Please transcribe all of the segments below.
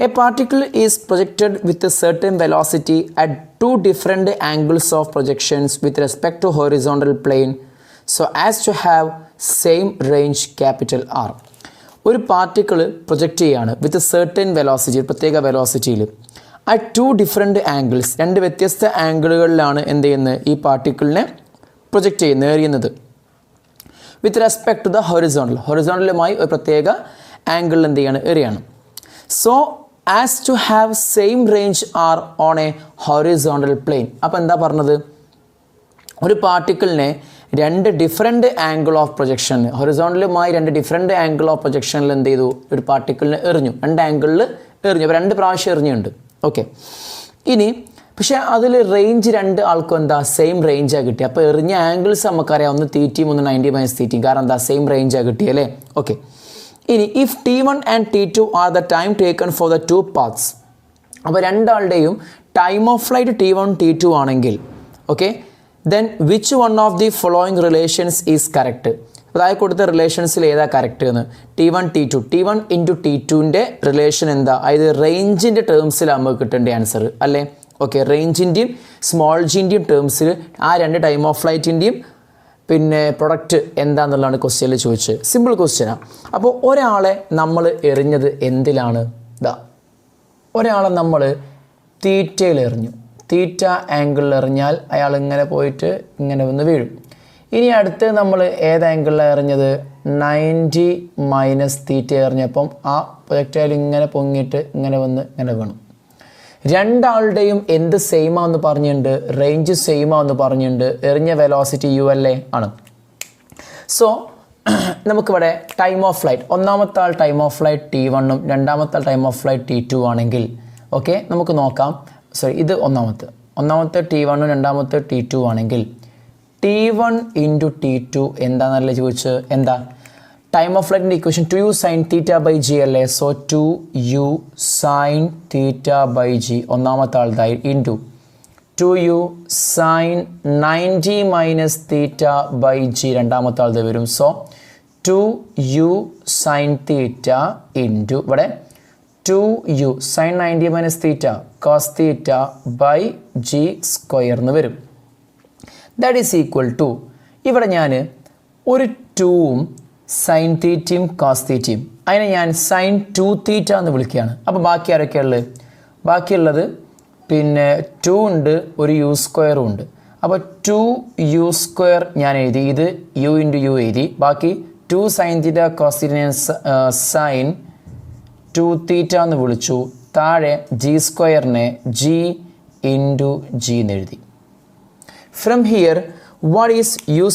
A particle is projected with a certain velocity at two different angles of projections with respect to horizontal plane so as to have same range capital R. ഒരു particle project ചെയ്യാണ് with a certain velocity, പ്രത്യേക വെലോസിറ്റിയിൽ at two different angles, രണ്ട് വ്യത്യസ്ത ആംഗിളുകളിലാണ് എന്ത് ചെയ്യുന്നത്, ഈ പാർട്ടിക്കിളിനെ പ്രൊജക്റ്റ് ചെയ്യുന്നത്, എറിയുന്നത്. വിത്ത് റെസ്പെക്ട് ടു ദ ഹൊറിസോണ്ടലുമായി ഒരു പ്രത്യേക ആംഗിളിൽ എന്ത് ചെയ്യാണ്, എറിയാണ്. So as to have same range R on a horizontal plane. അപ്പോൾ എന്താ പറഞ്ഞത്, ഒരു പാർട്ടിക്കിളിനെ രണ്ട് ഡിഫറെൻറ്റ് ആംഗിൾ ഓഫ് പ്രൊജക്ഷൻ, ഹൊറിസോണ്ടലുമായി രണ്ട് ഡിഫറെൻറ്റ് ആംഗിൾ ഓഫ് പ്രൊജക്ഷനിൽ എന്ത് ചെയ്തു, ഒരു പാർട്ടിക്കിളിനെ എറിഞ്ഞു, രണ്ട് ആംഗിളിൽ എറിഞ്ഞു. അപ്പോൾ രണ്ട് പ്രാവശ്യം എറിഞ്ഞുണ്ട്. ഓക്കെ, ഇനി പക്ഷേ അതിൽ റേഞ്ച് രണ്ട് ആൾക്കും എന്താ സെയിം റേഞ്ചാണ് കിട്ടി. അപ്പോൾ എറിഞ്ഞ ആംഗിൾസ് നമുക്കറിയാം, ഒന്ന് തീറ്റയും ഒന്ന് 90 - തീറ്റയും, കാരണം എന്താ സെയിം റേഞ്ചാണ് കിട്ടിയല്ലേ. ഓക്കെ, ഇനി if T1 and T2 are the time taken for the two paths. അപ്പോൾ രണ്ടാളുടെയും time of flight T1 T2 ആണെങ്കിൽ okay, then which one of the following relations is correct. അതായത് കൊടുത്ത റിലേഷൻസിൽ ഏതാ കറക്റ്റ് എന്ന്. T1 T2, T1 × T2ൻ്റെ റിലേഷൻ എന്താ, അതായത് റേഞ്ചിൻ്റെ ടേംസിൽ നമുക്ക് കിട്ടേണ്ട ആൻസർ അല്ലേ. ഓക്കെ, റേഞ്ചിൻ്റെയും സ്മോൾ ജിൻ്റെയും ടേംസിൽ ആ രണ്ട് ടൈം ഓഫ് ഫ്ലൈറ്റിൻ്റെയും പിന്നെ പ്രൊഡക്റ്റ് എന്താണെന്നുള്ളതാണ് ക്വസ്റ്റ്യനിൽ ചോദിച്ചത്. സിമ്പിൾ ക്വസ്റ്റ്യനാണ്. അപ്പോൾ ഒരാളെ നമ്മൾ എറിഞ്ഞത് എന്തിലാണ്, ഒരാളെ നമ്മൾ തീറ്റയിൽ എറിഞ്ഞു, തീറ്റ ആംഗിളിൽ എറിഞ്ഞാൽ അയാൾ ഇങ്ങനെ പോയിട്ട് ഇങ്ങനെ വന്ന് വീഴും. ഇനി അടുത്ത് നമ്മൾ ഏത് ആംഗിളിലാണ് എറിഞ്ഞത്, 90 - തീറ്റ എറിഞ്ഞപ്പം ആ പ്രൊജക്റ്റൈൽ ഇങ്ങനെ പൊങ്ങിയിട്ട് ഇങ്ങനെ വന്ന് ഇങ്ങനെ വീണു. രണ്ടാളുടെയും എന്ത് സെയിമാന്ന് പറഞ്ഞിട്ടുണ്ട്, റേഞ്ച് സെയിമാന്ന് പറഞ്ഞിട്ടുണ്ട്, എറിഞ്ഞ വെലോസിറ്റി ULA ആണ്. സോ നമുക്കിവിടെ ടൈം ഓഫ് ഫ്ലൈറ്റ്, ഒന്നാമത്തെ all time of flight T1 ഉം രണ്ടാമത്തെ all time of flight T2 ആണെങ്കിൽ ഓക്കെ, നമുക്ക് നോക്കാം. സോറി, ഇത് ഒന്നാമത്തെ T1 ഉം രണ്ടാമത്തെ T2 ആണെങ്കിൽ T1 × T2 എന്താണെന്നല്ലേ ചോദിച്ചത്, എന്താ ടൈം ഓഫ് ഫ്ലൈറ്റിൻ്റെ ഇക്വേഷൻ 2u sin θ/g അല്ലേ. സോ 2u sin θ/g ഒന്നാമത്തെ ആൾതായി ഇൻറ്റു 2u sin 90 - θ/g രണ്ടാമത്തെ ആൾത് വരും. സോ 2u sin θ ഇൻറ്റു ഇവിടെ 2u sin 90 - θ cos θ/g² എന്ന് വരും. ദാറ്റ് ഈസ് ഈക്വൽ ടു, ഇവിടെ ഞാൻ ഒരു 2ഉം സൈൻ തീറ്റയും കോസ് തീറ്റയും, അതിനെ ഞാൻ sin 2θ എന്ന് വിളിക്കുകയാണ്. അപ്പോൾ ബാക്കി ആരൊക്കെയുള്ളത്, ബാക്കിയുള്ളത് പിന്നെ 2 ഉണ്ട്, ഒരു u² ഉണ്ട്. അപ്പോൾ 2u² ഞാൻ എഴുതി, ഇത് u × u എഴുതി. ബാക്കി 2 sin θ cos θ ഞാൻ sin 2θ എന്ന് വിളിച്ചു. താഴെ g²നെ g × g എന്ന് എഴുതി. From here what is u²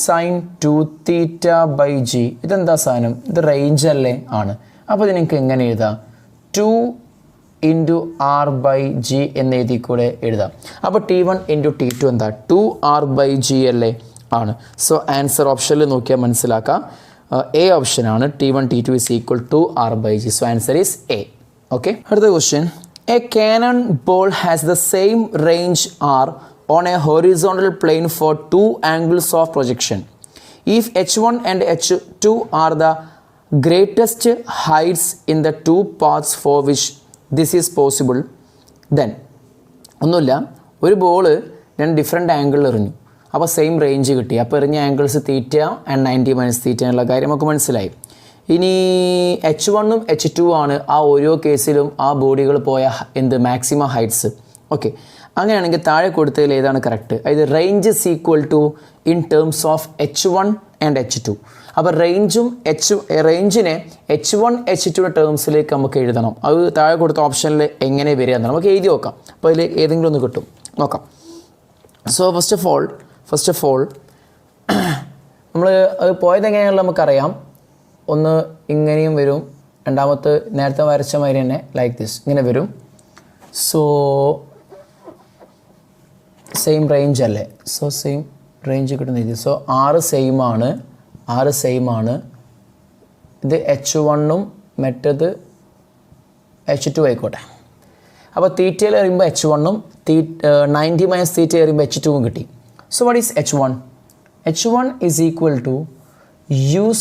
sin 2θ/g, ഇതെന്താ സാധനം, ഇത് റേഞ്ച് അല്ലേ ആണ്. അപ്പോൾ ഇത് നിങ്ങൾക്ക് എങ്ങനെ എഴുതാം, 2 × r/g എന്ന് എഴുതി കൂടെ എഴുതാം. അപ്പോൾ T1 × T2 എന്താ 2r/g അല്ലേ ആണ്. സോ ആൻസർ ഓപ്ഷനിൽ നോക്കിയാൽ മനസ്സിലാക്കാം, എ ഓപ്ഷനാണ്. T1 T2 is equal to r/g. So answer is A. Okay, അടുത്ത question. A cannon ball has the same range r on a horizontal plane for two angles of projection. If h1 and h2 are the greatest heights in the two paths for which this is possible, then ഒന്നുമില്ല, ഒരു ball രണ്ട് different ആംഗിളിൽ എറിഞ്ഞു, അപ്പോൾ same range കിട്ടി. അപ്പോൾ എറിഞ്ഞ angles theta and 90 - θ എന്നുള്ള കാര്യം നമുക്ക് മനസ്സിലായി. ഇനി h1 ഉം h2 ആണ് ആ ഓരോ കേസിലും ആ ബോഡികൾ പോയ എന്ത് മാക്സിമം ഹൈറ്റ്സ്. ഓക്കെ, അങ്ങനെയാണെങ്കിൽ താഴെ കൊടുത്തതിൽ ഏതാണ് കറക്റ്റ്, അതായത് range is equal to in terms of h1 and h2. അപ്പോൾ റേഞ്ചിനെ h1 h2 ടേംസിലേക്ക് നമുക്ക് എഴുതണം. അത് താഴെ കൊടുത്ത ഓപ്ഷനിൽ എങ്ങനെ വരിക എന്നാണ് നമുക്ക് എഴുതി നോക്കാം. അപ്പോൾ അതിൽ ഏതെങ്കിലും ഒന്ന് കിട്ടും, നോക്കാം. സോ ഫസ്റ്റ് ഓഫ് ഓൾ നമ്മൾ അത് പോയത് എങ്ങനെയാണെന്ന് നമുക്കറിയാം. ഒന്ന് ഇങ്ങനെയും വരും, രണ്ടാമത്തെ നേരത്തെ വരച്ച മാതിരി തന്നെ ലൈക്ക് ദിസ് ഇങ്ങനെ വരും. സോ സെയിം റേഞ്ച് അല്ലേ, സോ സെയിം റേഞ്ച് കിട്ടുന്ന രീതി. സോ ആറ് സെയിം ആണ്. ഇത് h1 ഉം മറ്റത് h2 ആയിക്കോട്ടെ. അപ്പോൾ തീറ്റയിൽ എറിയുമ്പോൾ h1 ഉം 90 - θ എറിയുമ്പോൾ h2 ഉം കിട്ടി. So what is h1? h1 is equal to u²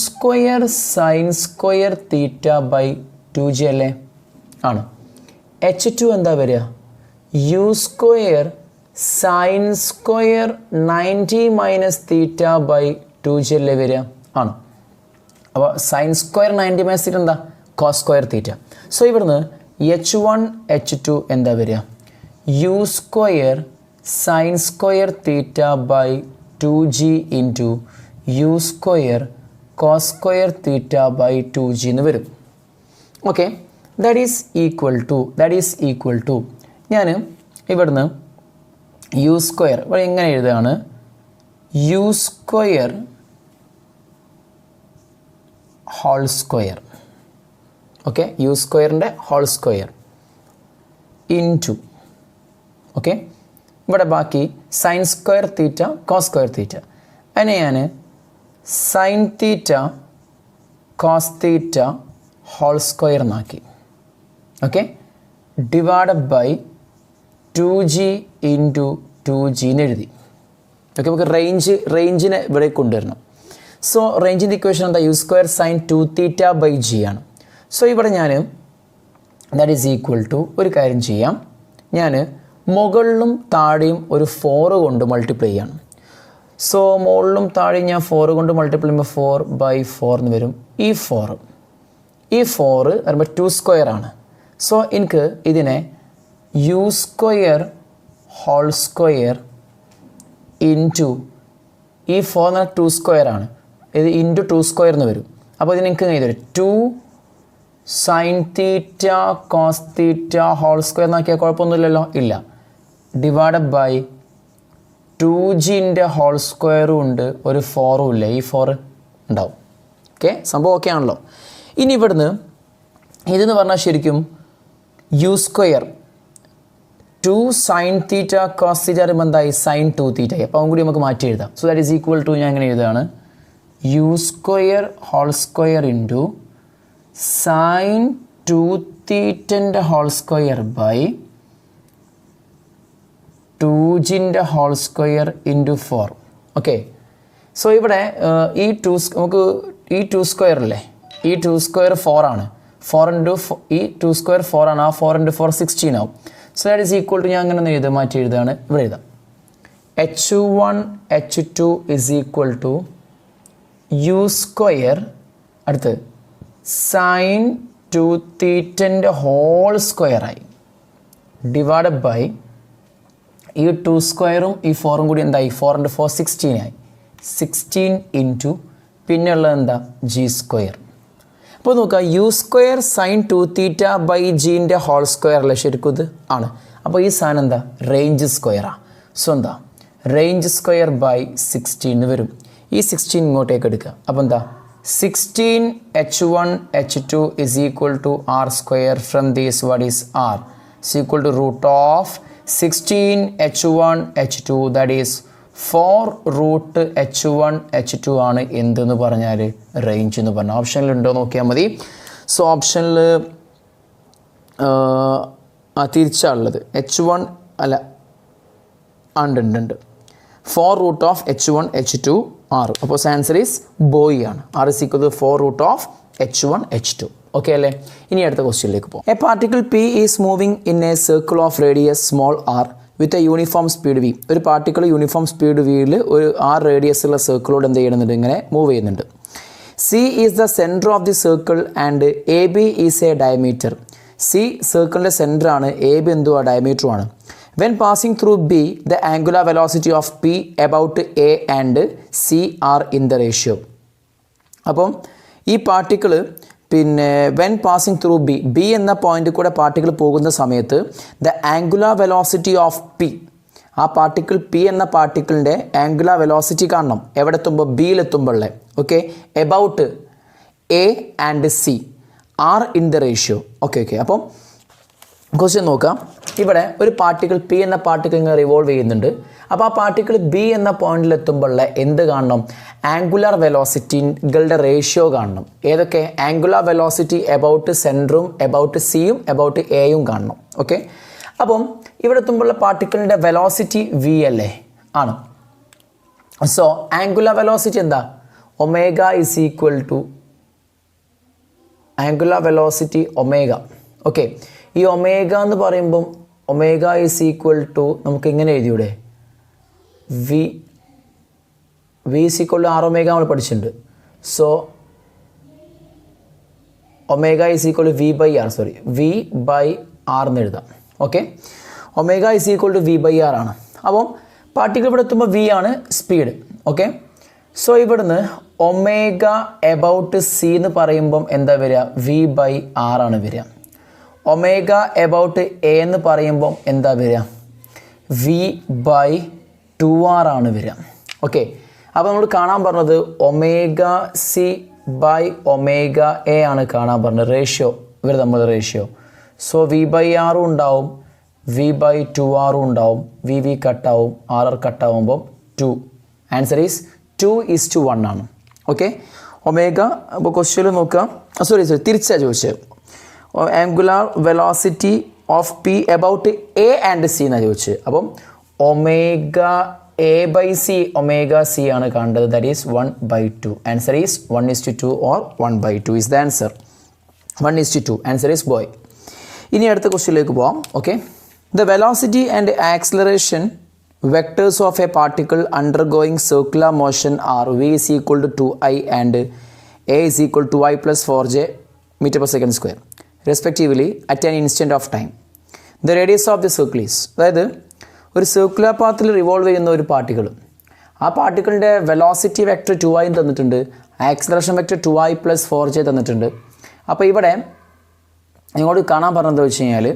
sin² θ/2g അല്ലേ ആണ്. H2 എന്താ വരിക? U square sin square 90 minus theta by 2g അല്ലേ വരിക? ആണ്. അപ്പോൾ സൈൻ സ്ക്വയർ 90 മൈനസ് തീറ്റ എന്താ? കോസ് സ്ക്വയർ തീറ്റ. സോ ഇവിടുന്ന് H1 H2 എന്താ വരിക? U square sine square theta by 2g into U square cos square theta by 2g എന്ന് വരും. Okay, that is equal to ഞാൻ ഇവിടുന്ന് U സ്ക്വയർ ഇവിടെ എങ്ങനെ എഴുതുകയാണ്? U square whole square. Okay, U സ്ക്വയറിൻ്റെ ഹോൾ സ്ക്വയർ ഇൻറ്റു, ഓക്കെ, ഇവിടെ ബാക്കി sine square theta cos square theta, അതിനെ ഞാൻ sine theta cos theta whole square എന്നാക്കി. Okay, divided by 2g into 2g എന്ന് എഴുതി. ഓക്കെ, നമുക്ക് റേഞ്ചിനെ ഇവിടെ കൊണ്ടുവരണം. സോ റേഞ്ചിൻ്റെ ഇക്വേഷൻ എന്താ? U square sine 2 theta by g ആണ്. സോ ഇവിടെ ഞാൻ ദാറ്റ് ഈസ് ഈക്വൽ ടു ഒരു കാര്യം ചെയ്യാം, ഞാൻ മുകളിലും താഴെയും ഒരു 4 കൊണ്ട് മൾട്ടിപ്ലൈ ചെയ്യണം. സോ മുകളിലും താഴെയും ഞാൻ 4 കൊണ്ട് മൾട്ടിപ്ലൈ ചെയ്യുമ്പോൾ 4/4 എന്ന് വരും. ഈ 4 വരുമ്പോൾ 2 സ്ക്വയർ ആണ്. സോ എനിക്ക് ഇതിനെ U square whole square into ഈ 4 എന്ന് പറഞ്ഞാൽ 2 സ്ക്വയർ ആണ്, ഇത് ഇൻറ്റു 2 സ്ക്വയർ എന്ന് വരും. അപ്പോൾ ഇതിന് എനിക്ക് ഇങ്ങനെ തരും 2 sine theta cos theta whole square എന്നാക്കിയാൽ കുഴപ്പമൊന്നുമില്ലല്ലോ, ഇല്ല. ഡിവൈഡഡ് ബൈ 2gൻ്റെ ഹോൾ സ്ക്വയറും ഉണ്ട്, ഒരു 4ഉം ഇല്ല, ഈ 4 ഉണ്ടാവും. ഓക്കെ, സംഭവം ഓക്കെ ആണല്ലോ. ഇനി ഇവിടുന്ന് ഇതെന്ന് പറഞ്ഞാൽ ശരിക്കും U square 2 sine theta cos theta പറയുമ്പോൾ എന്തായി? Sine 2 theta. അപ്പോൾ അതും കൂടി നമുക്ക് മാറ്റി എഴുതാം. So that is equal to ഞാൻ എങ്ങനെ എഴുതുകയാണ്? U square whole square into sine 2 തീറ്റൻ്റെ ഹോൾ സ്ക്വയർ ബൈ 2gൻ്റെ whole square into 4. Okay, so ഇവിടെ ഈ 2 സ്ക്വയർ അല്ലേ, ഈ 2 സ്ക്വയർ 4 ആണ്, 4 ഇൻറ്റു ഈ 2 സ്ക്വയർ 4 ആണ്, ആ 4 ഇൻറ്റു 4 16 ആവും. So that is equal to ഞാൻ അങ്ങനെ എഴുതാം, മാറ്റി എഴുതുകയാണ്, ഇവിടെ എഴുതാം H1 H2 is equal to U square അടുത്ത് സൈൻ 2 തീറ്റൻ്റെ ഹോൾ സ്ക്വയറായി ഡിവൈഡഡ് ബൈ ഈ 2 സ്ക്വയറും ഈ 4ഉം കൂടി എന്തായി? 4 ഇൻറ്റു 4 16 ആയി, 16 ഇൻറ്റു പിന്നെ ഉള്ളത് എന്താ? G square. അപ്പോൾ നോക്കുക, U square sine 2 theta by ജിൻ്റെ ഹോൾ സ്ക്വയർ അല്ലേ ശരിക്കും ഇത് ആണ്. അപ്പോൾ ഈ സാധനം എന്താ? റേഞ്ച് സ്ക്വയറാണ്. സോ എന്താ? റേഞ്ച് സ്ക്വയർ ബൈ 16 എന്ന് വരും. ഈ 16 ഇങ്ങോട്ടേക്ക് എടുക്കുക. അപ്പോൾ എന്താ? 16 H1 H2 is equal to R square. From this, what is R? Is equal to root of 16 H1 H2, that is 4 root H1 H2 ആണ് എന്തെന്ന് പറഞ്ഞാൽ റേഞ്ച് എന്ന് പറഞ്ഞാൽ. ഓപ്ഷനിൽ ഉണ്ടോ നോക്കിയാൽ മതി. സോ ഓപ്ഷനിൽ തിരിച്ചാണുള്ളത്, H1 അല്ല ഉണ്ട് 4 root of H1 H2 R. അപ്പോൾ ആൻസർ ഈസ് ബോയ് ആണ്. R is equal to 4 root of H1 H2. Okay അല്ലേ? ഇനി അടുത്ത ക്വസ്റ്റ്യനിലേക്ക് പോകും. A particle P is moving in A circle of radius small r with a uniform speed v. ഒരു particle uniform speed വിയിൽ ഒരു r റേഡിയസുള്ള സർക്കിളോട് എന്ത് ചെയ്യുന്നുണ്ട്? ഇങ്ങനെ മൂവ് ചെയ്യുന്നുണ്ട്. C is the centre of the circle and A B is A diameter. C സർക്കിളിൻ്റെ സെൻറ്ററാണ്, A B എന്തുവാ? ഡയമീറ്ററുമാണ്. When passing through B, the angular velocity of P about A and C are in the ratio. അപ്പം ഈ particle പിന്നെ when passing through B എന്ന point കൂടെ particle പോകുന്ന സമയത്ത് the angular velocity of P, ആ particle P എന്ന പാർട്ടിക്കിളിൻ്റെ ആംഗുലാർ വെലോസിറ്റി കാണണം എവിടെ എത്തുമ്പോൾ? ബിയിലെത്തുമ്പോഴേ. Okay, about A and C are in the ratio. Okay, അപ്പം ക്വസ്റ്റ്യൻ നോക്കാം. ഇവിടെ ഒരു പാർട്ടിക്കിൾ പി എന്ന പാർട്ടിക്കിൾ ഇങ്ങനെ റിവോൾവ് ചെയ്യുന്നുണ്ട്. അപ്പോൾ ആ പാർട്ടിക്കിൾ ബി എന്ന പോയിന്റിൽ എത്തുമ്പോഴുള്ള എന്ത് കാണണം? ആംഗുലാർ വെലോസിറ്റികളുടെ റേഷ്യോ കാണണം. ഏതൊക്കെ? ആംഗുലാർ വെലോസിറ്റി എബൌട്ട് സെൻറ്ററും എബൌട്ട് സിയും എബൌട്ട് എയും കാണണം. ഓക്കെ, അപ്പം ഇവിടെ എത്തുമ്പോഴുള്ള പാർട്ടിക്കിളിൻ്റെ വെലോസിറ്റി വി അല്ലേ? ആണ്. സോ ആംഗുലാർ വെലോസിറ്റി എന്താ? Omega is equal to angular velocity omega. Okay, ഈ ഒമേഗ എന്ന് പറയുമ്പം ഒമേഗ ഈസ് ഈക്വൽ ടു നമുക്ക് എങ്ങനെ എഴുതിയൂടെ V is equal to R omega നമ്മൾ പഠിച്ചിട്ടുണ്ട്. So omega is equal to V by R എന്ന് എഴുതാം. Okay, omega is equal to V by R ആണ്. അപ്പം പാർട്ടിക്കിൾ ഇവിടെ എത്തുമ്പോൾ വി ആണ് സ്പീഡ്. ഓക്കെ, സോ ഇവിടുന്ന് ഒമേഗ എബൌട്ട് സി എന്ന് പറയുമ്പം എന്താ വരിക? വി ബൈ ആർ ആണ് വരിക. ഒമേഗ എബൌട്ട് എ എന്ന് പറയുമ്പം എന്താ വരിക? വി ബൈ 2r ആണ് വരിക. ഓക്കെ, അപ്പോൾ നമ്മൾ കാണാൻ പറഞ്ഞത് omega C by omega A ആണ് കാണാൻ പറഞ്ഞത്, റേഷ്യോ ഇവർ നമ്മൾ റേഷ്യോ. സോ വി ബൈ ആറും ഉണ്ടാവും, വി ബൈ 2r ഉണ്ടാവും, വി കട്ടാവും, ആർ കട്ടാവുമ്പം 2. ആൻസർ ഈസ് 2:1 ആണ്. ഓക്കെ, ഒമേഗ അപ്പോൾ ക്വസ്റ്റ്യനിൽ നോക്കാം. സോറി തിരിച്ചാണ് ചോദിച്ചത്. Angular velocity of P about A and C എന്നാണ് ചോദിച്ചത്. അപ്പം omega A by C omega C ആണ് കാണേണ്ടത്. That is 1/2. Answer is 1:2 or 1/2 is the answer. 1:2. Answer is boy. ഇനി അടുത്ത ക്വസ്റ്റ്യനിലേക്ക് പോവാം. Okay, the velocity and acceleration vectors of a particle undergoing circular motion are v is equal to 2i and a is equal to I plus 4j meter per second square respectively at an instant of time. The radius of the circle is, അതായത് ഒരു circular പാത്തിൽ revolve ചെയ്യുന്ന ഒരു particle, ആ പാർട്ടിക്കിളിൻ്റെ velocity vector 2i തന്നിട്ടുണ്ട്, acceleration vector 2i plus 4j തന്നിട്ടുണ്ട്. അപ്പോൾ ഇവിടെ നിങ്ങളോട് കാണാൻ പറഞ്ഞത് വെച്ച് കഴിഞ്ഞാൽ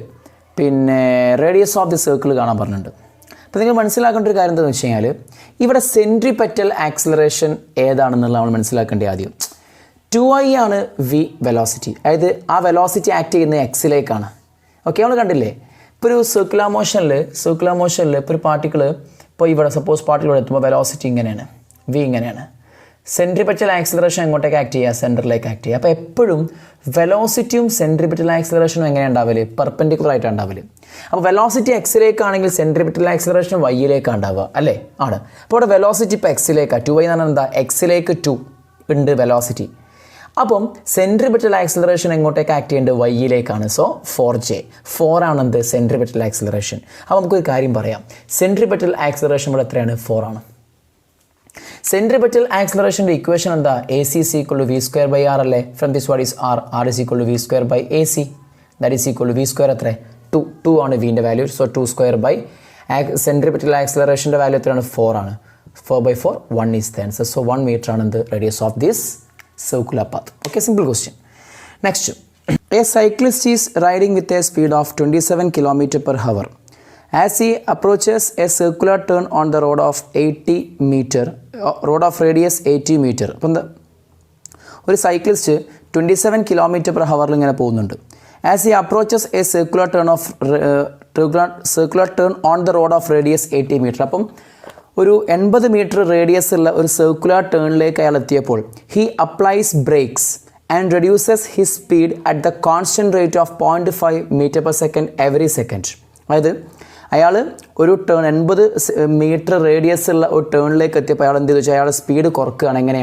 പിന്നെ റേഡിയസ് ഓഫ് ദി സർക്കിൾ കാണാൻ പറഞ്ഞിട്ടുണ്ട്. അപ്പോൾ നിങ്ങൾ മനസ്സിലാക്കേണ്ട ഒരു കാര്യം എന്താണെന്ന് വെച്ച് കഴിഞ്ഞാൽ ഇവിടെ സെൻട്രിപെറ്റൽ ആക്സിലറേഷൻ ഏതാണെന്നുള്ള നമ്മൾ മനസ്സിലാക്കേണ്ടത് ആദ്യം. 2i ആണ് വി വെലോസിറ്റി, അതായത് ആ വെലോസിറ്റി ആക്ട് ചെയ്യുന്നത് എക്സിലേക്കാണ്. ഓക്കെ, നമ്മൾ കണ്ടില്ലേ ഇപ്പോൾ ഒരു സർക്കുലർ മോഷനിൽ ഇപ്പോൾ ഒരു പാർട്ടിക്കിൾ ഇപ്പോൾ ഇവിടെ സപ്പോസ് പാർട്ടിക്കിൾ ഇവിടെ എത്തുമ്പോൾ വെലോസിറ്റി ഇങ്ങനെയാണ്, വി ഇങ്ങനെയാണ്. സെൻട്രിപെറ്റൽ ആക്സിലറേഷൻ എങ്ങോട്ടേക്ക് ആക്ട് ചെയ്യുക? സെൻറ്ററിലേക്ക് ആക്ട് ചെയ്യുക. അപ്പോൾ എപ്പോഴും വെലോസിറ്റിയും സെൻട്രിപെറ്റൽ ആക്സിലറേഷനും എങ്ങനെ ഉണ്ടാവല്? പെർപെൻഡിക്കുലർ ആയിട്ട് ഉണ്ടാവല്. അപ്പോൾ വെലോസിറ്റി എക്സിലേക്കാണെങ്കിൽ സെൻട്രിപെറ്റൽ ആക്സിലറേഷൻ വൈയിലേക്കാണ് ഉണ്ടാവുക, അല്ലേ? ആണ്. അപ്പോൾ ഇവിടെ വെലോസിറ്റി ഇപ്പോൾ എക്സിലേക്കാണ്. 2i എന്ന് പറഞ്ഞാൽ എന്താ? എക്സിലേക്ക് 2 ഉണ്ട് വെലോസിറ്റി. അപ്പം സെൻട്രിപെറ്റൽ ആക്സിലറേഷൻ എങ്ങോട്ടേക്ക് ആക്ട് ചെയ്യേണ്ടത്? വൈയിലേക്കാണ്. സോ 4 ആണ് എന്ത്? Centripetal acceleration. അപ്പോൾ നമുക്കൊരു കാര്യം പറയാം, സെൻട്രിപെറ്റൽ ആക്സിലറേഷൻ ഇവിടെ എത്രയാണ്? 4 ആണ്. സെൻട്രിപെറ്റൽ ആക്സിലറേഷൻ്റെ ഇക്വേഷൻ എന്താ? AC is equal to v square by r അല്ലേ? From this what is r is equal to v square by AC, that is equal to v square എത്ര? 2 ആണ് വിൻ്റെ വാല്യൂ. സോ 2 square by centripetal ആക്സിലറേഷൻ്റെ value എത്രയാണ്? 4 ആണ്. 4/4 1 is the answer. So 1 meter ആണ് എന്ത്? Radius of this circular path. Okay, simple question. Next, A cyclist is riding with a speed of 27 km/h. As he approaches a circular turn on the road of 80 meter, road of radius 80 meter. അപ്പം എന്താ? ഒരു cyclist 27 km/h ഇങ്ങനെ പോകുന്നുണ്ട്. As he approaches a circular turn on the road of radius 80 meter. അപ്പം ഒരു 80 metre radius ഉള്ള ഒരു circular ടേണിലേക്ക് അയാൾ എത്തിയപ്പോൾ he applies brakes and reduces his speed at the constant rate of 0.5 meter per second every second. അതായത് അയാൾ ഒരു turn 80 metre radius ഉള്ള ഒരു ടേണിലേക്ക് എത്തിയപ്പോൾ അയാൾ എന്ത് ചെയ്തു വെച്ചാൽ അയാൾ സ്പീഡ് കുറക്കുകയാണ്. എങ്ങനെ?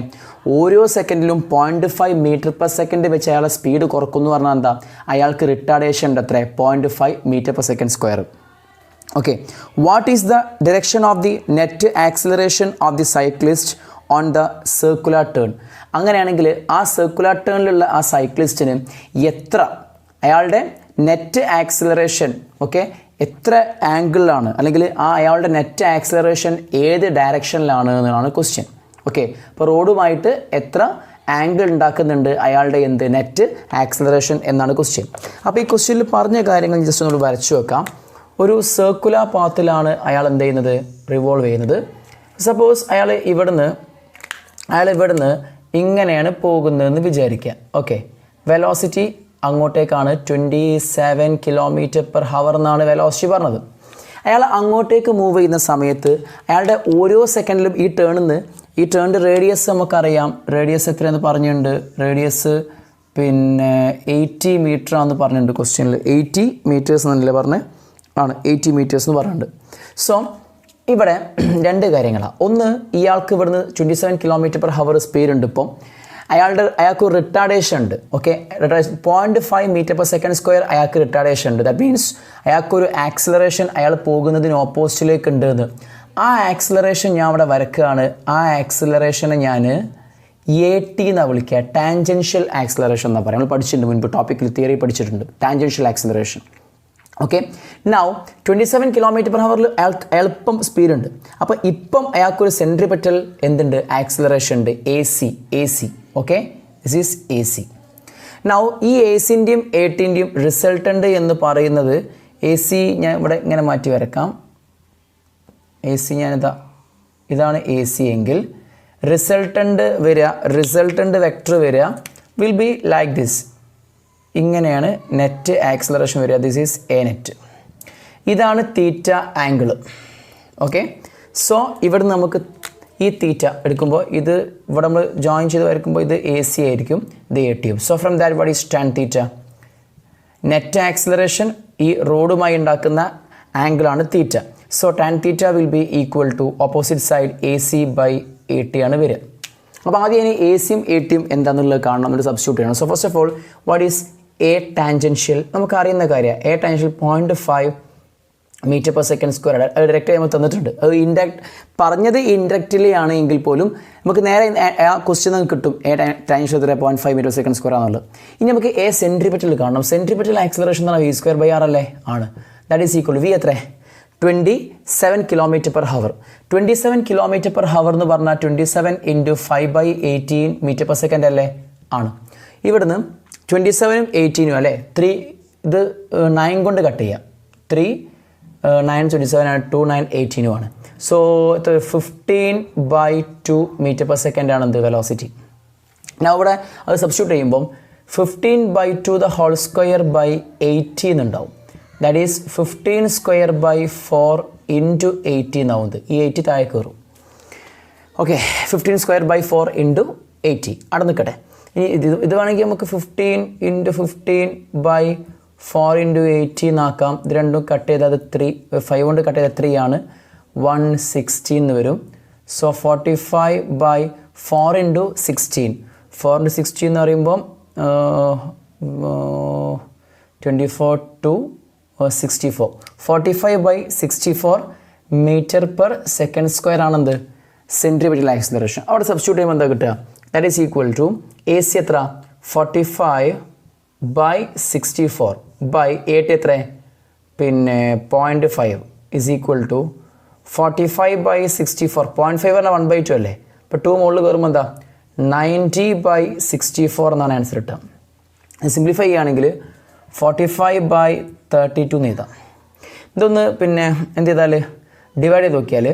ഓരോ സെക്കൻഡിലും 0.5 മീറ്റർ പെർ സെക്കൻഡ് വെച്ച് അയാളെ സ്പീഡ് കുറക്കുന്നു എന്ന് പറഞ്ഞാൽ എന്താ? അയാൾക്ക് റിട്ടാർഡേഷൻ ഉണ്ട് എത്ര? 0.5 metre per second square. Okay, what is the direction of the net acceleration of the cyclist on the circular turn? അങ്ങനെയാണെങ്കിൽ ആ സർക്കുലർ ടേണിലുള്ള ആ സൈക്ലിസ്റ്റിന് എത്ര അയാളുടെ നെറ്റ് ആക്സിലറേഷൻ എത്ര ആംഗിളിലാണ്, അല്ലെങ്കിൽ ആ അയാളുടെ നെറ്റ് ആക്സിലറേഷൻ ഏത് ഡയറക്ഷനിലാണ് എന്നാണ് ക്വസ്റ്റ്യൻ. ഓക്കെ, അപ്പോൾ റോഡുമായിട്ട് എത്ര ആംഗിൾ ഉണ്ടാക്കുന്നുണ്ട് അയാളുടെ എന്ത് നെറ്റ് ആക്സിലറേഷൻ എന്നാണ് ക്വസ്റ്റ്യൻ. അപ്പോൾ ഈ ക്വസ്റ്റ്യനിൽ പറഞ്ഞ കാര്യങ്ങൾ ജസ്റ്റ് ഒന്ന് വരച്ചു വെക്കാം. ഒരു സർക്കുലർ പാത്തിലാണ് അയാൾ എന്ത് ചെയ്യുന്നത്? റിവോൾവ് ചെയ്യുന്നത്. സപ്പോസ് അയാൾ ഇവിടുന്ന് ഇങ്ങനെയാണ് പോകുന്നതെന്ന് വിചാരിക്കുക. ഓക്കെ, വെലോസിറ്റി അങ്ങോട്ടേക്കാണ് 27 km/h എന്നാണ് വെലോസിറ്റി പറഞ്ഞത്. അയാൾ അങ്ങോട്ടേക്ക് മൂവ് ചെയ്യുന്ന സമയത്ത് അയാളുടെ ഓരോ സെക്കൻഡിലും ഈ ടേണിൻ്റെ റേഡിയസ് നമുക്കറിയാം. റേഡിയസ് എത്രയെന്ന് പറഞ്ഞിട്ടുണ്ട്? റേഡിയസ് പിന്നെ 80 മീറ്റർ ആണെന്ന് പറഞ്ഞിട്ടുണ്ട് ക്വസ്റ്റ്യനിൽ. 80 മീറ്റേഴ്സ് എന്നല്ലേ പറഞ്ഞത്? ആണ്, 80 മീറ്റേഴ്സ് എന്ന് പറഞ്ഞിട്ടുണ്ട്. സോ ഇവിടെ രണ്ട് കാര്യങ്ങളാണ്. ഒന്ന്, ഇയാൾക്ക് ഇവിടുന്ന് 27 km/h സ്പീഡ് ഉണ്ട്. ഇപ്പം അയാൾക്ക് റിട്ടാർഡേഷൻ ഉണ്ട്. Okay, 0.5 metre per second square അയാൾക്ക് റിട്ടാർഡേഷൻ ഉണ്ട്. ദാറ്റ് മീൻസ് അയാൾക്കൊരു ആക്സിലറേഷൻ അയാൾ പോകുന്നതിന് ഓപ്പോസിറ്റിലേക്ക് ഉണ്ട് എന്ന്. ആ ആക്സിലറേഷൻ ഞാൻ അവിടെ വരക്കുകയാണ്. ആ ആക്സിലറേഷനെ ഞാൻ AT എന്നാണ് വിളിക്കുക, ടാൻജൻഷ്യൽ ആക്സിലറേഷൻ എന്നാണ് പറയുക. നമ്മൾ പഠിച്ചിട്ടുണ്ട് മുൻപ്, ടോപ്പിക്കിൽ തിയറി പഠിച്ചിട്ടുണ്ട് tangential acceleration. Okay, now 27 km/h അയാൾക്ക് എളുപ്പം സ്പീഡ് ഉണ്ട്. അപ്പോൾ ഇപ്പം അയാൾക്കൊരു സെൻട്രിപെറ്റൽ എന്തുണ്ട്, ആക്സിലറേഷൻ ഉണ്ട്, AC. Okay, this is AC. Now ഈ ACൻ്റെയും ATൻ്റെയും റിസൾട്ടൻ്റ് എന്ന് പറയുന്നത്, AC ഞാൻ ഇവിടെ ഇങ്ങനെ മാറ്റി വരക്കാം. AC ഇതാണ് AC എങ്കിൽ റിസൾട്ടൻ്റ് വരിക, റിസൾട്ടൻ്റ് വെക്ടർ വരിക വിൽ ബി ലൈക്ക് ദിസ്. ഇങ്ങനെയാണ് നെറ്റ് ആക്സിലറേഷൻ വരിക. This is A net. ഇതാണ് തീറ്റ ആംഗിൾ. ഓക്കെ, സോ ഇവിടെ നമുക്ക് ഈ തീറ്റ എടുക്കുമ്പോൾ ഇത് ഇവിടെ നമ്മൾ ജോയിൻ ചെയ്ത് വരയ്ക്കുമ്പോൾ ഇത് AC ആയിരിക്കും, ഇത് AT. So from that what is tan theta. Net acceleration ഈ റോഡുമായി ഉണ്ടാക്കുന്ന ആംഗിളാണ് തീറ്റ. So tan theta will be equal to opposite side AC/AT ആണ് വരിക. അപ്പോൾ ആദ്യം ഇനി ACയും ATയും എന്താണെന്നുള്ളത് കാണണം, നമ്മൾ സബ്സ്റ്റിറ്റ്യൂട്ട് ചെയ്യണം. So first of all what is A tangential? നമുക്ക് അറിയുന്ന കാര്യമാണ്. A tangential 0.5 metre per second square. അത് ഡയറക്റ്റ് നമുക്ക് തന്നിട്ടുണ്ട്. അത് പറഞ്ഞത് ഇൻഡയറക്റ്റ്ലി ആണ് എങ്കിൽ പോലും നമുക്ക് നേരെ ആ ക്വസ്റ്റ്യൻ നമുക്ക് കിട്ടും. A tangential 0.5 metre second square ആണെന്നുള്ളത്. ഇനി നമുക്ക് A സെൻട്രിപെറ്റൽ കാണണം. സെൻട്രിപെറ്റൽ ആക്സിലറേഷൻ എന്ന് പറഞ്ഞാൽ V²/R അല്ലേ? ആണ്. ദാറ്റ് ഈസ് ഈക്വൽ V എത്ര? 27 km/h. 27 km/h എന്ന് പറഞ്ഞാൽ 27 × 5/18 മീറ്റർ പെർ സെക്കൻഡ് അല്ലേ? ആണ്. ഇവിടുന്ന് 27ഉം 18ഉം അല്ലേ, 3 ഇത് 9 കൊണ്ട് കട്ട് ചെയ്യാം. 3 9 27 ആണ്, 2 9 18ഉം ആണ്. സോ 15/2 മീറ്റർ പെർ സെക്കൻഡ് ആണ് എന്ത് വെലോസിറ്റി. ഞാൻ ഇവിടെ അത് സബ്സ്റ്റിറ്റ്യൂട്ട് ചെയ്യുമ്പം 15/2 the whole square by 80 എന്നുണ്ടാവും. ദാറ്റ് ഈസ് 15² 4 × 80 എന്നാവുന്നത്. ഈ 80 താഴെ കയറും. ഓക്കെ, 15² 4 × 80 അവിടെ നിൽക്കട്ടെ. ഇനി ഇത് വേണമെങ്കിൽ നമുക്ക് 15 × 15/4 × 80 എന്നാക്കാം. ഇത് രണ്ടും കട്ട് ചെയ്താൽ 5 കൊണ്ട് കട്ട് ചെയ്താൽ 3 ആണ്, 160 എന്ന് വരും. സോ 45/4 × 16. 4 × 16 എന്ന് പറയുമ്പം 24 to 64. 45/64 metre per second square ആണെന്ത് സെൻട്രിപെറ്റൽ ആക്സിലറേഷൻ. അവിടെ സബ്സ്റ്റിറ്റ്യൂട്ട് ചെയ്യുമ്പോൾ എന്താ കിട്ടുക? That is equal to AC എത്ര? 45/64 AT എത്ര? പിന്നെ 0.5 is equal to 45/64. 0.5 പറഞ്ഞാൽ 1/2 അല്ലേ? അപ്പോൾ 2 മുകളിൽ കയറുമ്പോൾ എന്താ 90/64 എന്നാണ് ആൻസർ കിട്ടുക. സിംപ്ലിഫൈ ചെയ്യുകയാണെങ്കിൽ 45/32 എന്ന് എഴുതാം. ഇതൊന്ന് പിന്നെ എന്ത് ചെയ്താൽ ഡിവൈഡ് ചെയ്ത് നോക്കിയാൽ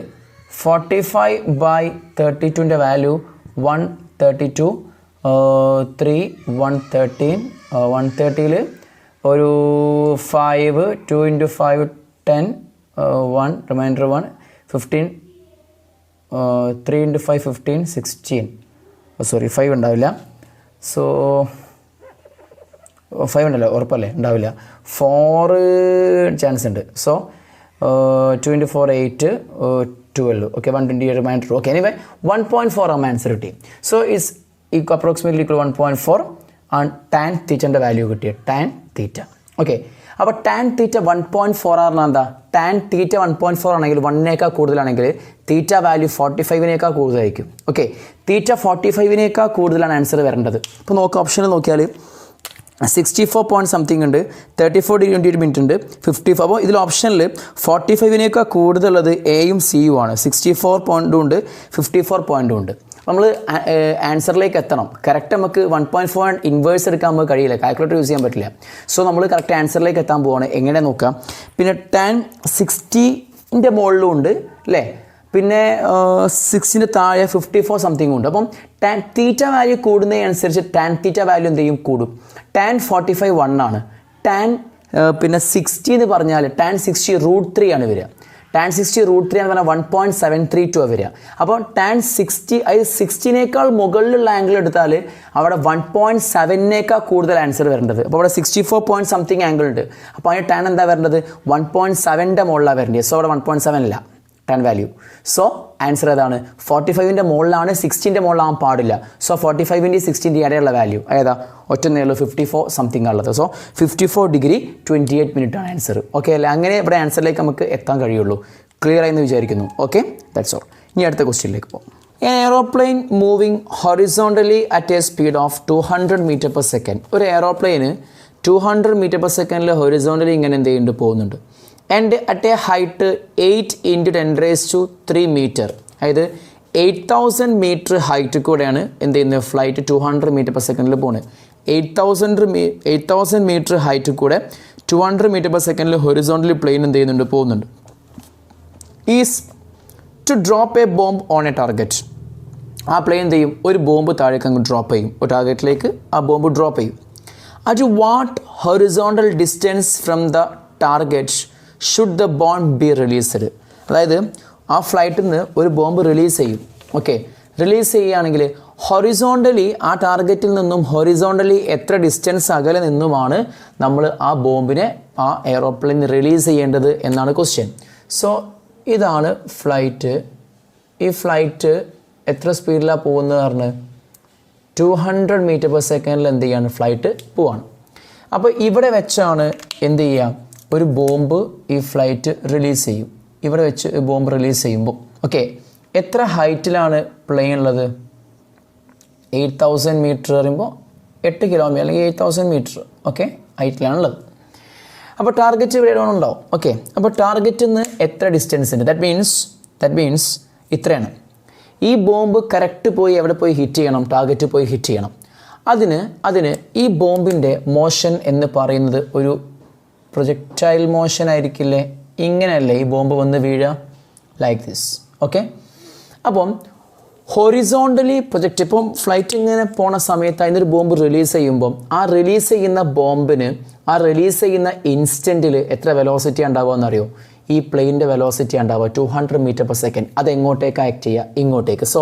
45/32ൻ്റെ വാല്യൂ 132, 3 113, 130ൽ ഒരു 5, 2 × 5 10, 1 റിമൈൻഡർ 1 15, 3 × 5 15 16. സോറി 5 ഉണ്ടാവില്ല. സോ 5 ഉണ്ടല്ലോ, ഉറപ്പല്ലേ? ഉണ്ടാവില്ല. 4 ചാൻസ് ഉണ്ട്. So 2 × 4 8, 12. Okay, 120 reminder. Okay, anyway 1.4 ആകുമ്പോൾ ആൻസർ കിട്ടി. സോ ഇസ് അപ്രോക്സിമേറ്റ്ലി ഈക്വൽ 1.4 ആണ് ടാൻ തീറ്റൻ്റെ വാല്യൂ കിട്ടിയത്, ടാൻ തീറ്റ. ഓക്കെ, അപ്പോൾ ടാൻ തീറ്റ 1.4 ആണെന്ന് എന്താ? ടാൻ തീറ്റ 1.4 ആണെങ്കിൽ 1നേക്കാൾ കൂടുതലാണെങ്കിൽ തീറ്റ വാല്യൂ 45നേക്കാൾ കൂടുതലായിരിക്കും. ഓക്കെ, തീറ്റ 45നേക്കാൾ കൂടുതലാണ് ആൻസർ വരേണ്ടത്. ഇപ്പോൾ നോക്കുക, ഓപ്ഷനിൽ നോക്കിയാൽ 64 പോയിൻറ്റ് സംതിങ് ഉണ്ട്, 34 × 20 ഉണ്ട്, 54. അപ്പോൾ ഇതിൽ ഓപ്ഷനിൽ 45നേക്കാൾ കൂടുതലുള്ളത് എയും സിയും ആണ്. 64 പോയിൻറ്റും ഉണ്ട്, 54 പോയിൻറ്റും ഉണ്ട്. നമ്മൾ ആൻസറിലേക്ക് എത്തണം. കറക്റ്റ് നമുക്ക് 1.4 ഇൻവേഴ്സ് എടുക്കാൻ നമുക്ക് കഴിയില്ല, കാൽക്കുലേറ്റർ യൂസ് ചെയ്യാൻ പറ്റില്ല. സോ നമ്മൾ കറക്റ്റ് ആൻസറിലേക്ക് എത്താൻ പോവാണ്. എങ്ങനെ നോക്കാം? പിന്നെ ടാൻ 60ൻ്റെ മുകളിലും ഉണ്ട് അല്ലേ? പിന്നെ 6ന് താഴെ 54 സംതിങ് ഉണ്ട്. അപ്പം ടാൻ തീറ്റ വാല്യൂ കൂടുന്നതിനനുസരിച്ച് ടാൻ തീറ്റ വാല്യൂ എന്ത് ചെയ്യും? കൂടും. ടാൻ 45 1 ആണ്. ടാൻ പിന്നെ 60 എന്ന് പറഞ്ഞാൽ ടാൻ 60 √3 ആണ് വരിക. ടാൻ 60 √3 എന്ന് പറഞ്ഞാൽ 1.732 വരിക. അപ്പോൾ ടാൻ 60 അത് 60നേക്കാൾ മുകളിലുള്ള ആംഗിൾ എടുത്താൽ അവിടെ 1.7നേക്കാൾ കൂടുതൽ ആൻസർ വരേണ്ടത്. അപ്പോൾ അവിടെ 64 പോയിൻറ്റ് സംതിങ് ആംഗിൾ ഉണ്ട്. അപ്പോൾ അതിന് ടാൻ എന്താ വരേണ്ടത്? 1.7ൻ്റെ മുകളിലാണ് വരേണ്ടത്. സോ അവിടെ 1.7 ഇല്ല. 10 value. So answer ഏതാണ് 45ൻ്റെ മുകളിലാണ് 60ൻ്റെ മുകളിലാവാൻ പാടില്ല. സോ 45ൻ്റെ 60ൻ്റെ ഇടയിലുള്ള വാല്യൂ ഏതാ ഒറ്റ നേരുള്ളൂ 54 സംതിങ് ഉള്ളത്. സോ 54 ഡിഗ്രി 28 മിനിറ്റ് ആണ് ആൻസർ. ഓക്കെ അല്ലേ? അങ്ങനെ ഇവിടെ ആൻസറിലേക്ക് നമുക്ക് എത്താൻ കഴിയുള്ളൂ. ക്ലിയർ ആയെന്ന് വിചാരിക്കുന്നു. Okay, that's all. ഇനി അടുത്ത ക്വസ്റ്റ്യനിലേക്ക് പോകും. An aeroplane moving horizontally at a speed of 200 meter per second. ഒരു എയറോപ്ലെയിന് 200 meter per second ഹൊറിസോണ്ടലി ഇങ്ങനെ എന്ത് ചെയ്യുന്നുണ്ട് പോകുന്നുണ്ട്. And at a height 8 × 10⁻³ metre, അതായത് 8000 മീറ്റർ ഹൈറ്റ് കൂടെയാണ് എന്ത് ചെയ്യുന്നത് ഫ്ലൈറ്റ് 200 meter per second പോകുന്നത്. 8000 മീറ്റർ ഹൈറ്റ് കൂടെ 200 meter per second horizontally plane എന്ത് ചെയ്യുന്നുണ്ട് പോകുന്നുണ്ട്. Is to drop a bomb on a target. ആ പ്ലെയിൻ എന്ത് ചെയ്യും? ഒരു ബോംബ് താഴേക്ക് അങ്ങ് ഡ്രോപ്പ് ചെയ്യും. ഒരു ടാർഗറ്റിലേക്ക് ആ ബോംബ് ഡ്രോപ്പ് ചെയ്യും. At what horizontal distance from the target should the bomb be released. അതായത് ആ ഫ്ലൈറ്റിൽ നിന്ന് ഒരു ബോംബ് റിലീസ് ചെയ്യും. ഓക്കെ, റിലീസ് ചെയ്യുകയാണെങ്കിൽ ഹൊറിസോണ്ടലി ആ ടാർഗറ്റിൽ നിന്നും ഹൊറിസോണ്ടലി എത്ര ഡിസ്റ്റൻസ് അകലെ നിന്നുമാണ് നമ്മൾ ആ ബോംബിനെ ആ എയറോപ്ലെയിൻ റിലീസ് ചെയ്യേണ്ടത് എന്നാണ് ക്വസ്റ്റ്യൻ. സോ ഇതാണ് ഫ്ലൈറ്റ്. ഈ ഫ്ലൈറ്റ് എത്ര സ്പീഡിലാണ് പോകുന്നത് പറഞ്ഞ് 200 meter per second എന്ത് ചെയ്യാണ് ഫ്ലൈറ്റ് പോവാണ്. അപ്പോൾ ഇവിടെ വെച്ചാണ് എന്ത് ചെയ്യുക, ഒരു ബോംബ് ഈ ഫ്ലൈറ്റ് റിലീസ് ചെയ്യും. ഇവിടെ വെച്ച് ബോംബ് റിലീസ് ചെയ്യുമ്പോൾ ഓക്കെ എത്ര ഹൈറ്റിലാണ് പ്ലെയിൻ ഉള്ളത്? 8000 മീറ്റർ പറയുമ്പോൾ 8 കിലോമീറ്റർ അല്ലെങ്കിൽ 8000 മീറ്റർ ഓക്കെ ഹൈറ്റിലാണുള്ളത്. അപ്പോൾ ടാർഗറ്റ് ഇവിടെ ഉണ്ടാവും. ഓക്കെ, അപ്പോൾ ടാർഗറ്റിൽ നിന്ന് എത്ര ഡിസ്റ്റൻസ് ഉണ്ട്? ദാറ്റ് മീൻസ് ഇത്രയാണ്. ഈ ബോംബ് കറക്റ്റ് പോയി എവിടെ പോയി ഹിറ്റ് ചെയ്യണം? ടാർഗറ്റ് പോയി ഹിറ്റ് ചെയ്യണം. അതിന് ഈ ബോംബിൻ്റെ മോഷൻ എന്ന് പറയുന്നത് ഒരു പ്രൊജക്റ്റൈൽ മോഷൻ ആയിരിക്കില്ലേ? ഇങ്ങനെയല്ലേ ഈ ബോംബ് വന്ന് വീഴുക? Like this. ഓക്കെ, അപ്പം ഹൊറിസോണ്ടലി പ്രൊജക്റ്റ് ഇപ്പം ഫ്ലൈറ്റ് ഇങ്ങനെ പോണ സമയത്ത് അതിനൊരു ബോംബ് റിലീസ് ചെയ്യുമ്പം ആ റിലീസ് ചെയ്യുന്ന ബോംബിന് ആ റിലീസ് ചെയ്യുന്ന ഇൻസ്റ്റൻറ്റിൽ എത്ര വെലോസിറ്റി ഉണ്ടാവുക എന്നറിയോ? ഈ പ്ലെയിൻ്റെ വെലോസിറ്റി ഉണ്ടാവുക 200 meter per second. അത് എങ്ങോട്ടേക്ക് ആക്ട് ചെയ്യുക? ഇങ്ങോട്ടേക്ക്. സോ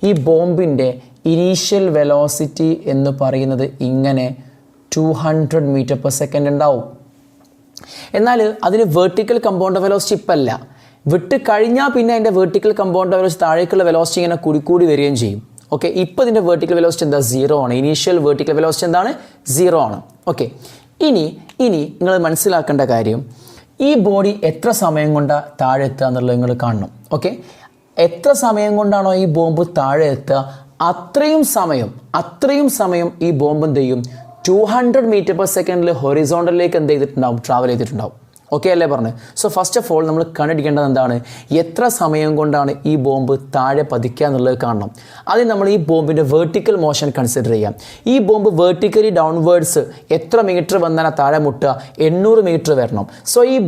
ഈ ബോംബിൻ്റെ ഇനീഷ്യൽ വെലോസിറ്റി എന്ന് പറയുന്നത് ഇങ്ങനെ 200 meter per second ഉണ്ടാവും. എന്നാൽ അതിന് വെർട്ടിക്കൽ കമ്പൗണ്ട് വെലോസിറ്റി ഇപ്പല്ല, വിട്ട് കഴിഞ്ഞാൽ പിന്നെ അതിൻ്റെ വെർട്ടിക്കൽ കമ്പൗണ്ട് വെലോസിറ്റി താഴേക്കുള്ള വെലോസിറ്റി ഇങ്ങനെ കൂടി വരികയും ചെയ്യും. ഓക്കെ, ഇപ്പോൾ ഇതിൻ്റെ വെർട്ടിക്കൽ വെലോസിറ്റി എന്താ? 0 ആണ്. ഇനീഷ്യൽ വെർട്ടിക്കൽ വെലോസിറ്റി എന്താണ്? 0 ആണ്. ഓക്കെ, ഇനി നിങ്ങൾ മനസ്സിലാക്കേണ്ട കാര്യം, ഈ ബോഡി എത്ര സമയം കൊണ്ടാണ് താഴെ എത്തുക എന്നുള്ളത് നിങ്ങൾ കാണണം. ഓക്കെ, എത്ര സമയം കൊണ്ടാണോ ഈ ബോംബ് താഴെ എത്തുക അത്രയും സമയം ഈ ബോംബ് എന്ത് ചെയ്യും? 200 meter per second ഹൊറിസോണ്ടലിലേക്ക് എന്ത് ചെയ്തിട്ടുണ്ടാവും? ട്രാവൽ ചെയ്തിട്ടുണ്ടാവും. ഓക്കെ അല്ലേ പറഞ്ഞത്? സോ ഫസ്റ്റ് ഓഫ് ഓൾ നമ്മൾ കണ്ടുപിടിക്കേണ്ടത് എന്താണ്? എത്ര സമയം കൊണ്ടാണ് ഈ ബോംബ് താഴെ പതിക്കുക എന്നുള്ളത് കാണണം. അതിന് നമ്മൾ ഈ ബോംബിൻ്റെ വെർട്ടിക്കൽ മോഷൻ കൺസിഡർ ചെയ്യാം. ഈ ബോംബ് വെർട്ടിക്കലി ഡൗൺവേർഡ്സ് എത്ര മീറ്റർ വന്നാൽ താഴെ മുട്ടുക? 800 മീറ്റർ വരണം. സോ ഈ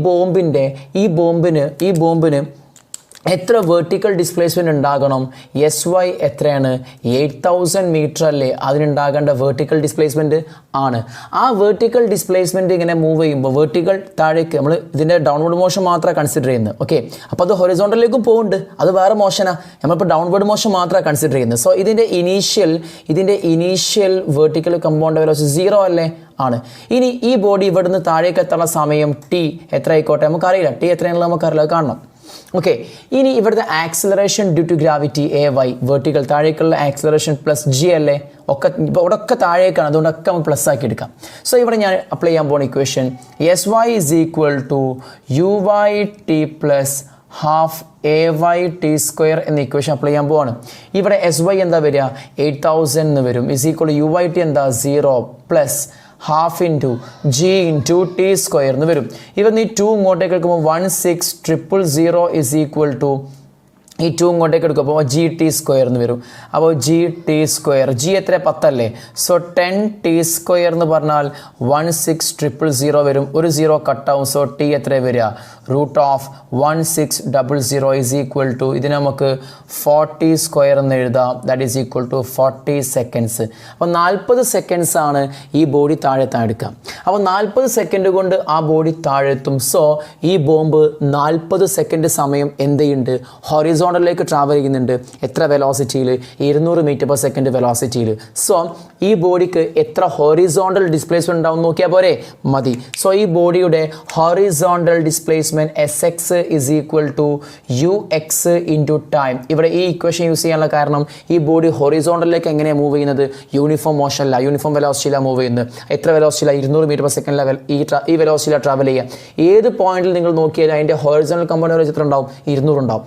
ബോംബിന് എത്ര വെർട്ടിക്കൽ ഡിസ്പ്ലേസ്മെൻറ്റ് ഉണ്ടാകണം? SY എത്രയാണ്? 8000 മീറ്റർ അല്ലേ അതിനുണ്ടാകേണ്ട വെർട്ടിക്കൽ ഡിസ്പ്ലേസ്മെൻറ്റ് ആണ്. ആ വെർട്ടിക്കൽ ഡിസ്പ്ലേസ്മെൻറ്റ് ഇങ്ങനെ മൂവ് ചെയ്യുമ്പോൾ വെർട്ടിക്കൽ താഴേക്ക് നമ്മൾ ഇതിൻ്റെ ഡൗൺവേർഡ് മോഷൻ മാത്രമേ കൺസിഡർ ചെയ്യുന്നത്. ഓക്കെ, അപ്പോൾ അത് ഹൊറിസോണ്ടലിലേക്കും പോകുന്നുണ്ട്, അത് വേറെ മോഷനാണ്. നമ്മളിപ്പോൾ ഡൗൺവേർഡ് മോഷൻ മാത്രമേ കൺസിഡർ ചെയ്യുന്നത്. സോ ഇതിൻ്റെ ഇനീഷ്യൽ വെർട്ടിക്കൽ കമ്പൗണ്ട് വെലോസിറ്റി 0 അല്ലേ? ആണ്. ഇനി ഈ ബോഡി ഇവിടുന്ന് താഴേക്ക് എത്താനുള്ള സമയം T എത്ര ആയിക്കോട്ടെ നമുക്കറിയില്ല. T എത്രയാണെന്നുള്ളത് നമുക്കറിയില്ല, അത് കാണണം. ഓക്കെ, ഇനി ഇവിടുത്തെ acceleration due to gravity AY vertical താഴേക്കുള്ള ആക്സിലറേഷൻ +G അല്ലേ? ഇവിടെ ഒക്കെ താഴേക്കാണ്, അതുകൊണ്ടൊക്കെ നമുക്ക് പ്ലസ് ആക്കി എടുക്കാം. സോ ഇവിടെ ഞാൻ അപ്ലൈ ചെയ്യാൻ പോകുന്ന ഇക്വേഷൻ SY = UYT + ½ AYT² എന്ന ഇക്വേഷൻ അപ്ലൈ ചെയ്യാൻ പോവാണ്. ഇവിടെ SY എന്താ വരിക? 8000 എന്ന് വരും. = UYT എന്താ? 0 + ½ × G × T² എന്ന് വരും. ഇവന്ന് ഈ 2 ഇങ്ങോട്ടേക്ക് എടുക്കുമ്പോൾ 16000 ഈ 2 ഇങ്ങോട്ടേക്ക് എടുക്കും, അപ്പോൾ GT² എന്ന് വരും. അപ്പോൾ GT², G എത്ര? 10 അല്ലേ? സോ 10T² എന്ന് പറഞ്ഞാൽ 16000 വരും. ഒരു 0 കട്ടാവും. സോ T എത്ര വരിക? √1600 ഇതിന് നമുക്ക് 40² എന്ന് എഴുതാം. That is equal to 40 seconds. അപ്പോൾ 40 സെക്കൻഡ്സ് ആണ് ഈ ബോഡി താഴെത്താൻ എടുക്കുക. അപ്പോൾ 40 സെക്കൻഡ് കൊണ്ട് ആ ബോഡി താഴെത്തും. സോ ഈ ബോംബ് 40 സെക്കൻഡ് സമയം എന്ത് ചെയ്യുന്നുണ്ട്? ഹൊറിസോണ്ടൽ ഹൊറിസോണ്ടലിലേക്ക് ട്രാവൽ ചെയ്യുന്നുണ്ട് എത്ര വെലോസിറ്റിയിൽ 200 മീറ്റർ പെർ സെക്കൻഡ് വെലോസിറ്റിയിൽ സോ ഈ ബോഡിക്ക് എത്ര ഹൊറിസോണ്ടൽ ഡിസ്പ്ലേസ്മെൻറ്റ് ഉണ്ടാവും നോക്കിയാൽ പോരെ മതി സോ ഈ ബോഡിയുടെ horizontal displacement Sx is equal to Ux into time ഇവിടെ ഈ ഇക്വേഷൻ യൂസ് ചെയ്യാനുള്ള കാരണം ഈ ബോഡി ഹൊറിസോണ്ടലിലേക്ക് എങ്ങനെയാണ് മൂവ് ചെയ്യുന്നത് യൂണിഫോം മോഷനല്ല യൂണിഫോം വെലോസിറ്റിയിലാണ് മൂവ് ചെയ്യുന്നത് എത്ര വെലോസിറ്റിയിലാണ് 200 മീറ്റർ പെർ സെക്കൻഡ് ലെവൽ ഈ വെലോസിറ്റിയിലാണ് ട്രാവൽ ചെയ്യുക ഏത് പോയിന്റിൽ നിങ്ങൾ നോക്കിയാൽ അതിൻ്റെ ഹൊറിസോണ്ടൽ കമ്പോണൻറ്റ് എത്ര ഉണ്ടാവും 200 ഉണ്ടാവും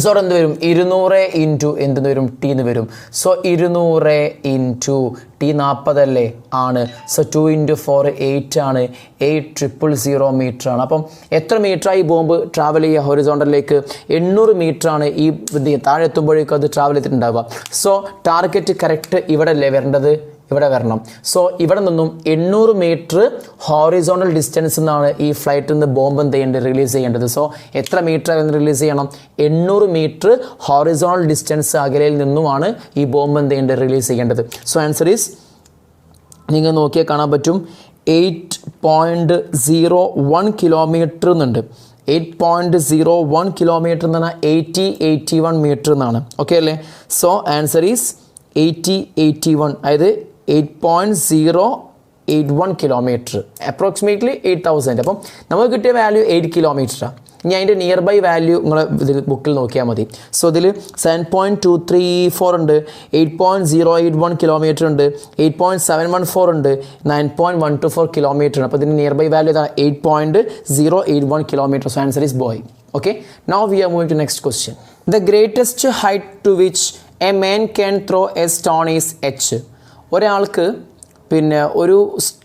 സോ എന്ത് വരും 200 ഇൻറ്റു എന്തെന്ന് വരും ടി എന്ന് വരും സോ 200 ഇൻറ്റു ടി 40 അല്ലേ ആണ് സോ 2 ഇൻറ്റു 4 8 ആണ് 8000 മീറ്റർ ആണ് അപ്പം എത്ര മീറ്ററായി ബോംബ് ട്രാവൽ ചെയ്യുക ഹൊറിസോണ്ടലിലേക്ക് 800 മീറ്റർ ആണ് ഈ താഴെ എത്തുമ്പോഴേക്കും അത് ട്രാവൽ ചെയ്തിട്ടുണ്ടാവുക സോ ടാർഗറ്റ് കറക്റ്റ് ഇവിടെ അല്ലേ വരേണ്ടത് ഇവിടെ വരണം സോ ഇവിടെ നിന്നും 800 മീറ്റർ ഹോറിസോണ്ടൽ ഡിസ്റ്റൻസ് എന്നാണ് ഈ ഫ്ലൈറ്റിൽ നിന്ന് ബോംബ് എന്ത് ചെയ്യേണ്ടത് റിലീസ് ചെയ്യേണ്ടത് സോ എത്ര മീറ്റർ റിലീസ് ചെയ്യണം 800 മീറ്റർ ഹോറിസോണ്ടൽ ഡിസ്റ്റൻസ് അകലയിൽ നിന്നുമാണ് ഈ ബോംബ് എന്ത് ചെയ്യേണ്ടത് റിലീസ് ചെയ്യേണ്ടത് സോ ആൻസർ ഈസ് നിങ്ങൾ നോക്കിയാൽ കാണാൻ പറ്റും 8.01 കിലോമീറ്റർ എന്നുണ്ട് 8.01 കിലോമീറ്റർ എന്ന് പറഞ്ഞാൽ 81 മീറ്റർ എന്നാണ് ഓക്കെ അല്ലേ സോ ആൻസർ ഈസ് 81 അതായത് 8.081 കിലോമീറ്റർ അപ്രോക്സിമേറ്റ്ലി 8000 അപ്പം നമുക്ക് കിട്ടിയ വാല്യൂ 8 കിലോമീറ്ററാണ് ഇനി അതിൻ്റെ നിയർ ബൈ വാല്യൂ നിങ്ങൾ ഇതിൽ ബുക്കിൽ നോക്കിയാൽ മതി സോ ഇതിൽ 7.234 ഉണ്ട് 8.081 കിലോമീറ്റർ ഉണ്ട് 8.714 ഉണ്ട് 9.124 കിലോമീറ്റർ അപ്പോൾ ഇതിൻ്റെ നിയർ ബൈ വാല്യൂ ഇതാണ് 8.081 kilometre so answer is boy okay now we are moving to next question the greatest height to which a man can throw a stone is H ഒരാൾക്ക് പിന്നെ ഒരു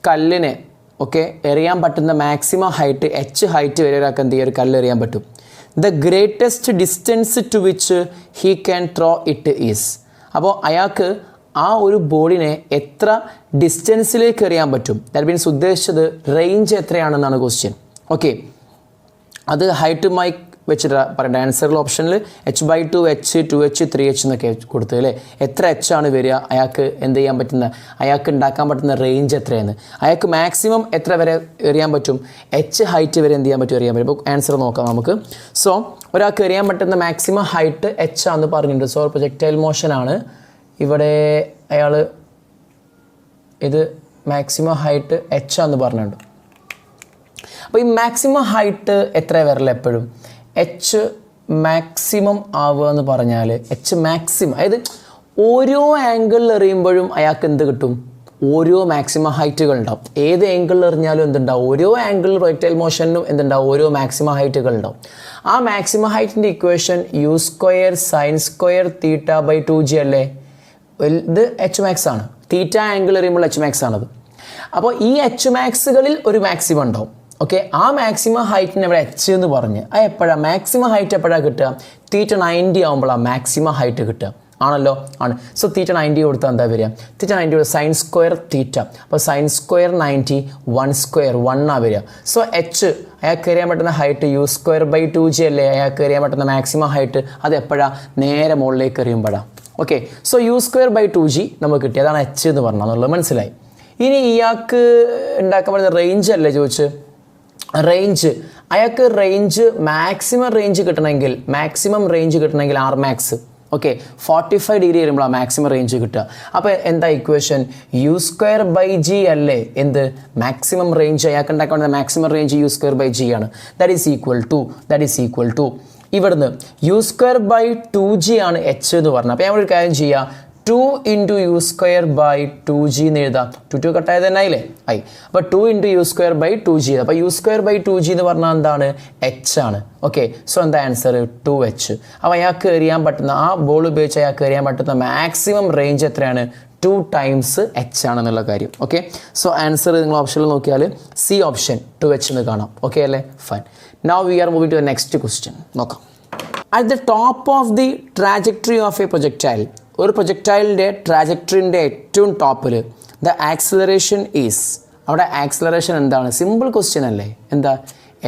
കല്ലിനെ okay എറിയാൻ പറ്റുന്ന maximum height H height വരെ ഒരാൾക്ക് എന്ത് ചെയ്യുക ഒരു കല്ല് എറിയാൻ പറ്റും the greatest distance to which he can throw it is അപ്പോൾ അയാൾക്ക് ആ ഒരു ബോളിനെ എത്ര ഡിസ്റ്റൻസിലേക്ക് എറിയാൻ പറ്റും ദാറ്റ് മീൻസ് ഉദ്ദേശിച്ചത് റേഞ്ച് എത്രയാണെന്നാണ് ക്വസ്റ്റ്യൻ ഓക്കെ അത് ഹൈറ്റുമായി വെച്ചിട്ട് പറയേണ്ട ആൻസറിൽ ഓപ്ഷനിൽ H/2 H 2H 3H എന്നൊക്കെ കൊടുത്തു അല്ലേ എത്ര H ആണ് വരിക അയാൾക്ക് എന്ത് ചെയ്യാൻ പറ്റുന്ന അയാൾക്ക് ഉണ്ടാക്കാൻ പറ്റുന്ന റേഞ്ച് എത്രയാണ് അയാൾക്ക് മാക്സിമം എത്ര വരെ എറിയാൻ പറ്റും എച്ച് ഹൈറ്റ് വരെ എന്ത് ചെയ്യാൻ പറ്റും എറിയാൻ പറ്റും അപ്പോൾ ആൻസർ നോക്കാം നമുക്ക് സോ ഒരാൾക്ക് എറിയാൻ പറ്റുന്ന മാക്സിമം ഹൈറ്റ് H ആണെന്ന് പറഞ്ഞിട്ടുണ്ട് സോ പ്രൊജക്ടൈൽ മോഷനാണ് ഇവിടെ അയാൾ ഇത് മാക്സിമം ഹൈറ്റ് H ആണെന്ന് പറഞ്ഞിട്ടുണ്ട് അപ്പോൾ ഈ മാക്സിമം ഹൈറ്റ് എത്ര വരില്ല എപ്പോഴും എച്ച് മാക്സിമം ആവുക എന്ന് പറഞ്ഞാൽ എച്ച് മാക്സിമം അതായത് ഓരോ ആംഗിളിൽ എറിയുമ്പോഴും അയാൾക്ക് എന്ത് കിട്ടും ഓരോ മാക്സിമം ഹൈറ്റുകൾ ഉണ്ടാവും ഏത് ആംഗിളിൽ എറിഞ്ഞാലും എന്തുണ്ടാവും ഓരോ ആംഗിൾ പ്രൊജക്ടൈൽ മോഷനും എന്തുണ്ടാവും ഓരോ മാക്സിമം ഹൈറ്റുകൾ ഉണ്ടാവും ആ maximum ഹൈറ്റിൻ്റെ equation u² sin² θ/2g അല്ലേ ഇത് എച്ച് മാക്സ് ആണ് തീറ്റ ആംഗിൾ എറിയുമ്പോൾ എച്ച് മാക്സ് ആണത് അപ്പോൾ ഈ എച്ച് മാക്സുകളിൽ ഒരു മാക്സിമം ഉണ്ടാവും ഓക്കെ ആ മാക്സിമം ഹൈറ്റിന് ഇവിടെ എച്ച് എന്ന് പറഞ്ഞ് അത് എപ്പോഴാണ് മാക്സിമം ഹൈറ്റ് എപ്പോഴാണ് കിട്ടുക തീറ്റ 90 ആകുമ്പോഴാണ് മാക്സിമം ഹൈറ്റ് കിട്ടുക ആണല്ലോ ആണ് സോ തീറ്റ 90 കൊടുത്താൽ എന്താ വരിക തീറ്റ 90 sin² തീറ്റ അപ്പോൾ sin² 90 1² വരിക സോ എച്ച് അയാൾക്ക് എറിയാൻ പറ്റുന്ന ഹൈറ്റ് u²/2g അല്ലേ അയാൾക്ക് എറിയാൻ പറ്റുന്ന മാക്സിമം ഹൈറ്റ് അത് എപ്പോഴാണ് നേരെ മുകളിലേക്ക് എറിയുമ്പോഴാണ് ഓക്കെ സോ u²/2g നമുക്ക് കിട്ടി അതാണ് എച്ച് എന്ന് പറഞ്ഞത് എന്നുള്ളത് മനസ്സിലായി ഇനി ഇയാൾക്ക് ഉണ്ടാക്കാൻ പറ്റുന്ന റേഞ്ച് അല്ലേ ചോദിച്ച് റേഞ്ച് അയാൾക്ക് റേഞ്ച് മാക്സിമം റേഞ്ച് കിട്ടണമെങ്കിൽ ആർ മാക്സ് ഓക്കെ 45 ഡിഗ്രി വരുമ്പോഴാണ് മാക്സിമം റേഞ്ച് കിട്ടുക അപ്പോൾ എന്താ ഇക്വേഷൻ u²/g അല്ലേ എന്ത് മാക്സിമം റേഞ്ച് അയാൾക്ക് ഉണ്ടാക്കേണ്ട മാക്സിമം റേഞ്ച് u²/g ആണ് ദാറ്റ് ഈസ് ഈക്വൽ ടു ഇവിടുന്ന് u²/2g ആണ് എച്ച് എന്ന് പറഞ്ഞത് അപ്പോൾ ഞാൻ ഒരു കാര്യം ചെയ്യുക 2 ഇൻറ്റു u²/2g എന്ന് എഴുതാം 2 കട്ടായത് തന്നെ ആയില്ലേ ആയി അപ്പോൾ 2 ഇൻറ്റു u²/2g അപ്പോൾ u²/2g എന്ന് പറഞ്ഞാൽ എന്താണ് എച്ച് ആണ് ഓക്കെ സോ എന്താ ആൻസർ 2H അപ്പോൾ അയാൾക്ക് എറിയാൻ പറ്റുന്ന ആ ബോൾ ഉപയോഗിച്ച് അയാൾക്ക് എറിയാൻ പറ്റുന്ന മാക്സിമം റേഞ്ച് എത്രയാണ് 2 ടൈംസ് എച്ച് ആണെന്നുള്ള കാര്യം ഓക്കെ സോ ആൻസർ നിങ്ങൾ ഓപ്ഷനിൽ നോക്കിയാൽ സി ഓപ്ഷൻ 2H എന്ന് കാണാം ഓക്കെ അല്ലേ fine now we are moving to the next question നോക്കാം at the top of the trajectory of a projectile ഒരു പ്രൊജക്ടൈലിൻ്റെ ട്രാജക്ടറിൻ്റെ ഏറ്റവും ടോപ്പിൽ ദ ആക്സിലറേഷൻ ഈസ് അവിടെ ആക്സിലറേഷൻ എന്താണ് സിമ്പിൾ ക്വസ്റ്റ്യൻ അല്ലേ എന്താ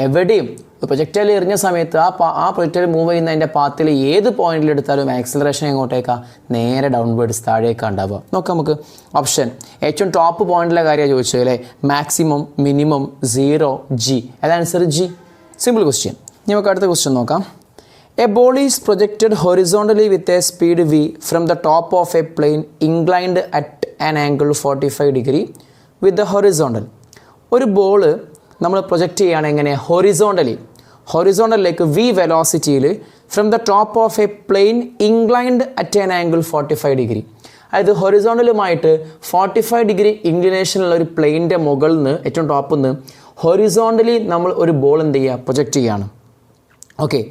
എവിടെയും പ്രൊജക്ടൈൽ എറിഞ്ഞ സമയത്ത് ആ പ്രൊജക്ടൈൽ മൂവ് ചെയ്യുന്നതിൻ്റെ പാത്തിൽ ഏത് പോയിന്റിൽ എടുത്താലും ആക്സിലറേഷൻ എങ്ങോട്ടേക്കാണ് നേരെ ഡൗൺവേർഡ്സ് താഴേക്കാണ് ഉണ്ടാവുക നോക്കാം നമുക്ക് ഓപ്ഷൻ ഏറ്റവും ടോപ്പ് പോയിന്റിലെ കാര്യമാണ് ചോദിച്ചത് അല്ലേ മാക്സിമം മിനിമം 0 G അത് ആൻസർ G സിമ്പിൾ ക്വസ്റ്റ്യൻ ഇനി നമുക്ക് അടുത്ത ക്വസ്റ്റ്യൻ നോക്കാം A ball is projected horizontally with a speed v from the top of a plane inclined at an angle 45 degree with the horizontal. ഒരു ball നമ്മൾ പ്രൊജക്റ്റ് ചെയ്യുകയാണ് എങ്ങനെ ഹൊറിസോണ്ടലിലേക്ക് v വെലോസിറ്റിയിൽ from the top of a plane inclined at an angle 45 degree. അതായത് ഹൊറിസോണ്ടലുമായിട്ട് 45 degree ഇൻക്ലിനേഷനുള്ള ഒരു പ്ലെയിൻ്റെ മുകളിൽ നിന്ന് ഏറ്റവും ടോപ്പിൽ നിന്ന് ഹൊറിസോണ്ടലി നമ്മൾ ഒരു ബോൾ എന്ത് ചെയ്യുക പ്രൊജക്റ്റ് ചെയ്യുകയാണ്. ഓക്കെ,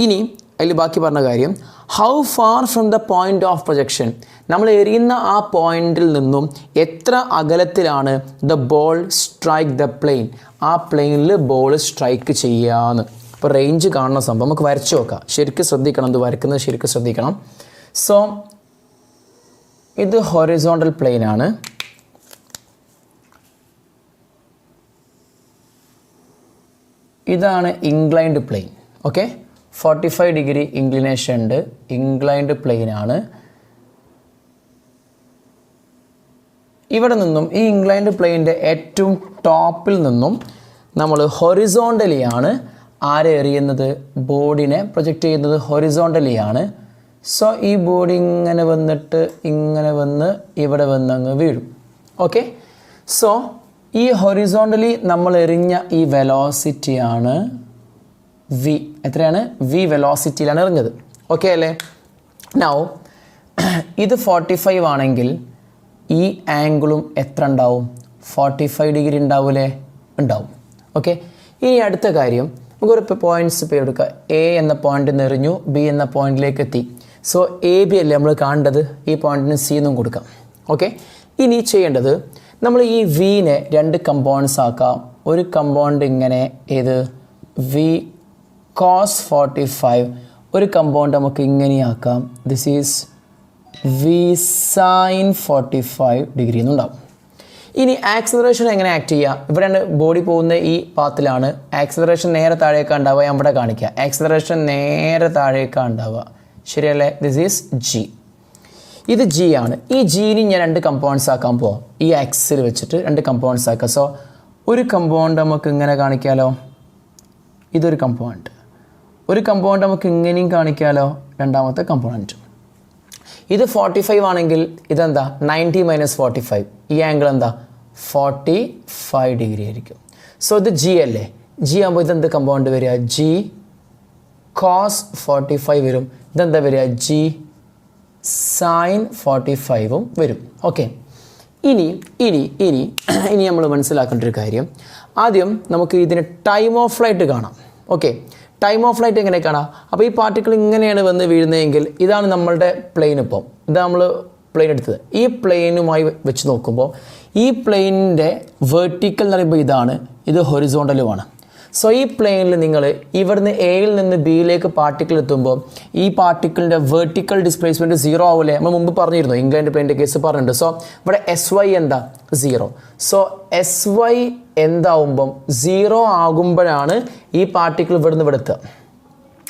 ഇനി അതിൽ ബാക്കി പറഞ്ഞ കാര്യം how far from the point of projection, നമ്മൾ എറിയുന്ന ആ പോയിന്റിൽ നിന്നും എത്ര അകലത്തിലാണ് the ball strike the plane, ആ പ്ലെയിനിൽ ബോൾ സ്ട്രൈക്ക് ചെയ്യാന്ന്. അപ്പോൾ റേഞ്ച് കാണുന്ന സംഭവം നമുക്ക് വരച്ചു നോക്കാം. ശരിക്കും ശ്രദ്ധിക്കണം, ഇത് വരയ്ക്കുന്നത് ശരിക്കും ശ്രദ്ധിക്കണം. സോ ഇത് ഹൊറിസോണ്ടൽ പ്ലെയിൻ ആണ്, ഇതാണ് inclined plane. Okay, 45 degree inclination ഉണ്ട്, ഇൻക്ലൈൻഡ് പ്ലെയിൻ ആണ്. ഇവിടെ നിന്നും ഈ ഇൻക്ലൈൻഡ് പ്ലെയിൻ്റെ ഏറ്റവും ടോപ്പിൽ നിന്നും നമ്മൾ ഹൊറിസോണ്ടലിയാണ് ആരെ എറിയുന്നത്, ബോഡിനെ പ്രൊജക്റ്റ് ചെയ്യുന്നത് ഹൊറിസോണ്ടലിയാണ്. സോ ഈ ബോഡി ഇങ്ങനെ വന്നിട്ട് ഇങ്ങനെ വന്ന് ഇവിടെ വന്ന് അങ്ങ് വീഴും. ഓക്കെ, സോ ഈ ഹൊറിസോണ്ടലി നമ്മൾ എറിഞ്ഞ ഈ വെലോസിറ്റിയാണ് വി. എത്രയാണ്? വി വെലോസിറ്റിയിലാണ് എറിഞ്ഞത്. ഓക്കെ അല്ലേ? നൗ ഇത് 45 ആണെങ്കിൽ ഈ ആംഗിളും എത്ര ഉണ്ടാവും? 45 ഡിഗ്രി ഉണ്ടാവൂലേ? ഉണ്ടാവും. ഓക്കെ, ഇനി അടുത്ത കാര്യം നമുക്കൊരു പോയിൻറ്റ്സ് പേര് എടുക്കുക. എ എന്ന പോയിൻ്റിൽ നിന്ന് എറിഞ്ഞു, ബി എന്ന പോയിന്റിലേക്ക് എത്തി. സോ എ ബി അല്ലേ നമ്മൾ കാണേണ്ടത്, ഈ പോയിന്റിന് സി എന്നും കൊടുക്കാം. ഓക്കെ, ഇനി ചെയ്യേണ്ടത് നമ്മൾ ഈ വിനെ 2 കമ്പോണൻസ് ആക്കാം. ഒരു കമ്പോണൻ്റ് ഇങ്ങനെ ഏത് വി കോസ് 45, ഒരു കമ്പോണൻ്റ് നമുക്ക് ഇങ്ങനെയാക്കാം, this is V sine 45 degree എന്നുണ്ടാവും. ഇനി ആക്സിലറേഷൻ എങ്ങനെ ആക്ട് ചെയ്യുക? ഇവിടെയാണ് ബോഡി പോകുന്ന ഈ പാത്തിലാണ്. ആക്സിലറേഷൻ നേരെ താഴേക്കാണ് ഉണ്ടാവുക, ഞാൻ ഇവിടെ കാണിക്കുക. ആക്സിലറേഷൻ നേരെ താഴേക്കാണ് ഉണ്ടാവുക, ശരിയല്ലേ? ദിസ് ഈസ് ജി, ഇത് ജി ആണ്. ഈ ജീനി ഞാൻ 2 കമ്പോണൻസ് ആക്കാൻ പോവാം. ഈ ആക്സിൽ വെച്ചിട്ട് 2 കമ്പോണൻസ് ആക്കാം. സോ ഒരു കമ്പോണൻ്റ് നമുക്ക് ഇങ്ങനെ കാണിക്കാമല്ലോ, ഇതൊരു കമ്പോണൻറ്റ്. ഒരു കമ്പോണൻ്റ് നമുക്ക് ഇങ്ങനെയും കാണിക്കാമല്ലോ, രണ്ടാമത്തെ കമ്പോണൻറ്റ്. ഇത് 45 ആണെങ്കിൽ ഇതെന്താ 90 - 45, ഈ ആംഗിൾ എന്താ 45 ഡിഗ്രി ആയിരിക്കും. സോ ഇത് ജി അല്ലേ? ജി ആകുമ്പോൾ ഇതെന്ത് കമ്പോണൻ്റ് വരിക? ജി കോസ് 45 വരും. ഇതെന്താ വരിക? ജി സൈൻ 45 വരും. ഓക്കെ, ഇനി ഇനി ഇനി ഇനി നമ്മൾ മനസ്സിലാക്കേണ്ട ഒരു കാര്യം, ആദ്യം നമുക്ക് ഇതിന് ടൈം ഓഫ് ഫ്ലൈറ്റ് കാണാം. ഓക്കെ, ടൈം ഓഫ് ഫ്ലൈറ്റ് എങ്ങനെ കാണാം? അപ്പോൾ ഈ പാർട്ടിക്കിൾ ഇങ്ങനെയാണ് വന്ന് വീഴുന്നതെങ്കിൽ ഇതാണ് നമ്മളുടെ പ്ലെയിൻ. ഇപ്പം ഇതാണ് നമ്മൾ പ്ലെയിൻ എടുത്തത്. ഈ പ്ലെയിനുമായി വെച്ച് നോക്കുമ്പോൾ ഈ പ്ലെയിനിൻ്റെ വെർട്ടിക്കൽ എന്ന് പറയുമ്പോൾ ഇതാണ്, ഇത് ഹൊറിസോണ്ടലുമാണ്. സോ ഈ പ്ലെയിനിൽ നിങ്ങൾ ഇവിടുന്ന് എയിൽ നിന്ന് ബിയിലേക്ക് പാർട്ടിക്കിൾ എത്തുമ്പോൾ ഈ പാർട്ടിക്കിളിൻ്റെ വെർട്ടിക്കൽ ഡിസ്പ്ലേസ്മെൻറ്റ് 0 ആവില്ലേ? നമ്മൾ മുമ്പ് പറഞ്ഞിരുന്നു, ഇംഗ്ലണ്ട് പ്ലെയിൻ്റെ കേസ് പറഞ്ഞിട്ടുണ്ട്. സോ ഇവിടെ SY എന്താ 0. സോ SY എന്താവുമ്പം 0 ആകുമ്പോഴാണ് ഈ പാർട്ടിക്കിൾ ഇവിടുന്ന് ഇവിടെ എത്തുക.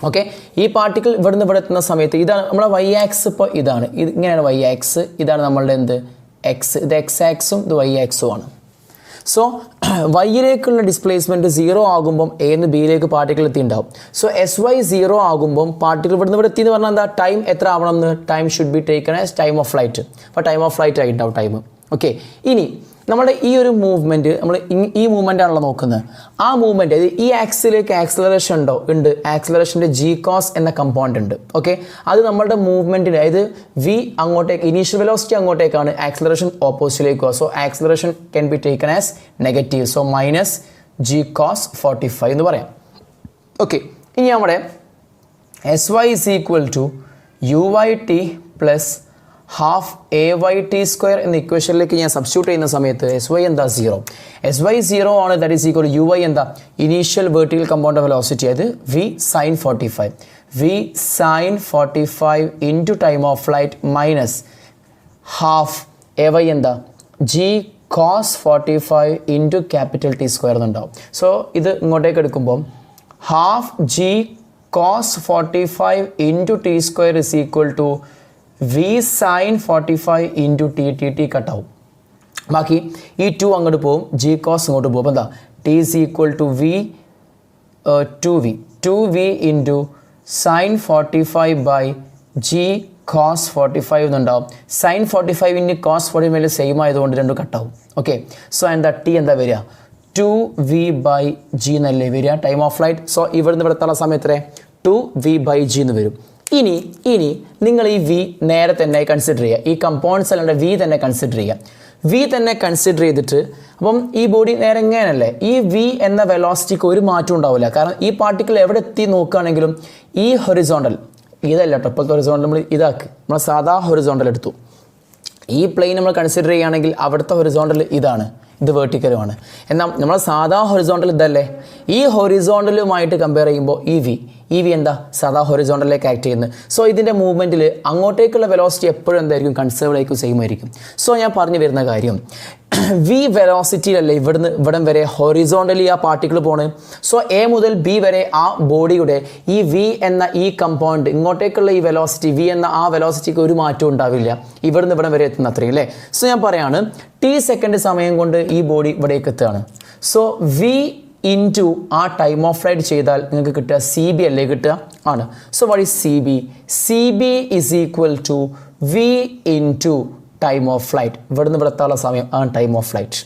ഓക്കെ, ഈ പാർട്ടിക്കിൾ ഇവിടുന്ന് ഇവിടെ എത്തുന്ന സമയത്ത് ഇതാണ് നമ്മളെ Y ആക്സ്. ഇപ്പോൾ ഇതാണ്, ഇത് ഇങ്ങനെയാണ് Y ആക്സ്, ഇതാണ് നമ്മളുടെ എന്ത് എക്സ്. ഇത് X ആക്സും ഇത് Y ആക്സും ആണ്. സോ വൈയിലേക്കുള്ള ഡിസ്പ്ലേസ്മെൻറ്റ് 0 ആകുമ്പം എന്ന് ബിയിലേക്ക് പാർട്ടിക്കിൾ എത്തിയിട്ടുണ്ടാവും. സോ SY 0 ആകുമ്പം പാർട്ടിക്കിൾ ഇവിടുന്ന് ഇവിടെ എത്തി എന്ന് പറഞ്ഞാൽ എന്താ? ടൈം എത്ര ആവണം എന്ന്? Time should be taken as time of flight. അപ്പോൾ ടൈം ഓഫ് ഫ്ലൈറ്റ് ആയിട്ടുണ്ടാവും ടൈം. ഓക്കെ, ഇനി നമ്മുടെ ഈ ഒരു മൂവ്മെൻറ്റ് നമ്മൾ ഈ മൂവ്മെൻ്റ് ആണല്ലോ നോക്കുന്നത്. ആ മൂവ്മെൻറ്റ് ഈ ആക്സിലേക്ക് ആക്സിലറേഷൻ ഉണ്ട്. ആക്സിലറേഷൻ്റെ ജി കോസ് എന്ന കമ്പോണൻ്റ് ഉണ്ട്. ഓക്കെ, അത് നമ്മളുടെ മൂവ്മെൻറ്റിന്, അതായത് വി അങ്ങോട്ടേക്ക് ഇനീഷ്യൽ വെലോസിറ്റി അങ്ങോട്ടേക്കാണ്, ആക്സിലറേഷൻ ഓപ്പോസിറ്റിലേക്ക് പോകുക. So acceleration can be taken as negative. So minus g cos 45 എന്ന് പറയാം. ഓക്കെ, ഇനി നമ്മുടെ SY is equal to UYT plus half AYT square എന്ന ഇക്വേഷനിലേക്ക് ഞാൻ സബ്സ്റ്റിറ്റ്യൂട്ട് ചെയ്യുന്ന സമയത്ത് SY എന്താ 0. SY 0 ആണ്, that is equal to UY എന്താ initial vertical component of velocity, അത് V sin 45. V sin 45 into time of flight minus half AY എന്താ G cos 45 into capital T square എന്നുണ്ടാവും. സോ ഇത് ഇങ്ങോട്ടേക്ക് എടുക്കുമ്പം half G cos 45 into T square is equal to V sin 45 into T കട്ടാവും. ബാക്കി ഈ 2 അങ്ങോട്ട് പോകും, G cos ഇങ്ങോട്ട് പോകും. എന്താ T is equal to V 2V into sin 45 by g cos 45 എന്നുണ്ടാവും. sin 45 cos 45 same ആയതുകൊണ്ട് രണ്ടും കട്ടാവും. ഓക്കെ, സോ എന്താ ടി എന്താ വരിക 2v/g എന്നല്ലേ വരിക ടൈം ഓഫ് ഫ്ലൈറ്റ്. സോ ഇവിടുന്ന് ഇവിടെ എത്താനുള്ള സമയം എത്ര 2v/g എന്ന് വരും. ഇനി നിങ്ങൾ ഈ v നേരെ തന്നെ കൺസിഡർ ചെയ്യുക. ഈ കമ്പോണൻസ് അല്ലാണ്ട് v തന്നെ കൺസിഡർ ചെയ്യുക. v തന്നെ കൺസിഡർ ചെയ്തിട്ട് അപ്പം ഈ ബോഡി നേരെ എങ്ങനെയല്ലേ ഈ v എന്ന വെലോസിറ്റിക്ക് ഒരു മാറ്റം ഉണ്ടാവില്ല. കാരണം ഈ പാർട്ടിക്കിൾ എവിടെ എത്തി നോക്കുകയാണെങ്കിലും ഈ ഹൊറിസോണ്ടൽ ഇതല്ല കേട്ടോ, ഇപ്പോഴത്തെ ഹൊറിസോണ്ടൽ നമ്മൾ ഇതാക്കി നമ്മൾ സാധാ ഹൊറിസോണ്ടൽ എടുത്തു. ഈ പ്ലെയിൻ നമ്മൾ കൺസിഡർ ചെയ്യുകയാണെങ്കിൽ അവിടുത്തെ ഹൊറിസോണ്ടൽ ഇതാണ്, ഇത് വേർട്ടിക്കലുമാണ്. എന്നാൽ നമ്മൾ സാധാ ഹൊറിസോണ്ടൽ ഇതല്ലേ, ഈ ഹൊറിസോണ്ടലുമായിട്ട് കമ്പയർ ചെയ്യുമ്പോൾ ഈ വി എന്താ സാധാ ഹൊറിസോണ്ടലിലേക്ക് ആക്ട് ചെയ്യുന്നത്. സോ ഇതിൻ്റെ മൂവ്മെൻറ്റിൽ അങ്ങോട്ടേക്കുള്ള വെലോസിറ്റി എപ്പോഴും എന്തായിരിക്കും കൺസേർവ് ആയിരിക്കും, സെയിം ആയിരിക്കും. സോ ഞാൻ പറഞ്ഞു വരുന്ന കാര്യം v വെലോസിറ്റിയിലല്ലേ ഇവിടം വരെ ഹൊറിസോണ്ടലി ആ പാർട്ടിക്കിൾ പോണ്. സോ എ മുതൽ ബി വരെ ആ ബോഡിയുടെ ഈ v എന്ന ഈ കമ്പോണൻറ്റ് ഇങ്ങോട്ടേക്കുള്ള ഈ വെലോസിറ്റി v എന്ന ആ വെലോസിറ്റിക്ക് ഒരു മാറ്റവും ഉണ്ടാവില്ല, ഇവിടുന്ന് ഇവിടം വരെ എത്തുന്ന അത്രയും അല്ലേ. സോ ഞാൻ പറയാണ് t സെക്കൻഡ് സമയം കൊണ്ട് ഈ ബോഡി ഇവിടേക്ക് എത്തുകയാണ്. സോ v ഇൻറ്റു ആ ടൈം ഓഫ് ഫ്ലൈറ്റ് ചെയ്താൽ നിങ്ങൾക്ക് കിട്ടുക സി ബി അല്ലേ കിട്ടുക ആണ്. So what is C B is equal to v into time of flight. ഇവിടുന്ന് ഇവിടത്തുള്ള സമയം ആണ് time of flight.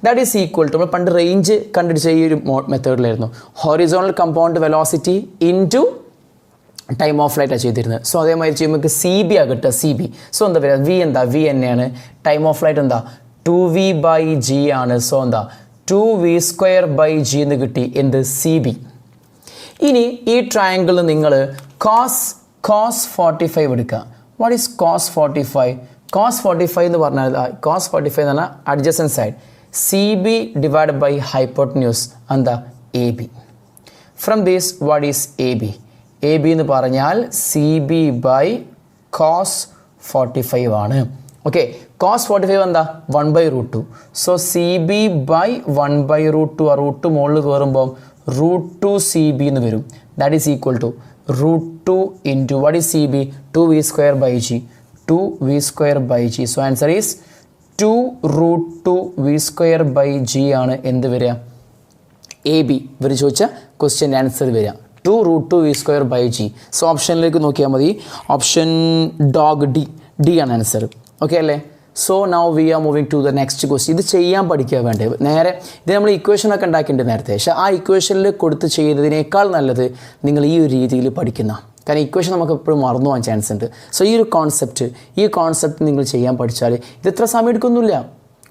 That is equal to നമ്മൾ പണ്ട് റേഞ്ച് കണ്ടുപിടിച്ച ഈ ഒരു മെത്തേഡിലായിരുന്നു horizontal component velocity into time of ഫ്ലൈറ്റാണ് ചെയ്തിരുന്നത്. സോ അതേമാതിരി ചെയ്യുമ്പോൾ നമുക്ക് സി ബി ആ കിട്ടുക സി ബി. സോ എന്താ പറയുക v തന്നെയാണ്, ടൈം ഓഫ് ഫ്ലൈറ്റ് എന്താ 2v/g ആണ്. സോ എന്താ 2v²/g എന്ന് കിട്ടി എന്ത് സി ബി. ഇനി ഈ ട്രയാങ്കിളിൽ നിങ്ങൾ cos 45 എടുക്കുക. What is cos 45? cos 45 എന്ന് പറഞ്ഞാൽ cos 45 എന്ന് പറഞ്ഞാൽ adjacent side C B divide by hypotenuse എന്താ A B. From this what is A B എന്ന് പറഞ്ഞാൽ സി ബി ബൈ cos 45 ആണ്. ഓക്കെ, cos 45 എന്താ 1/√2. സോ സി ബി ബൈ 1/√2 ആ റൂട്ട് മുകളിൽ കയറുമ്പോൾ √2 സി ബി എന്ന് വരും. That is equal to √2 into what is C b 2v²/g 2v²/g. So answer is 2√2v²/g ആണ് എന്ത് വരിക എ ബി. ഇവർ ചോദിച്ച ക്വസ്റ്റ്യൻ ആൻസർ വരിക 2√2v²/g. സോ ഓപ്ഷനിലേക്ക് നോക്കിയാൽ മതി, ഓപ്ഷൻ ഡോഗ് ഡി ആണ് ആൻസർ. ഓക്കെ അല്ലേ. So now we are moving to the next question. ഇത് ചെയ്യാൻ പഠിക്കുക വേണ്ടത്. നേരെ ഇത് നമ്മൾ ഇക്വേഷനൊക്കെ ഉണ്ടാക്കിയിട്ടുണ്ട് നേരത്തെ, പക്ഷേ ആ ഇക്വേഷനിൽ കൊടുത്ത് ചെയ്തതിനേക്കാൾ നല്ലത് നിങ്ങൾ ഈ ഒരു രീതിയിൽ പഠിക്കുന്ന. കാരണം ഇക്വേഷൻ നമുക്ക് എപ്പോഴും മറന്നു പോകാൻ ചാൻസ് ഉണ്ട്. സോ ഈ കോൺസെപ്റ്റ് നിങ്ങൾ ചെയ്യാൻ പഠിച്ചാൽ ഇത് ഇത്ര സമയം എടുക്കൊന്നുമില്ല.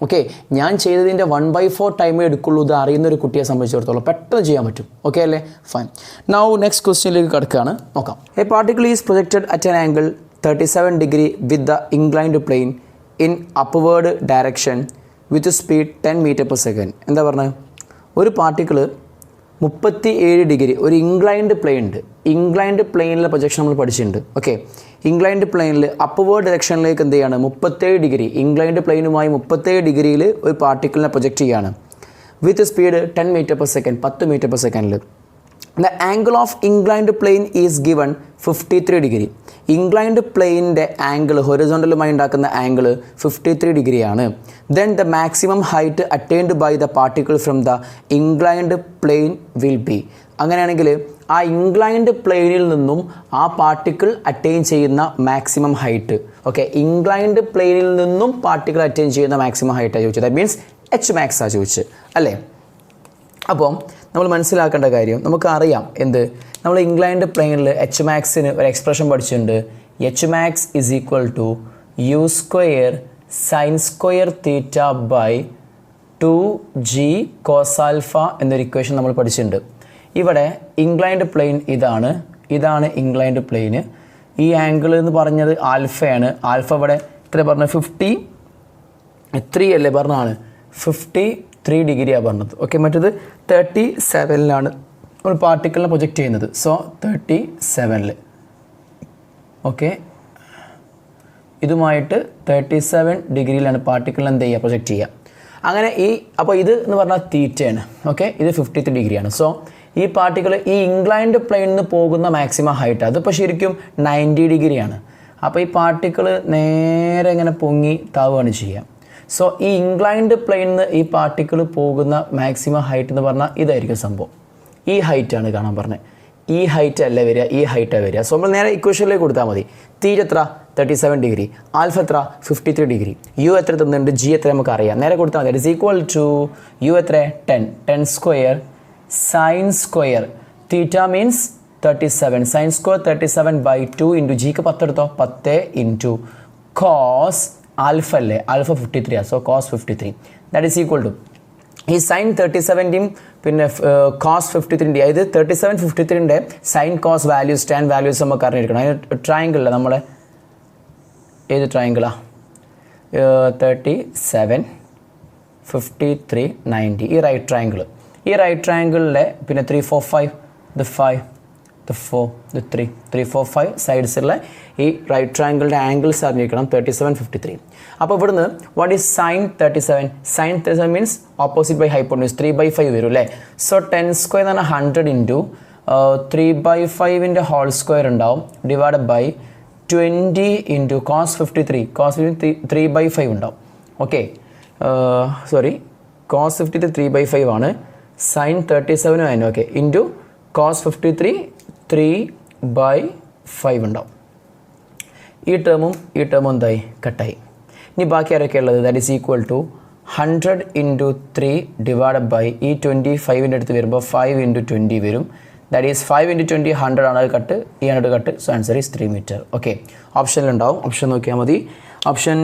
ഓക്കെ, ഞാൻ ചെയ്തതിൻ്റെ 1/4 ടൈമേ എടുക്കുള്ളൂ. ഇത് അറിയുന്ന ഒരു കുട്ടിയെ സംബന്ധിച്ചിടത്തോളം പെട്ടെന്ന് ചെയ്യാൻ പറ്റും. ഓക്കെ അല്ലേ, ഫൈൻ. നൗ നെക്സ്റ്റ് ക്വസ്റ്റ്യനിലേക്ക് കിടക്കുകയാണ്, നോക്കാം. A particle is projected at an angle 37 degree with the inclined plane in upward direction with speed 10 meter per second. എന്താ പറഞ്ഞത്? ഒരു പാർട്ടിക്കിൾ 37 ഡിഗ്രി ഒരു ഇൻക്ലൈൻഡ് പ്ലെയിൻ ഉണ്ട്. ഇൻക്ലൈൻഡ് പ്ലെയിനിലെ പ്രൊജക്ഷൻ നമ്മൾ പഠിച്ചിട്ടുണ്ട്. ഓക്കെ, ഇൻക്ലൈൻഡ് പ്ലെയിനിൽ അപ്വേർഡ് ഡയറക്ഷനിലേക്ക് എന്ത് ചെയ്യാണ് 37 ഡിഗ്രി ഇൻക്ലൈൻഡ് പ്ലെയിനുമായി 37 ഡിഗ്രിയിൽ ഒരു പാർട്ടിക്കിളിനെ പ്രൊജക്റ്റ് ചെയ്യാണ് വിത്ത് speed 10 meter per second 10 meter per second. The angle of inclined plane is given 53 degree. Inclined പ്ലെയിനിൻ്റെ ആംഗിൾ ഹൊറിസോണ്ടലുമായി ഉണ്ടാക്കുന്ന ആംഗിൾ 53 ഡിഗ്രിയാണ്. Then the maximum height attained by the particle from the inclined plane will be. അങ്ങനെയാണെങ്കിൽ ആ inclined പ്ലെയിനിൽ നിന്നും ആ particle attain ചെയ്യുന്ന മാക്സിമം ഹൈറ്റ്. ഓക്കെ, ഇൻക്ലൈൻഡ് പ്ലെയിനിൽ നിന്നും പാർട്ടിക്കിൾ അറ്റൈൻ ചെയ്യുന്ന മാക്സിമം ഹൈറ്റാണ് ചോദിച്ചത്. ദാറ്റ് മീൻസ് എച്ച് മാക്സാണ് ചോദിച്ചത് അല്ലേ. അപ്പോൾ നമ്മൾ മനസ്സിലാക്കേണ്ട കാര്യം നമുക്കറിയാം എന്ത്, നമ്മൾ ഇൻക്ലൈൻഡ് പ്ലെയിനിൽ എച്ച് മാക്സിന് ഒരു എക്സ്പ്രഷൻ പഠിച്ചിട്ടുണ്ട്. H max is equal to u² sin² theta by 2g cos alpha എന്നൊരു ഇക്വേഷൻ നമ്മൾ പഠിച്ചിട്ടുണ്ട്. ഇവിടെ ഇൻക്ലൈൻഡ് പ്ലെയിൻ ഇതാണ് ഇൻക്ലൈൻഡ് പ്ലെയിന്. ഈ ആംഗിൾ എന്ന് പറഞ്ഞത് ആൽഫയാണ്. ആൽഫ ഇവിടെ എത്ര പറഞ്ഞത് 53 അല്ലേ പറഞ്ഞാണ് 53 ഡിഗ്രിയാണ് പറഞ്ഞത്. ഓക്കെ, മറ്റേത് 37ലാണ് നമ്മൾ പാർട്ടിക്കിളിനെ പ്രൊജക്റ്റ് ചെയ്യുന്നത്. സോ 37 ഓക്കെ, ഇതുമായിട്ട് 37 ഡിഗ്രിയിലാണ് പാർട്ടിക്കിളിനെ എന്ത് ചെയ്യുക പ്രൊജക്റ്റ് ചെയ്യുക. അങ്ങനെ അപ്പോൾ ഇത് എന്ന് പറഞ്ഞാൽ തീറ്റയാണ്. ഓക്കെ, ഇത് 53 ഡിഗ്രിയാണ്. സോ ഈ പാർട്ടിക്കിൾ ഈ ഇൻക്ലൈൻഡ് പ്ലെയിനിൽ നിന്ന് പോകുന്ന മാക്സിമം ഹൈറ്റ് അതിപ്പോൾ ശരിക്കും 90 ഡിഗ്രിയാണ്. അപ്പോൾ ഈ പാർട്ടിക്കിൾ നേരെ ഇങ്ങനെ പൊങ്ങി താവുകയാണ് ചെയ്യുക. സോ ഈ ഇൻക്ലൈൻഡ് പ്ലെയിനിൽ നിന്ന് ഈ പാർട്ടിക്കിൾ പോകുന്ന മാക്സിമം ഹൈറ്റ് എന്ന് പറഞ്ഞാൽ ഇതായിരിക്കും സംഭവം. ഈ ഹൈറ്റാണ് കാണാൻ പറഞ്ഞത്. ഈ ഹൈറ്റ് അല്ല വരിക, ഈ ഹൈറ്റാണ് വരിക. സോ നമ്മൾ നേരെ ഇക്വേഷനിലേക്ക് കൊടുത്താൽ മതി. തീറ്റ എത്ര 37 ഡിഗ്രി, ആൽഫ എത്ര 53 ഡിഗ്രി, യു എത്ര തന്നിട്ടുണ്ട്, ജി എത്ര നമുക്ക് അറിയാം. നേരെ കൊടുത്താൽ മതി. It is equal to u എത്ര 10 square sine square theta means 37 sine square 37/2 into ജിക്ക് 10 എടുത്തോ 10 ഇൻറ്റു കോസ് ആൽഫ അല്ലേ, alpha 53 so cos 53 that is equal to ഈ സൈൻ 37ൻ്റെയും പിന്നെ കോസ് 53ൻ്റെ അതായത് 37 53ൻ്റെ sine cos values tan values നമുക്ക് അറിഞ്ഞിരിക്കണം. അതിന് ട്രയാങ്കിളില്ല നമ്മളെ ഏത് ട്രയാങ്കിളാണ് 37 53 90 ഈ റൈറ്റ് ട്രയാങ്കിൾ. ഈ റൈറ്റ് ട്രയാങ്കിളിലെ പിന്നെ 3 4 5 the 5 the 4 the 3 3 4 5 സൈഡ്സുള്ള ഈ റൈറ്റ് ട്രയാങ്കിളിൻ്റെ ആംഗിൾസ് അറിഞ്ഞിരിക്കണം 37 53. അപ്പോൾ ഇവിടുന്ന് what is sine 37? Sine 37 means opposite by hypotenuse 3/5 വരും അല്ലേ. സോ 10 സ്ക്വയർ എന്ന് പറഞ്ഞാൽ 100 ഇൻറ്റു 3/5 ഹോൾ സ്ക്വയർ ഉണ്ടാവും divide by 20 into cos 53 cos 3/5 ഉണ്ടാവും. ഓക്കെ സോറി കോസ് 53 3/5 ആണ്, സൈൻ 37 ആയിരുന്നു. ഓക്കെ ഇൻറ്റു കോസ് 53 3/5 ഉണ്ടാവും. ഈ ടേമും എന്തായി കട്ടായി. ഇനി ബാക്കി ആരൊക്കെ ഉള്ളത്? That is equal to 100 into 3 divide by ഈ 25ൻ്റെ അടുത്ത് വരുമ്പോൾ 5 ഇൻറ്റു 20 വരും. ദാറ്റ് ഈസ് 5 ഇൻറ്റു 20 100 ആണ്, അത് കട്ട് ഈ 100 cut. So answer is 3 metre. Okay ഓപ്ഷനിലുണ്ടാവും, ഓപ്ഷൻ നോക്കിയാൽ മതി. Option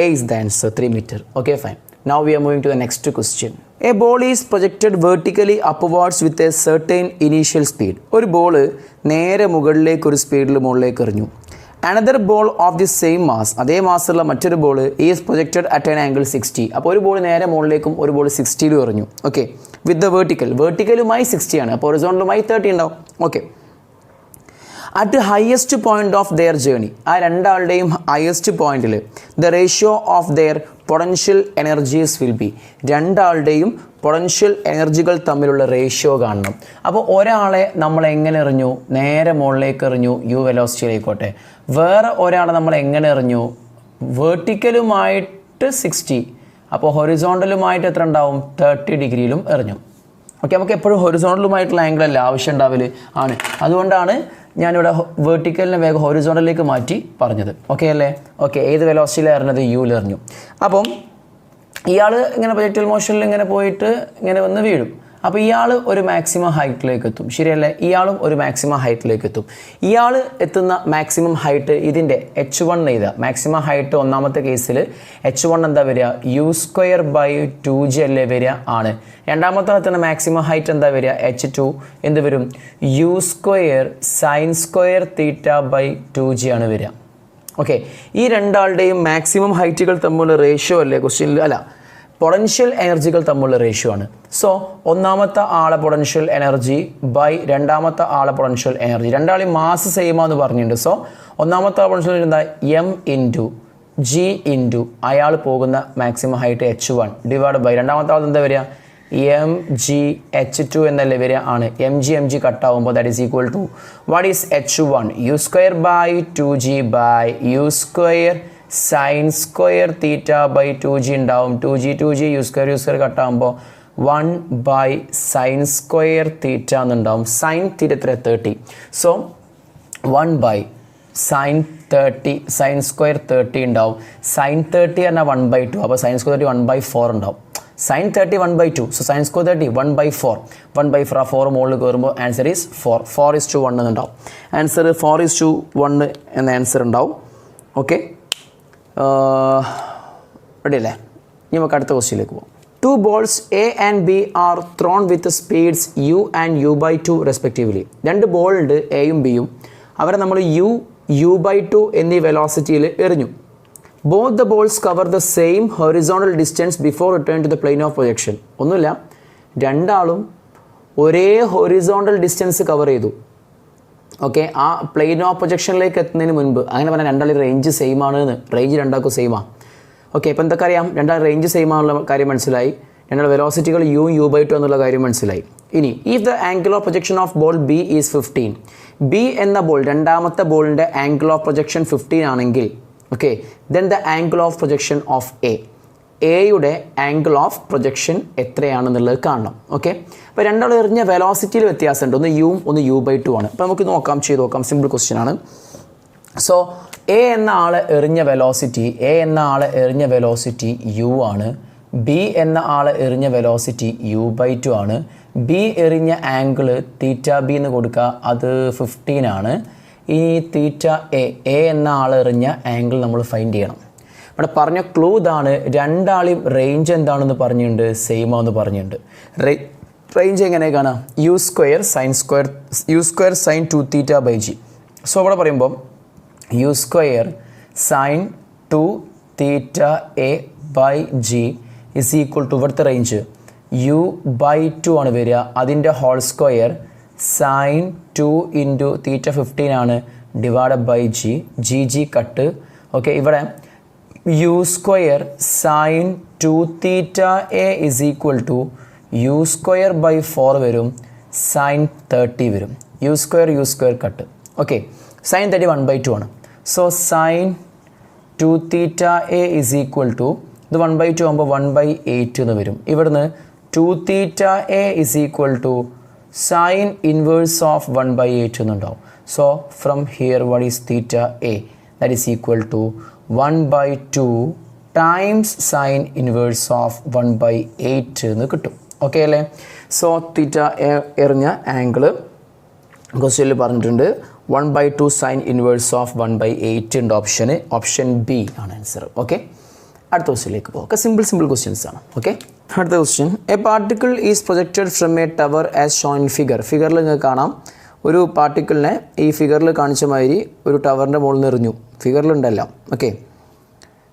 A is the answer 3 metre. Okay fine. Now we are moving to the next question. A ball is projected vertically upwards with a certain initial speed. ഒരു ball നേരെ മുകളിലേക്ക് ഒരു സ്പീഡിൽ മുകളിലേക്ക് എറിഞ്ഞു. Another ball of the same mass, അതേ മാസ്സുള്ള മറ്റൊരു ball is projected at an angle 60. അപ്പോൾ ഒരു ബോൾ നേരെ മുകളിലേക്കും ഒരു ബോൾ 60ലും എറിഞ്ഞു. ഓക്കെ വിത്ത് ദ വെർട്ടിക്കലുമായി 60 ആണ്, അപ്പോൾ ഹൊറിസോണ്ടലുമായി 30 ഉണ്ടാവും. Okay at the highest point of their journey, ആ രണ്ടാളുടെയും ഹയസ്റ്റ് പോയിന്റിൽ the ratio of their potential energies will be, രണ്ടാളുടെയും പൊട്ടൻഷ്യൽ എനർജികൾ തമ്മിലുള്ള റേഷ്യോ കാണണം. അപ്പോൾ ഒരാളെ നമ്മൾ എങ്ങനെ എറിഞ്ഞു? നേരെ മുകളിലേക്ക് എറിഞ്ഞു യു വെലോസിറ്റിയിലേക്കോട്ടെ. വേറെ ഒരാളെ നമ്മൾ എങ്ങനെ എറിഞ്ഞു? വേർട്ടിക്കലുമായിട്ട് 60, അപ്പോൾ ഹൊറിസോണ്ടലുമായിട്ട് എത്ര ഉണ്ടാവും? 30 ഡിഗ്രിയിലും എറിഞ്ഞു. ഓക്കെ നമുക്ക് എപ്പോഴും ഹൊറിസോണ്ടലുമായിട്ടുള്ള ആംഗിളല്ല ആവശ്യം ഉണ്ടാവില്ല ആണ്, അതുകൊണ്ടാണ് ഞാനിവിടെ വേർട്ടിക്കലിനെ വേഗം ഹൊറിസോണ്ടലിലേക്ക് മാറ്റി പറഞ്ഞത്. ഓക്കെ അല്ലേ? ഓക്കെ ഏത് വെലോസിറ്റിയിലാണ് എറിഞ്ഞത്? യുവിൽ എറിഞ്ഞു. അപ്പം ഇയാൾ ഇങ്ങനെ പ്രൊജക്ടൈൽ മോഷനിൽ ഇങ്ങനെ പോയിട്ട് ഇങ്ങനെ വന്ന് വീഴും. അപ്പോൾ ഇയാൾ ഒരു മാക്സിമം ഹൈറ്റിലേക്ക് എത്തും, ശരിയല്ലേ? ഇയാളും ഒരു മാക്സിമം ഹൈറ്റിലേക്ക് എത്തും. ഇയാൾ എത്തുന്ന മാക്സിമം ഹൈറ്റ് ഇതിൻ്റെ h1 എഴുതുക. മാക്സിമം ഹൈറ്റ് ഒന്നാമത്തെ കേസിൽ h1 എന്താ വരിക? u²/2g അല്ലേ വരിക? ആണ്. രണ്ടാമത്തെ എത്തുന്ന മാക്സിമം ഹൈറ്റ് എന്താ വരിക? h2 എന്ത് വരും? u²sin²θ/2g ആണ് വരിക. ഓക്കെ ഈ രണ്ടാളുടെയും മാക്സിമം ഹൈറ്റുകൾ തമ്മിലുള്ള റേഷ്യോ അല്ലേ ക്വസ്റ്റ്യനിൽ? അല്ല, പൊട്ടൻഷ്യൽ എനർജികൾ തമ്മിലുള്ള റേഷ്യോ ആണ്. സോ ഒന്നാമത്തെ ആളെ പൊട്ടൻഷ്യൽ എനർജി ബൈ രണ്ടാമത്തെ ആളെ പൊട്ടൻഷ്യൽ എനർജി, രണ്ടാളെയും മാസ് സെയിമാന്ന് പറഞ്ഞിട്ടുണ്ട്. സോ ഒന്നാമത്തെ പൊട്ടൻഷ്യൽ എന്താ? എം ഇൻറ്റു ജി ഇൻറ്റു അയാൾ പോകുന്ന maximum height h1 divide by രണ്ടാമത്തെ ആൾ എന്താ വരിക? എം ജി h2 എന്നല്ലേ വരിക? ആണ്. എം ജി കട്ടാവുമ്പോൾ that is equal to what is h1? u²/2g by u²sin²θ/2g ഉണ്ടാവും. 2g u² കട്ടാകുമ്പോൾ 1/sin²θ എന്നുണ്ടാവും. Sine theta എത്ര? 30. സോ 1/sin²30 ഉണ്ടാവും. sin 30 പറഞ്ഞാൽ 1/2, അപ്പോൾ sin²30 1/4 ഉണ്ടാവും. sin 30 1/2, so sin²30 1/4. 1/4 4 മുകളിൽ കയറുമ്പോൾ ആൻസർ ഈസ് 4. 4:1 എന്നുണ്ടാവും. ആൻസർ 4:1 എന്ന ആൻസർ ഉണ്ടാവും. ഓക്കെ റെഡി അല്ലേ? ഇനി നമുക്ക് അടുത്ത ക്വസ്റ്റ്യനിലേക്ക് പോകാം. 2 balls A and B are thrown with speeds u and u/2 respectively. 2 ball ഉണ്ട്, എയും ബിയും. അവരെ നമ്മൾ u/2 എന്നീ വെലോസിറ്റിയിൽ എറിഞ്ഞു. Both the balls cover the same horizontal distance before return to the plane of projection. ഒന്നുമില്ല, രണ്ടാളും ഒരേ ഹൊറിസോണ്ടൽ ഡിസ്റ്റൻസ് കവർ ചെയ്തു. ഓക്കെ ആ പ്ലെയിൻ ഓഫ് പ്രൊജക്ഷനിലേക്ക് എത്തുന്നതിന് മുൻപ്, അങ്ങനെ പറഞ്ഞാൽ രണ്ടാളും റേഞ്ച് സെയിം ആണ് എന്ന്. റേഞ്ച് രണ്ടാൾക്കും സെയിമാണ്. ഓക്കെ ഇപ്പം എന്തൊക്കെ അറിയാം? രണ്ടാൾ റേഞ്ച് സെയിം ആണെന്നുള്ള കാര്യം മനസ്സിലായി. രണ്ടാൾ വെലോസിറ്റികൾ u/2 എന്നുള്ള കാര്യം മനസ്സിലായി. ഇനി if the angle of projection of ball B is 15, B എന്ന ബോൾ രണ്ടാമത്തെ ബോളിൻ്റെ ആംഗിൾ ഓഫ് പ്രൊജക്ഷൻ 15 ആണെങ്കിൽ, okay then the angle of projection of A, എയുടെ ആംഗിൾ ഓഫ് പ്രൊജക്ഷൻ എത്രയാണെന്നുള്ളത് കാണണം. ഓക്കെ, അപ്പോൾ രണ്ടാളും എറിഞ്ഞ വെലോസിറ്റിയിൽ വ്യത്യാസമുണ്ട്. ഒന്ന് യുവും ഒന്ന് u/2 ആണ്. അപ്പോൾ നമുക്ക് നോക്കാം, ചെയ്ത് നോക്കാം. സിമ്പിൾ ക്വസ്റ്റ്യൻ ആണ്. സോ എ എന്ന ആൾ എറിഞ്ഞ വെലോസിറ്റി u ആണ്. ബി എന്ന ആൾ എറിഞ്ഞ വെലോസിറ്റി u/2 ആണ്. ബി എറിഞ്ഞ ആംഗിൾ തീറ്റ ബി എന്ന് കൊടുക്കുക, അത് 15 ആണ്. ഈ തീറ്റ എ എന്ന ആൾ എറിഞ്ഞ ആംഗിൾ നമ്മൾ ഫൈൻഡ് ചെയ്യണം. ഇവിടെ പറഞ്ഞ ക്ലൂ ഇതാണ്. രണ്ടാളെയും റേഞ്ച് എന്താണെന്ന് പറഞ്ഞിട്ടുണ്ട്, സെയിം ആണെന്ന് പറഞ്ഞിട്ടുണ്ട്. റേഞ്ച് എങ്ങനെ കാണാം? u square sine 2θ/g. So ഇവിടെ പറയുമ്പോൾ u square sine 2θ/g is equal to ഇവിടുത്തെ റേഞ്ച് u/2 ആണ് വരിക. അതിൻ്റെ whole square sine 2 into theta 15 ആണ് divided by g cut. Okay, ഇവിടെ u square sine 2θ is equal to u square by 4 വരും, sine 30 വരും. u square cut. Okay, sine 30 1/2 ആണ്. So sine 2θ is equal to ഇത് 1/2 ആകുമ്പോൾ 1/8 എന്ന് വരും. ഇവിടുന്ന് 2θ is equal to sign inverse of 1/8 എന്നുണ്ടാവും. So from here what is theta A? That is equal to 1/2 times sine inverse of 1/8 എന്ന് കിട്ടും. Okay അല്ലേ? സോ തീറ്റ എറിഞ്ഞ ആംഗിള് ക്വസ്റ്റ്യനിൽ പറഞ്ഞിട്ടുണ്ട് 1/2 സൈൻ ഇൻവേഴ്സ് ഓഫ് 1/8 ഉണ്ട്. ഓപ്ഷൻ ബി ആണ് ആൻസർ. ഓക്കെ, അടുത്ത ക്വസ്റ്റ്യനിലേക്ക് പോകും. സിമ്പിൾ ക്വസ്റ്റ്യൻസ് ആണ്. ഓക്കെ, അടുത്ത question. A particle is projected from a tower as shown in figure. ഫിഗറിൽ നിങ്ങൾക്ക് കാണാം, ഒരു പാർട്ടിക്കിളിനെ ഈ ഫിഗറിൽ കാണിച്ച മാതിരി ഒരു ടവറിൻ്റെ മുകളിൽ നിന്ന് എറിഞ്ഞു. ഫിഗറിലുണ്ടല്ലോ. ഓക്കെ,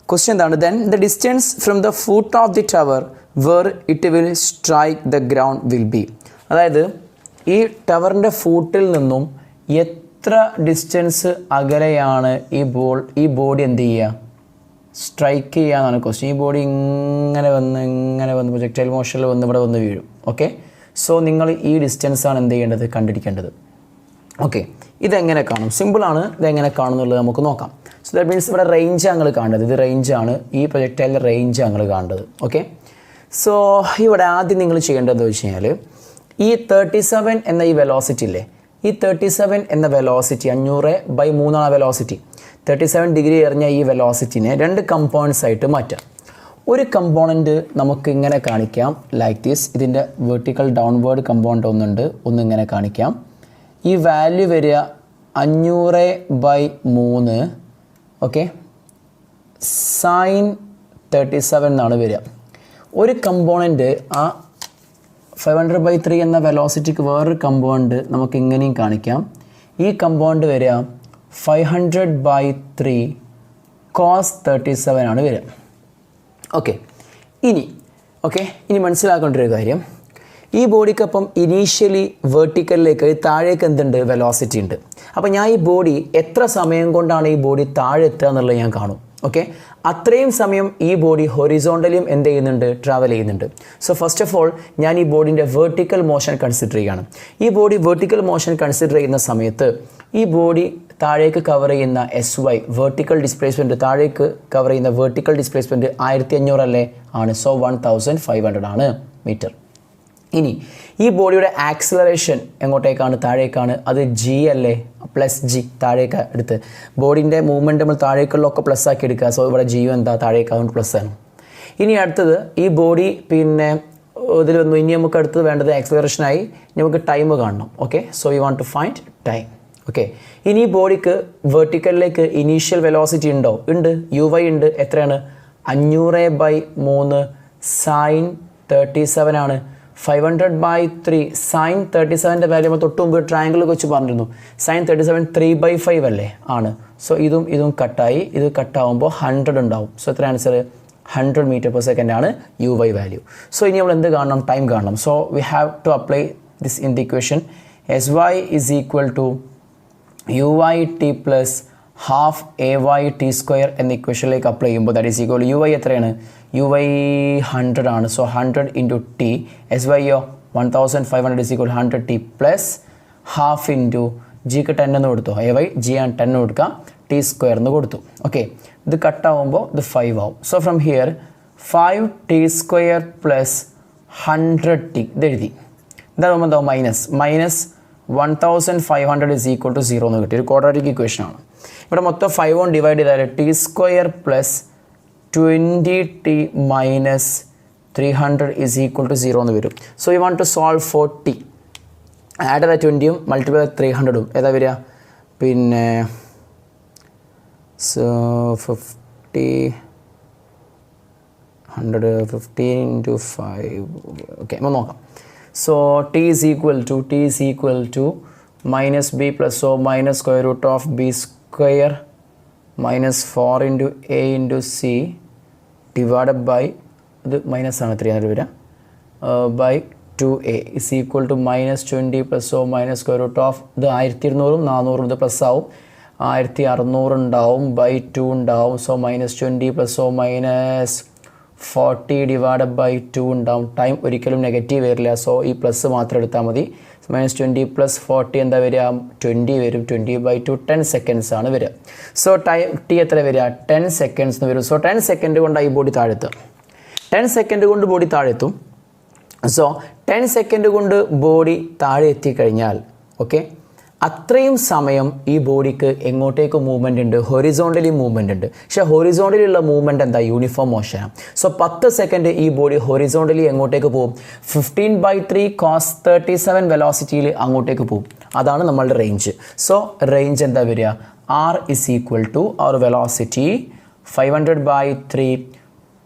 ക്വസ്റ്റ്യൻ എന്താണ്? Then the distance from the foot of the tower where it will strike the ground will be. അതായത് ഈ ടവറിൻ്റെ ഫൂട്ടിൽ നിന്നും എത്ര ഡിസ്റ്റൻസ് അകലെയാണ് ഈ ബോഡി എന്ത് ചെയ്യുക, സ്ട്രൈക്ക് ചെയ്യാന്നാണ് ക്വസ്റ്റ്യൻ. ഈ ബോഡി ഇങ്ങനെ വന്ന് പ്രൊജക്ടൈൽ മോഷനിൽ വന്ന് ഇവിടെ വന്ന് വീഴും. ഓക്കെ, സോ നിങ്ങൾ ഈ ഡിസ്റ്റൻസാണ് എന്ത് ചെയ്യേണ്ടത്, കണ്ടുപിടിക്കേണ്ടത്. ഓക്കെ, ഇതെങ്ങനെ കാണും? സിമ്പിളാണ്. ഇതെങ്ങനെ കാണുന്നുള്ളത് നമുക്ക് നോക്കാം. സോ ദാറ്റ് മീൻസ് ഇവിടെ റേഞ്ച് ഞങ്ങൾ കാണേണ്ടത്, ഇത് റേഞ്ചാണ്, ഈ പ്രൊജക്ടൈലിൻ്റെ റേഞ്ച് ഞങ്ങൾ കാണേണ്ടത്. ഓക്കെ, സോ ഇവിടെ ആദ്യം നിങ്ങൾ ചെയ്യേണ്ടത് വെച്ച് കഴിഞ്ഞാൽ ഈ 37 എന്ന ഈ വെലോസിറ്റി ഇല്ലേ, ഈ 37 എന്ന വെലോസിറ്റി 500/3 വെലോസിറ്റി 37 ഡിഗ്രി എറിഞ്ഞ ഈ വെലോസിറ്റിനെ 2 കമ്പോണൻസ് ആയിട്ട് മാറ്റാം. ഒരു കമ്പോണൻറ്റ് നമുക്ക് ഇങ്ങനെ കാണിക്കാം, ലൈക്ക് ദിസ്. ഇതിൻ്റെ വെർട്ടിക്കൽ ഡൗൺവേർഡ് കമ്പോണൻറ്റ് ഒന്ന് ഇങ്ങനെ കാണിക്കാം. ഈ വാല്യൂ വരിക 500/3. ഓക്കെ, സൈൻ 37 എന്നാണ് വരിക. ഒരു കമ്പോണൻറ്റ് ആ 500/3 എന്ന വെലോസിറ്റിക്ക് വേറൊരു കമ്പോണൻറ്റ് നമുക്ക് ഇങ്ങനെയും കാണിക്കാം. ഈ കമ്പോണൻറ്റ് വരിക 500/3 cos 37 ആണ് വരിക. ഓക്കെ, ഇനി മനസ്സിലാക്കേണ്ട ഒരു കാര്യം, ഈ ബോഡിക്കൊപ്പം ഇനീഷ്യലി വേർട്ടിക്കലിലേക്ക് താഴേക്ക് എന്തുണ്ട്, വെലോസിറ്റി ഉണ്ട്. അപ്പോൾ ഞാൻ ഈ ബോഡി എത്ര സമയം കൊണ്ടാണ് ഈ ബോഡി താഴെ എത്തുക എന്നുള്ളത് ഞാൻ കാണും. ഓക്കെ, അത്രയും സമയം ഈ ബോഡി ഹൊറിസോണ്ടലിയും എന്ത് ചെയ്യുന്നുണ്ട്, ട്രാവൽ ചെയ്യുന്നുണ്ട്. സോ ഫസ്റ്റ് ഓഫ് ഓൾ ഞാൻ ഈ ബോഡിൻ്റെ വേർട്ടിക്കൽ മോഷൻ കൺസിഡർ ചെയ്യുകയാണ്. ഈ ബോഡി വേർട്ടിക്കൽ മോഷൻ കൺസിഡർ ചെയ്യുന്ന സമയത്ത് ഈ ബോഡി താഴേക്ക് കവർ ചെയ്യുന്ന SY വേർട്ടിക്കൽ ഡിസ്പ്ലേസ്മെൻറ്റ്, താഴേക്ക് കവർ ചെയ്യുന്ന വേർട്ടിക്കൽ ഡിസ്പ്ലേസ്മെൻറ്റ് 1500 അല്ലേ ആണ്. സോ 1500 ആണ് മീറ്റർ. ഇനി ഈ ബോഡിയുടെ ആക്സിലറേഷൻ എങ്ങോട്ടേക്കാണ്, താഴേക്കാണ്. അത് G അല്ലേ, +G താഴേക്ക് എടുത്ത് ബോഡിൻ്റെ മൂവ്മെൻറ്റ് നമ്മൾ താഴേക്കുള്ളൊക്കെ പ്ലസ് ആക്കി എടുക്കുക. സോ ഇവിടെ G എന്താ, താഴേക്കാവുന്ന പ്ലസ് ആണ്. ഇനി അടുത്തത് ഈ ബോഡി പിന്നെ ഇതിൽ വന്നു. ഇനി നമുക്ക് അടുത്തത് വേണ്ടത് ആക്സിലറേഷനായി നമുക്ക് ടൈം കാണണം. Okay, so you want to find time. Okay, ഇനി ഈ ബോഡിക്ക് വെർട്ടിക്കലിലേക്ക് ഇനീഷ്യൽ വെലോസിറ്റി ഉണ്ടോ? ഉണ്ട്, uy ഉണ്ട്. എത്രയാണ്? 500/3 സൈൻ 37 ആണ്. 500/3 സൈൻ 37ൻ്റെ വാല്യൂ നമ്മൾ തൊട്ട് മുമ്പ് ട്രയാങ്കിൾ വെച്ച് പറഞ്ഞിരുന്നു. സൈൻ 37 3/5 അല്ലേ ആണ്. സോ ഇതും കട്ടായി. ഇത് കട്ടാവുമ്പോൾ 100 ഉണ്ടാവും. സോ എത്ര ആൻസർ? 100 m/s ആണ് uy വാല്യൂ. സോ ഇനി നമ്മൾ എന്ത് കാണണം? ടൈം കാണണം. So we have to apply this in the equation. sy is equal to uyt plus half ayt² എന്ന ഇക്വേഷനിലേക്ക് അപ്ലൈ ചെയ്യുമ്പോൾ ദാറ്റ് ഈസ് ഈക്വൽ uy എത്രയാണ്? uy 100 ആണ്. So 100 into t. syയോ 1500 is equal 100t plus half into ജിക്ക് 10 എന്ന് കൊടുത്തു. ay g ആണ് 10 കൊടുക്കുക, t² എന്ന് കൊടുത്തു. ഓക്കെ, ഇത് കട്ടാവുമ്പോൾ ഇത് 5 ആവും. So from here 5t square plus 100t ഇതെഴുതി എന്താകുമ്പോൾ എന്താവും മൈനസ് 1500 is equal to 0 എന്ന് കിട്ടി. ഒരു ക്വാഡ്രാറ്റിക് ഇക്വേഷൻ ആണ്. ഇവിടെ മൊത്തം 5 കൊണ്ട് ഡിവൈഡ് ചെയ്താൽ t square plus 20t minus 300 is equal to 0 എന്ന് വരും. So you want to solve for t. Add ചെയ്ത 20യും മൾട്ടിപ്ലൈ 300ഉം ഏതാ വരിക? പിന്നെ സോ 50 100 15 into 5 ഓക്കെ നമുക്ക് നോക്കാം. So t is equal to minus b plus or minus square root of b square minus 4 into a into c divided by the minus 300 vira by 2a is equal to minus 20 plus or minus square root of the 1200 400 ഇത് plus ആവും 1600 ഉണ്ടാവും by 2 ഉണ്ടാവും. So minus 20 plus or minus 40 divide by 2 ഉണ്ടാവും. Time ഒരിക്കലും negative വരില്ല. So ഈ plus മാത്രം എടുത്താൽ മതി. മൈനസ് 20 പ്ലസ് 40 എന്താ വരിക? 20 വരും. 20/2 10 സെക്കൻഡ്സ് ആണ് വരിക. സോ ടൈം ടി എത്ര വരിക? 10 സെക്കൻഡ്സ് എന്ന് വരും. സോ 10 സെക്കൻഡ് കൊണ്ടാണ് ഈ ബോഡി താഴെത്തുക. 10 സെക്കൻഡ് കൊണ്ട് ബോഡി താഴെത്തും. സോ 10 സെക്കൻഡ് കൊണ്ട് ബോഡി താഴെ എത്തിക്കഴിഞ്ഞാൽ ഓക്കെ അത്രയും സമയം ഈ ബോഡിക്ക് എങ്ങോട്ടേക്ക് മൂവ്മെൻ്റ് ഉണ്ട്? ഹൊറിസോണ്ടലി മൂവ്മെൻ്റ് ഉണ്ട്. പക്ഷേ ഹൊറിസോണ്ടലിയുള്ള മൂവ്മെൻ്റ് എന്താ? യൂണിഫോം മോഷനാണ്. സോ 10 സെക്കൻഡ് ഈ ബോഡി ഹൊറിസോണ്ടലി എങ്ങോട്ടേക്ക് പോകും? 15/3 cos 37 വെലോസിറ്റിയിൽ അങ്ങോട്ടേക്ക് പോകും. അതാണ് നമ്മളുടെ റേഞ്ച്. സോ റേഞ്ച് എന്താ വരിക? ആർ ഇസ് ഈക്വൽ ടു അവർ വെലോസിറ്റി 500/3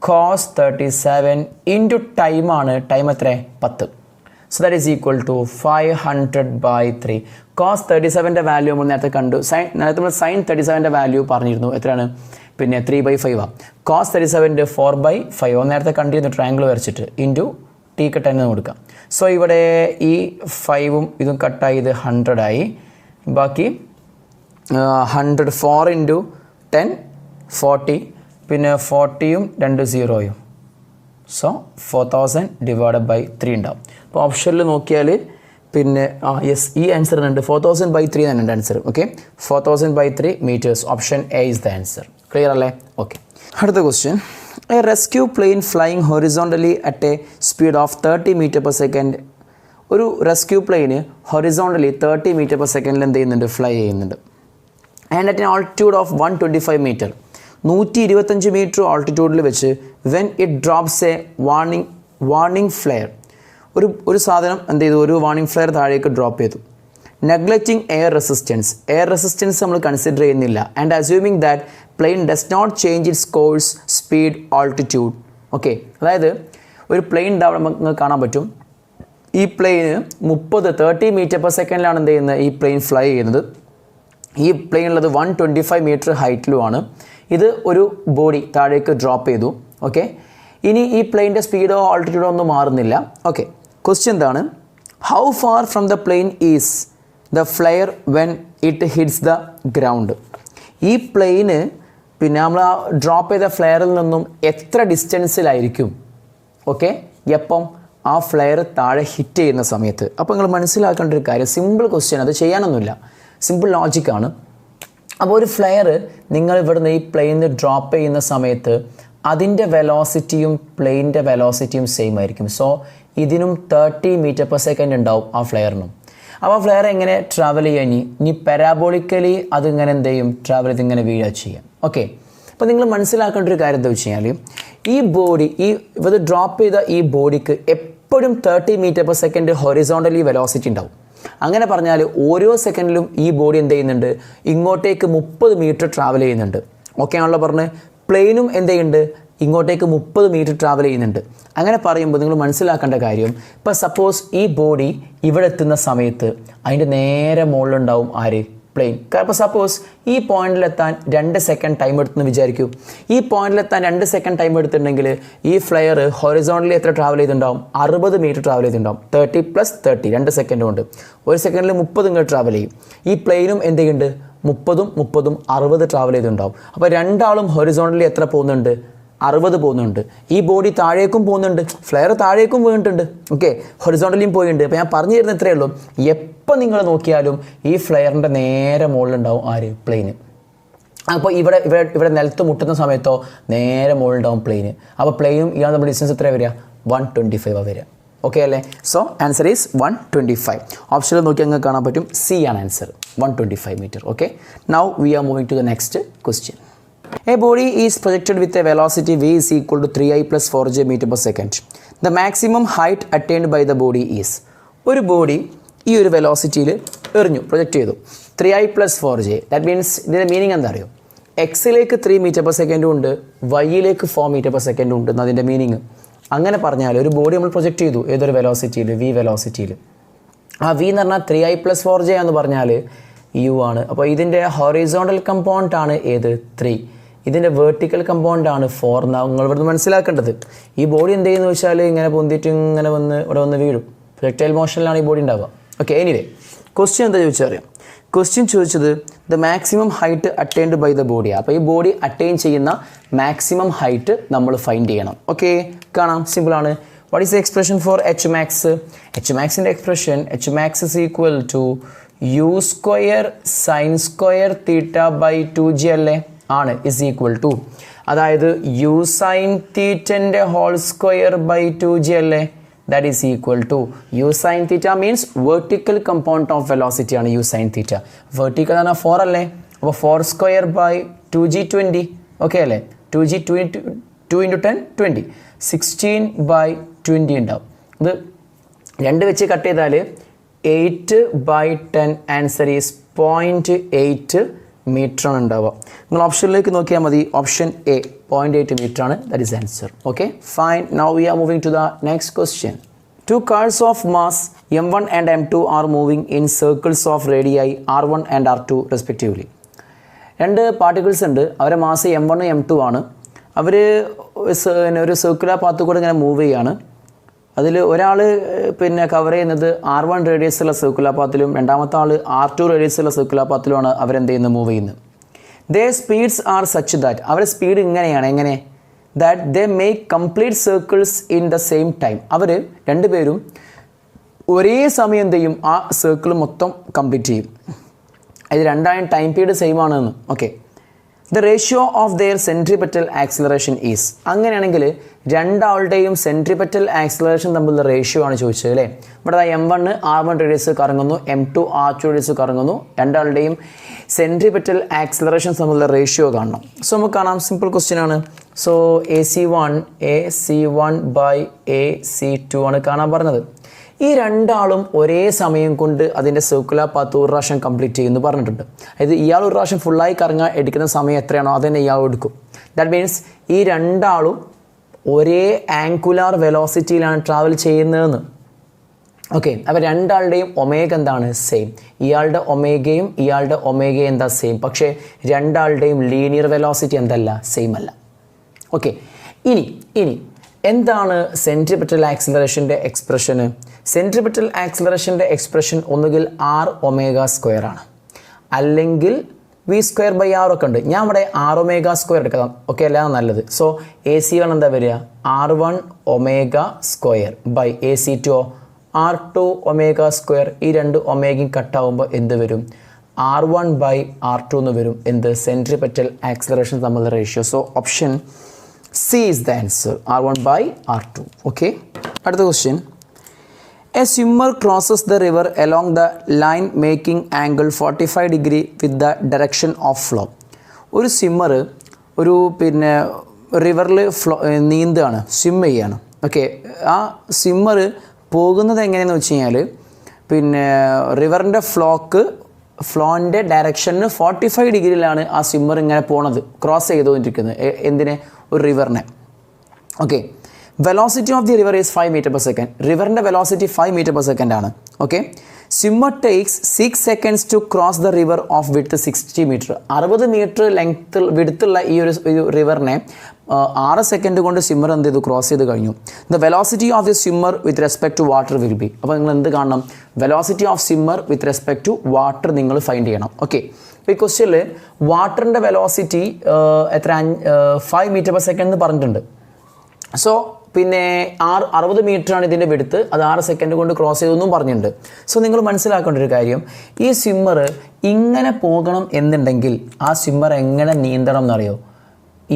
cos 37 ഇൻറ്റു ടൈമാണ്. ടൈം എത്ര? 10. So that is equal to 500/3. cos 37ൻ്റെ വാല്യൂ നമ്മൾ നേരത്തെ കണ്ടു. നേരത്തെ നമ്മൾ sin 37ൻ്റെ വാല്യൂ പറഞ്ഞിരുന്നു. എത്രയാണ്? പിന്നെ 3/5 ആണ്. cos 37 4/5 നേരത്തെ കണ്ടിരുന്നു ട്രയാങ്കിൾ വരച്ചിട്ട്. ഇൻറ്റു ടിക്ക് 10 എന്ന് കൊടുക്കാം. സോ ഇവിടെ ഈ 5ഉം ഇതും കട്ടായി ഇത് 100 ആയി. ബാക്കി 100 4 ഇൻറ്റു 10 40 പിന്നെ 40യും 2 0യും. സോ 4000 ഡിവൈഡ് ബൈ 3 ഉണ്ടാവും. അപ്പോൾ ഓപ്ഷനിൽ നോക്കിയാൽ പിന്നെ യെസ് ഈ ആൻസർ ഉണ്ട്. 4000/3 തന്നെ answer. Okay 4000/3 metres. Option A is the answer. Clear അല്ലേ? ഓക്കെ അടുത്ത question. A rescue plane flying horizontally at a speed of 30 metre per second. ഒരു റെസ്ക്യൂ പ്ലെയിന് ഹൊറിസോണ്ടലി 30 മീറ്റർ പെർ സെക്കൻഡിൽ എന്ത് ചെയ്യുന്നുണ്ട്? ഫ്ലൈ ചെയ്യുന്നുണ്ട്. And at an altitude of 125 metre 125 metre ആൾട്ടിറ്റ്യൂഡിൽ വെച്ച് when it drops a warning flare. ഒരു സാധനം എന്ത് ചെയ്തു? ഒരു വാർണിംഗ് ഫ്ലെയർ താഴേക്ക് ഡ്രോപ്പ് ചെയ്തു. നെഗ്ലക്റ്റിംഗ് എയർ റെസിസ്റ്റൻസ് നമ്മൾ കൺസിഡർ ചെയ്യുന്നില്ല. And assuming that plane does not change its course speed altitude. Okay അതായത് ഒരു പ്ലെയിൻ നമുക്ക് കാണാൻ പറ്റും. ഈ പ്ലെയിന് 30 മീറ്റർ പെർ സെക്കൻഡിലാണ് എന്ത് ചെയ്യുന്നത്? ഈ പ്ലെയിൻ ഫ്ലൈ ചെയ്യുന്നത്. ഈ പ്ലെയിനുള്ളത് 125 മീറ്റർ ഹൈറ്റിലുമാണ്. ഇത് ഒരു ബോഡി താഴേക്ക് ഡ്രോപ്പ് ചെയ്തു. ഓക്കെ ഇനി ഈ പ്ലെയിൻ്റെ സ്പീഡോ ആൾട്ടിറ്റ്യൂഡോ ഒന്നും മാറുന്നില്ല. ഓക്കെ ക്വസ്റ്റ്യൻ എന്താണ്? How far from the plane is the flare when it hits the ground. ഈ പ്ലെയിന് പിന്നെ നമ്മൾ ആ ഡ്രോപ്പ് ചെയ്ത ഫ്ലെയറിൽ നിന്നും എത്ര ഡിസ്റ്റൻസിലായിരിക്കും? ഓക്കെ എപ്പം? ആ ഫ്ലെയർ താഴെ ഹിറ്റ് ചെയ്യുന്ന സമയത്ത്. അപ്പോൾ നിങ്ങൾ മനസ്സിലാക്കേണ്ട ഒരു കാര്യം, സിമ്പിൾ ക്വസ്റ്റ്യൻ, അത് ചെയ്യാനൊന്നുമില്ല, സിമ്പിൾ ലോജിക്കാണ്. അപ്പോൾ ഒരു ഫ്ലെയർ നിങ്ങൾ ഇവിടുന്ന് ഈ പ്ലെയിനിൽ ഡ്രോപ്പ് ചെയ്യുന്ന സമയത്ത് അതിൻ്റെ വെലോസിറ്റിയും പ്ലെയിനിൻ്റെ വെലോസിറ്റിയും സെയിം ആയിരിക്കും. സോ ഇതിനും 30 മീറ്റർ പെർ സെക്കൻഡ് ഉണ്ടാവും ആ ഫ്ലെയറിനും. അപ്പോൾ ആ ഫ്ലെയർ എങ്ങനെ ട്രാവൽ ചെയ്യാൻ? ഇനി പാരാബോളിക്കലി അതിങ്ങനെ എന്ത് ചെയ്യും? ട്രാവൽ ചെയ്തിങ്ങനെ വീഴുക ചെയ്യാം. ഓക്കെ അപ്പോൾ നിങ്ങൾ മനസ്സിലാക്കേണ്ട ഒരു കാര്യം എന്താ വെച്ച് കഴിഞ്ഞാൽ ഈ ബോഡി ഇത് ഡ്രോപ്പ് ചെയ്ത ഈ ബോഡിക്ക് എപ്പോഴും 30 metre per second horizontally velocity ഉണ്ടാവും. അങ്ങനെ പറഞ്ഞാൽ ഓരോ സെക്കൻഡിലും ഈ ബോഡി എന്ത് ചെയ്യുന്നുണ്ട്? ഇങ്ങോട്ടേക്ക് 30 മീറ്റർ ട്രാവൽ ചെയ്യുന്നുണ്ട്. ഓക്കെ ആണല്ലോ പറഞ്ഞത്. പ്ലെയിനും എന്ത് ചെയ്യുന്നുണ്ട്? ഇങ്ങോട്ടേക്ക് 30 മീറ്റർ ട്രാവൽ ചെയ്യുന്നുണ്ട്. അങ്ങനെ പറയുമ്പോൾ നിങ്ങൾ മനസ്സിലാക്കേണ്ട കാര്യം, ഇപ്പോൾ സപ്പോസ് ഈ ബോഡി ഇവിടെ എത്തുന്ന സമയത്ത് അതിൻ്റെ നേരെ മുകളിലുണ്ടാവും ആര്? പ്ലെയിൻ. കാരണം സപ്പോസ് ഈ പോയിന്റിലെത്താൻ 2 സെക്കൻഡ് ടൈം എടുത്തെന്ന് വിചാരിക്കൂ. ഈ പോയിന്റിലെത്താൻ 2 സെക്കൻഡ് ടൈം എടുത്തിട്ടുണ്ടെങ്കിൽ ഈ ഫ്ലെയർ ഹൊറിസോണ്ടലി എത്ര ട്രാവൽ ചെയ്തിട്ടുണ്ടാവും? 60 മീറ്റർ ട്രാവൽ ചെയ്തിട്ടുണ്ടാവും. 30 + 30 2 സെക്കൻഡ് കൊണ്ട്. ഒരു സെക്കൻഡിൽ 30 ഇങ്ങോട്ട് ട്രാവൽ ചെയ്യും. ഈ പ്ലെയിനും എന്ത് ചെയ്യുന്നുണ്ട്? 30 60 ട്രാവൽ ചെയ്തിട്ടുണ്ടാവും. അപ്പോൾ രണ്ടാളും ഹൊറിസോണ്ടലി എത്ര പോകുന്നുണ്ട്? 60 പോകുന്നുണ്ട്. ഈ ബോഡി താഴേക്കും പോകുന്നുണ്ട്, ഫ്ലെയർ താഴേക്കും വീണിട്ടുണ്ട്. ഓക്കെ ഹൊറിസോണ്ടലിയും പോയിട്ടുണ്ട്. അപ്പോൾ ഞാൻ പറഞ്ഞു തരുന്നത് ഇത്രയേ ഉള്ളൂ. എപ്പോൾ നിങ്ങൾ നോക്കിയാലും ഈ ഫ്ലെയറിൻ്റെ നേരെ മുകളിലുണ്ടാവും ആര്? പ്ലെയിന്. അപ്പോൾ ഇവിടെ നിലത്ത് മുട്ടുന്ന സമയത്തോ നേരെ മുകളിലുണ്ടാവും പ്ലെയിന്. അപ്പോൾ പ്ലെയിനും ഇയാൾ നമ്മുടെ ഡിസ്റ്റൻസ് എത്ര വരിക? 125 വരിക. ഓക്കെ അല്ലേ? So answer is 125. ഓപ്ഷനിൽ നോക്കി അങ്ങ് കാണാൻ പറ്റും സി ആണ് answer, 125 metre. Okay, now we are moving to the next question. A body is projected with a velocity v is equal to 3i plus 4j meter per second. The maximum height attained by the body is. ഒരു body ഈ ഒരു വെലോസിറ്റിയിൽ എറിഞ്ഞു, project ചെയ്തു, 3i plus 4j. That means ഇതിൻ്റെ meaning എന്താ അറിയോ? എക്സിലേക്ക് 3 metre per സെക്കൻഡും ഉണ്ട്, വൈയിലേക്ക് 4 മീറ്റർ പെർ സെക്കൻഡും ഉണ്ട് എന്നതിൻ്റെ മീനിങ്. അങ്ങനെ പറഞ്ഞാൽ ഒരു ബോഡി നമ്മൾ പ്രൊജക്റ്റ് ചെയ്തു ഏതൊരു വെലോസിറ്റിയിൽ, വി വെലോസിറ്റിയിൽ. ആ വി എന്ന് പറഞ്ഞാൽ 3i plus 4j എന്ന് പറഞ്ഞാൽ യു ആണ്. അപ്പോൾ ഇതിൻ്റെ ഹൊറിസോണ്ടൽ കമ്പോണൻ്റ് ആണ് ഏത്? 3. ഇതിൻ്റെ വേർട്ടിക്കൽ കമ്പോണൻ്റ് ആണ് 4 എന്നാണ് നിങ്ങൾ ഇവിടുന്ന് മനസ്സിലാക്കേണ്ടത്. ഈ ബോഡി എന്ത് ചെയ്യുന്നു വെച്ചാൽ ഇങ്ങനെ പൊന്തിയിട്ട് ഇങ്ങനെ വന്ന് ഇവിടെ വന്ന് വീഴും. പ്രൊജക്ടൈൽ മോഷനിലാണ് ഈ ബോഡി ഉണ്ടാവുക. ഓക്കെ, എനിവേ ക്വസ്റ്റ്യൻ എന്താ ചോദിച്ചാൽ അറിയാം. ക്വസ്റ്റ്യൻ ചോദിച്ചത് the maximum height attained by the body. അപ്പോൾ ഈ ബോഡി അറ്റൈൻ ചെയ്യുന്ന മാക്സിമം ഹൈറ്റ് നമ്മൾ ഫൈൻഡ് ചെയ്യണം. ഓക്കെ, കാണാം, സിമ്പിളാണ്. What is the expression for h max? H മാക്സിൻ്റെ expression h max is equal to u square sine square theta by 2j അല്ലേ? ആണ്, ഇസ് ഈക്വൽ ടു, അതായത് യു സൈൻ തീറ്റൻ്റെ ഹോൾ സ്ക്വയർ ബൈ 2j അല്ലേ? That is equal to u sine theta means vertical component of velocity ആണ് U sine തീറ്റ. Vertical എന്ന് പറഞ്ഞാൽ 4 അല്ലേ? അപ്പോൾ 4 സ്ക്വയർ ബൈ 2g 20. ഓക്കെ അല്ലേ? 2g 2 into 10 20, 16 by 20 ഉണ്ടാവും. ഇത് 2 വെച്ച് കട്ട് ചെയ്താൽ 8/10 ആൻസർ ഈസ് 0.8 മീറ്റർ ആണ് ഉണ്ടാവുക. നിങ്ങൾ ഓപ്ഷനിലേക്ക് നോക്കിയാൽ മതി. ഓപ്ഷൻ എ 0.8 മീറ്റർ ആണ്. That is answer. Okay, fine. Now we are moving to the next question. 2 cars of mass m1 and m2 are moving in circles of radii r1 and r2 respectively. 2 particles ഉണ്ട്, അവരെ mass m1 m2 ആണ്. അവർ ഒരു circular path കൂടെ ഇങ്ങനെ move ചെയ്യാണ്. അതിൽ ഒരാൾ പിന്നെ കവർ ചെയ്യുന്നത് r1 റേഡിയസുള്ള സർക്കുലർ പാത്തിലും രണ്ടാമത്തെ ആൾ r2 റേഡിയസുള്ള സർക്കുലർ പാത്തിലുമാണ് അവരെന്ത് ചെയ്യുന്നത്? മൂവ് ചെയ്യുന്നത്. They speeds are such that, അവരുടെ സ്പീഡ് ഇങ്ങനെയാണ്. എങ്ങനെ? That they make complete circles in the same time. അവർ രണ്ടുപേരും ഒരേ സമയം എന്ത് ചെയ്യും? ആ സർക്കിൾ മൊത്തം കംപ്ലീറ്റ് ചെയ്യും. ഇത് രണ്ടായും ടൈം പീരീഡ് സെയിം ആണെന്ന്. Okay, the ratio of there centripetal acceleration is. അങ്ങനെയാണെങ്കിൽ രണ്ടാളുടെയും സെൻട്രിപെറ്റൽ ആക്സിലറേഷൻ തമ്മിലുള്ള റേഷ്യോ ആണ് ചോദിച്ചത് അല്ലേ? ഇവിടെ m1 r1 റേഡിയസ് കറങ്ങുന്നു, m2 r2 റേഡിയസ് കറങ്ങുന്നു. രണ്ടാളുടെയും സെൻട്രിപെറ്റൽ ആക്സിലറേഷൻ തമ്മിലുള്ള റേഷ്യോ കാണണം. സോ നമുക്ക് കാണാം, സിമ്പിൾ ക്വസ്റ്റ്യൻ ആണ്. സോ AC1 ബൈ AC2 ആണ് കാണാൻ പറഞ്ഞത്. ഈ രണ്ടാളും ഒരേ സമയം കൊണ്ട് അതിൻ്റെ സർക്കുലർ പാത്ത് ഒരു പ്രാവശ്യം കംപ്ലീറ്റ് ചെയ്യുമെന്ന് പറഞ്ഞിട്ടുണ്ട്. അതായത് ഇയാൾ ഒരു പ്രാവശ്യം ഫുള്ളായി കറങ്ങാൻ എടുക്കുന്ന സമയം എത്രയാണോ അത് തന്നെ ഇയാൾ എടുക്കും. ദാറ്റ് മീൻസ് ഈ രണ്ടാളും ഒരേ ആംഗുലാർ വെലോസിറ്റിയിലാണ് ട്രാവൽ ചെയ്യുന്നതെന്ന്. ഓക്കെ, അപ്പോൾ രണ്ടാളുടെയും ഒമേഗ എന്താണ്? സെയിം. ഇയാളുടെ ഒമേഗയും ഇയാളുടെ ഒമേഗയും എന്താ? സെയിം. പക്ഷേ രണ്ടാളുടെയും ലീനിയർ വെലോസിറ്റി എന്തല്ല? സെയിം അല്ല. ഓക്കെ, ഇനി എന്താണ് സെൻട്രിപെറ്റൽ ആക്സിലറേഷൻ്റെ എക്സ്പ്രഷന്? സെൻട്രിപെറ്റൽ ആക്സിലറേഷൻ്റെ എക്സ്പ്രഷൻ ഒന്നുകിൽ r⍵² ആണ്, അല്ലെങ്കിൽ v²/r ഒക്കെ ഉണ്ട്. ഞാൻ ഇവിടെ r⍵² എടുക്കാം. ഓക്കെ, അല്ല നല്ലത്. സോ AC1 എന്താ വരിക? r1⍵² by AC2 r2⍵². ഈ 2 ഒമേഗയും കട്ടാവുമ്പോൾ എന്ത് വരും? r1/r2 എന്ന് വരും. എന്ത്? സെൻട്രിപെറ്റൽ ആക്സിലറേഷൻ തമ്മിലുള്ള ratio. So option C is the answer, r1/r2. Okay, അടുത്ത question. A swimmer crosses the river along the line making angle 45 degree with the direction of flow. ഒരു swimmer ഒരു പിന്നെ റിവറിൽ നീന്തുകയാണ്, സ്വിം ചെയ്യാണ്. Okay, ആ swimmer പോകുന്നത് എങ്ങനെയാണെന്ന് വെച്ച് കഴിഞ്ഞാൽ പിന്നെ റിവറിൻ്റെ ഫ്ലോൻ്റെ ഡയറക്ഷന് 45 ഡിഗ്രിയിലാണ് ആ സ്വിമ്മർ ഇങ്ങനെ പോണത്, ക്രോസ് ചെയ്തുകൊണ്ടിരിക്കുന്നത്. എന്തിനെ? ഒരു റിവറിനെ. Okay, velocity of the river is 5 metre per second. റിവറിൻ്റെ വെലോസിറ്റി 5 മീറ്റർ പെർ സെക്കൻഡ് ആണ്. Okay, swimmer takes 6 seconds to cross the river of width 60 metre. 60 metre length വിഡ്ത്തുള്ള ഈ ഒരു റിവറിനെ 6 സെക്കൻഡ് കൊണ്ട് സ്വിമ്മർ എന്ത് ചെയ്തു? ക്രോസ് ചെയ്ത് കഴിഞ്ഞു. The velocity of the swimmer with respect to water will be. അപ്പോൾ നിങ്ങൾ എന്ത് കാണണം? Velocity of swimmer with respect to water നിങ്ങൾ ഫൈൻഡ് ചെയ്യണം. ഓക്കെ, ഈ ക്വസ്റ്റ്യനിൽ വാട്ടറിൻ്റെ വെലോസിറ്റി എത്ര? 5 മീറ്റർ പെർ സെക്കൻഡ് എന്ന് പറഞ്ഞിട്ടുണ്ട്. സോ പിന്നെ 60 മീറ്ററാണ് ഇതിൻ്റെ വിഡ്ത്ത്, അത് 6 സെക്കൻഡ് കൊണ്ട് ക്രോസ് ചെയ്തൊന്നും പറഞ്ഞിട്ടുണ്ട്. സോ നിങ്ങൾ മനസ്സിലാക്കേണ്ട ഒരു കാര്യം, ഈ സ്വിമ്മർ ഇങ്ങനെ പോകണം എന്നുണ്ടെങ്കിൽ ആ സ്വിമ്മർ എങ്ങനെ നീന്തണം എന്നറിയോ?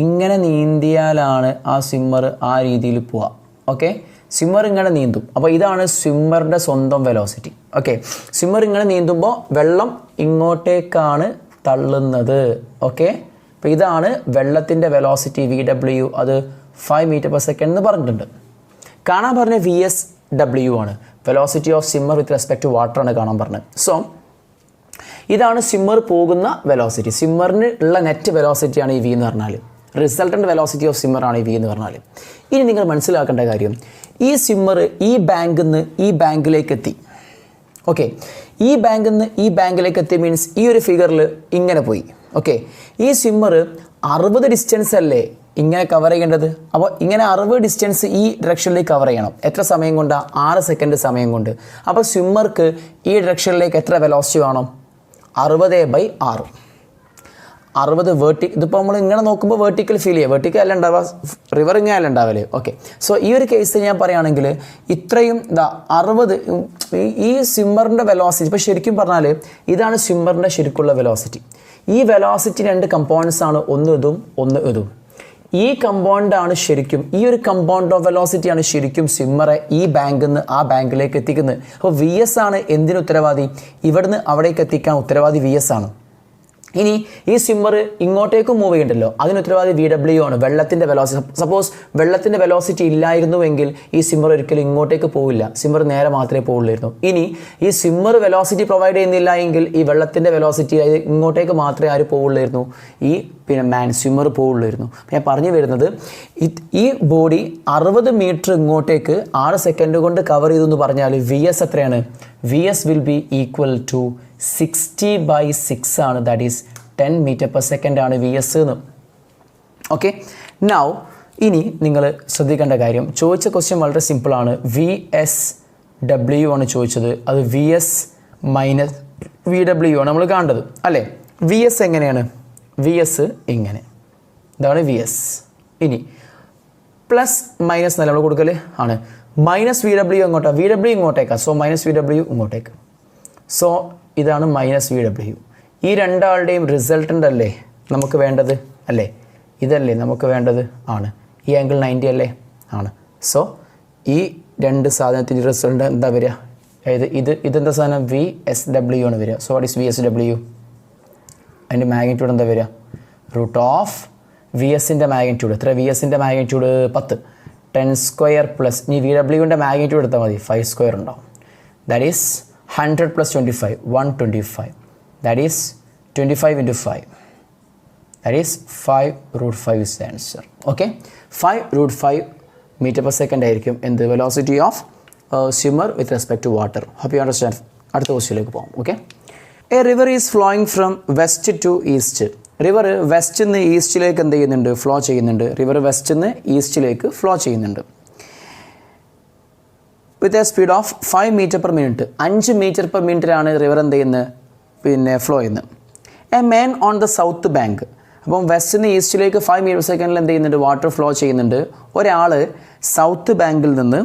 ഇങ്ങനെ നീന്തിയാലാണ് ആ സ്വിമ്മർ ആ രീതിയിൽ പോവുക. ഓക്കെ, സ്വിമ്മർ ഇങ്ങനെ നീന്തും. അപ്പോൾ ഇതാണ് സ്വിമ്മറുടെ സ്വന്തം വെലോസിറ്റി. ഓക്കെ, സ്വിമ്മർ ഇങ്ങനെ നീന്തുമ്പോൾ വെള്ളം ഇങ്ങോട്ടേക്കാണ് തള്ളുന്നത്. ഓക്കെ, അപ്പോൾ ഇതാണ് വെള്ളത്തിൻ്റെ വെലോസിറ്റി VW, അത് 5 മീറ്റർ പെർ സെക്കൻഡ് എന്ന് പറഞ്ഞിട്ടുണ്ട്. കാണാൻ പറഞ്ഞ VSW ആണ്, velocity of swimmer with respect to water ആണ് കാണാൻ പറഞ്ഞത്. സോ ഇതാണ് സ്വിമ്മർ പോകുന്ന വെലോസിറ്റി. സ്വിമ്മറിന് ഉള്ള നെറ്റ് വെലോസിറ്റിയാണ് ഈ V എന്ന് പറഞ്ഞാൽ. റിസൾട്ടൻ്റ് വെലോസിറ്റി ഓഫ് സ്വിമ്മർ ആണ് ഈ V എന്ന് പറഞ്ഞാൽ. ഇനി നിങ്ങൾ മനസ്സിലാക്കേണ്ട കാര്യം, ഈ സ്വിമ്മർ ഈ ബാങ്കിൽ നിന്ന് ഈ ബാങ്കിലേക്ക് എത്തി. ഓക്കെ, ഈ ബാങ്കിൽ നിന്ന് ഈ ബാങ്കിലേക്ക് എത്തി മീൻസ് ഈ ഒരു ഫിഗറിൽ ഇങ്ങനെ പോയി. ഓക്കെ, ഈ സ്വിമ്മർ 60 ഡിസ്റ്റൻസ് അല്ലേ ഇങ്ങനെ കവർ ചെയ്യേണ്ടത്? അപ്പോൾ ഇങ്ങനെ 60 ഡിസ്റ്റൻസ് ഈ ഡയറക്ഷനിലേക്ക് കവർ ചെയ്യണം. എത്ര സമയം കൊണ്ടാണ്? 6 സെക്കൻഡ് സമയം കൊണ്ട്. അപ്പോൾ സ്വിമ്മർക്ക് ഈ ഡയറക്ഷനിലേക്ക് എത്ര വെലോസിറ്റി വേണം? 60/6. 60 വേർട്ടിക്കൽ. ഇതിപ്പോൾ നമ്മൾ ഇങ്ങനെ നോക്കുമ്പോൾ വേർട്ടിക്കൽ ഫീൽ ചെയ്യുക, വേർട്ടിക്കൽ അല്ല ഉണ്ടാവുക, റിവർ ഇങ്ങനെ അല്ല ഉണ്ടാവല്ലേ. ഓക്കെ, സോ ഈ ഒരു കേസിൽ ഞാൻ പറയുകയാണെങ്കിൽ ഇത്രയും 60 ഈ സ്വിമ്മറിൻ്റെ വെലോസിറ്റി. ഇപ്പോൾ ശരിക്കും പറഞ്ഞാൽ ഇതാണ് സ്വിമ്മറിൻ്റെ ശരിക്കുള്ള വെലോസിറ്റി. ഈ വെലോസിറ്റി 2 കമ്പോണൻസ് ആണ്, ഒന്ന് ഇതും ഒന്ന് ഇതും. ഈ കമ്പൗണ്ടാണ് ശരിക്കും, ഈ ഒരു കമ്പൗണ്ട് ഓഫ് വെലോസിറ്റിയാണ് ശരിക്കും സ്വിമ്മറെ ഈ ബാങ്കിൽ നിന്ന് ആ ബാങ്കിലേക്ക് എത്തിക്കുന്നത്. അപ്പോൾ VS ആണ് എന്തിന് ഉത്തരവാദി? ഇവിടുന്ന് അവിടേക്ക് എത്തിക്കാൻ ഉത്തരവാദി VS ആണ്. ഇനി ഈ സ്വിമ്മർ ഇങ്ങോട്ടേക്ക് മൂവ് ചെയ്യുന്നുണ്ടല്ലോ, അതിന് ഉത്തരവാദി VW ആണ്, വെള്ളത്തിൻ്റെ വെലോസിറ്റി. സപ്പോസ് വെള്ളത്തിൻ്റെ വെലോസിറ്റി ഇല്ലായിരുന്നുവെങ്കിൽ ഈ സ്വിമ്മർ ഒരിക്കലും ഇങ്ങോട്ടേക്ക് പോവില്ല, സ്വിമ്മർ നേരെ മാത്രമേ പോവുള്ളായിരുന്നു. ഇനി ഈ സ്വിമ്മർ വെലോസിറ്റി പ്രൊവൈഡ് ചെയ്യുന്നില്ല എങ്കിൽ ഈ വെള്ളത്തിൻ്റെ വെലോസിറ്റി ഇങ്ങോട്ടേക്ക് മാത്രമേ ആര് പോവുള്ളായിരുന്നു? ഈ സ്വിമ്മർ പോവുള്ളായിരുന്നു. ഞാൻ പറഞ്ഞു വരുന്നത്, ഈ ബോഡി 60 മീറ്റർ ഇങ്ങോട്ടേക്ക് 6 സെക്കൻഡ് കൊണ്ട് കവർ ചെയ്തു എന്ന് പറഞ്ഞാൽ VS എത്രയാണ്? VS will be equal to 60/6 ആണ്, that is 10 metre per second ആണ് VS എന്ന്. ഓക്കെ, നൗ ഇനി നിങ്ങൾ ശ്രദ്ധിക്കേണ്ട കാര്യം, ചോദിച്ച ക്വസ്റ്റ്യൻ വളരെ സിമ്പിളാണ്. VSW ആണ് ചോദിച്ചത്, അത് VS മൈനസ് VW ആണ് നമ്മൾ കാണേണ്ടത് അല്ലേ? VS എങ്ങനെയാണ്? VS ഇങ്ങനെ, ഇതാണ് VS. ഇനി പ്ലസ് മൈനസ് നല്ല നമ്മൾ കൊടുക്കൽ ആണ്. മൈനസ് VW എങ്ങോട്ടാണ്? VW ഇങ്ങോട്ടേക്കാണ്, സോ മൈനസ് VW ഇങ്ങോട്ടേക്ക്. സോ ഇതാണ് മൈനസ് VW. ഈ രണ്ടാളുടെയും റിസൾട്ടൻ്റ് അല്ലേ നമുക്ക് വേണ്ടത്? അല്ലേ, ഇതല്ലേ നമുക്ക് വേണ്ടത്? ആണ്. ഈ ആംഗിൾ 90 അല്ലേ? ആണ്. സോ ഈ രണ്ട് സാധനത്തിൻ്റെ റിസൾട്ട് എന്താ വരിക? അതായത് ഇതെന്താ സാധനം? VSW ആണ് വരിക. So what is VSW? അതിൻ്റെ മാഗ്നിറ്റ്യൂഡ് എന്താ വരിക? റൂട്ട് ഓഫ് VSൻ്റെ മാഗ്നിറ്റ്യൂഡ് എത്ര? VSൻ്റെ മാഗ്നിറ്റ്യൂഡ് 10, 10 സ്ക്വയർ പ്ലസ് ഇനി VWൻ്റെ മാഗ്നിറ്റ്യൂഡ് എടുത്താൽ മതി, 5 സ്ക്വയർ ഉണ്ടാവും. That is 100 + 25, 125. That is 25 × 5. That is 5√5 is the answer. Okay, 5√5 meter per second ആയിരിക്കും എന്ത്? Velocity of swimmer with respect to water. Hope you understand. അടുത്ത ക്വസ്റ്റ്യനിലേക്ക് പോകാം. Okay, a river is flowing from west to east. River വെസ്റ്റിൽ നിന്ന് ഈസ്റ്റിലേക്ക് എന്ത് ചെയ്യുന്നുണ്ട്? ഫ്ലോ ചെയ്യുന്നുണ്ട്. റിവർ വെസ്റ്റിൽ നിന്ന് ഈസ്റ്റിലേക്ക് ഫ്ലോ ചെയ്യുന്നുണ്ട്. With a speed of 5 metre per minute. 5 metre per മിനിറ്റിലാണ് റിവർ എന്ത് ചെയ്യുന്നത്? ഫ്ലോ ചെയ്യുന്നത്. A man on the south bank. അപ്പം വെസ്റ്റിൽ നിന്ന് ഈസ്റ്റിലേക്ക് 5 മീറ്റർ സെക്കൻഡിൽ എന്ത് ചെയ്യുന്നുണ്ട്? വാട്ടർ ഫ്ലോ ചെയ്യുന്നുണ്ട്. ഒരാൾ സൗത്ത് ബാങ്കിൽ നിന്ന്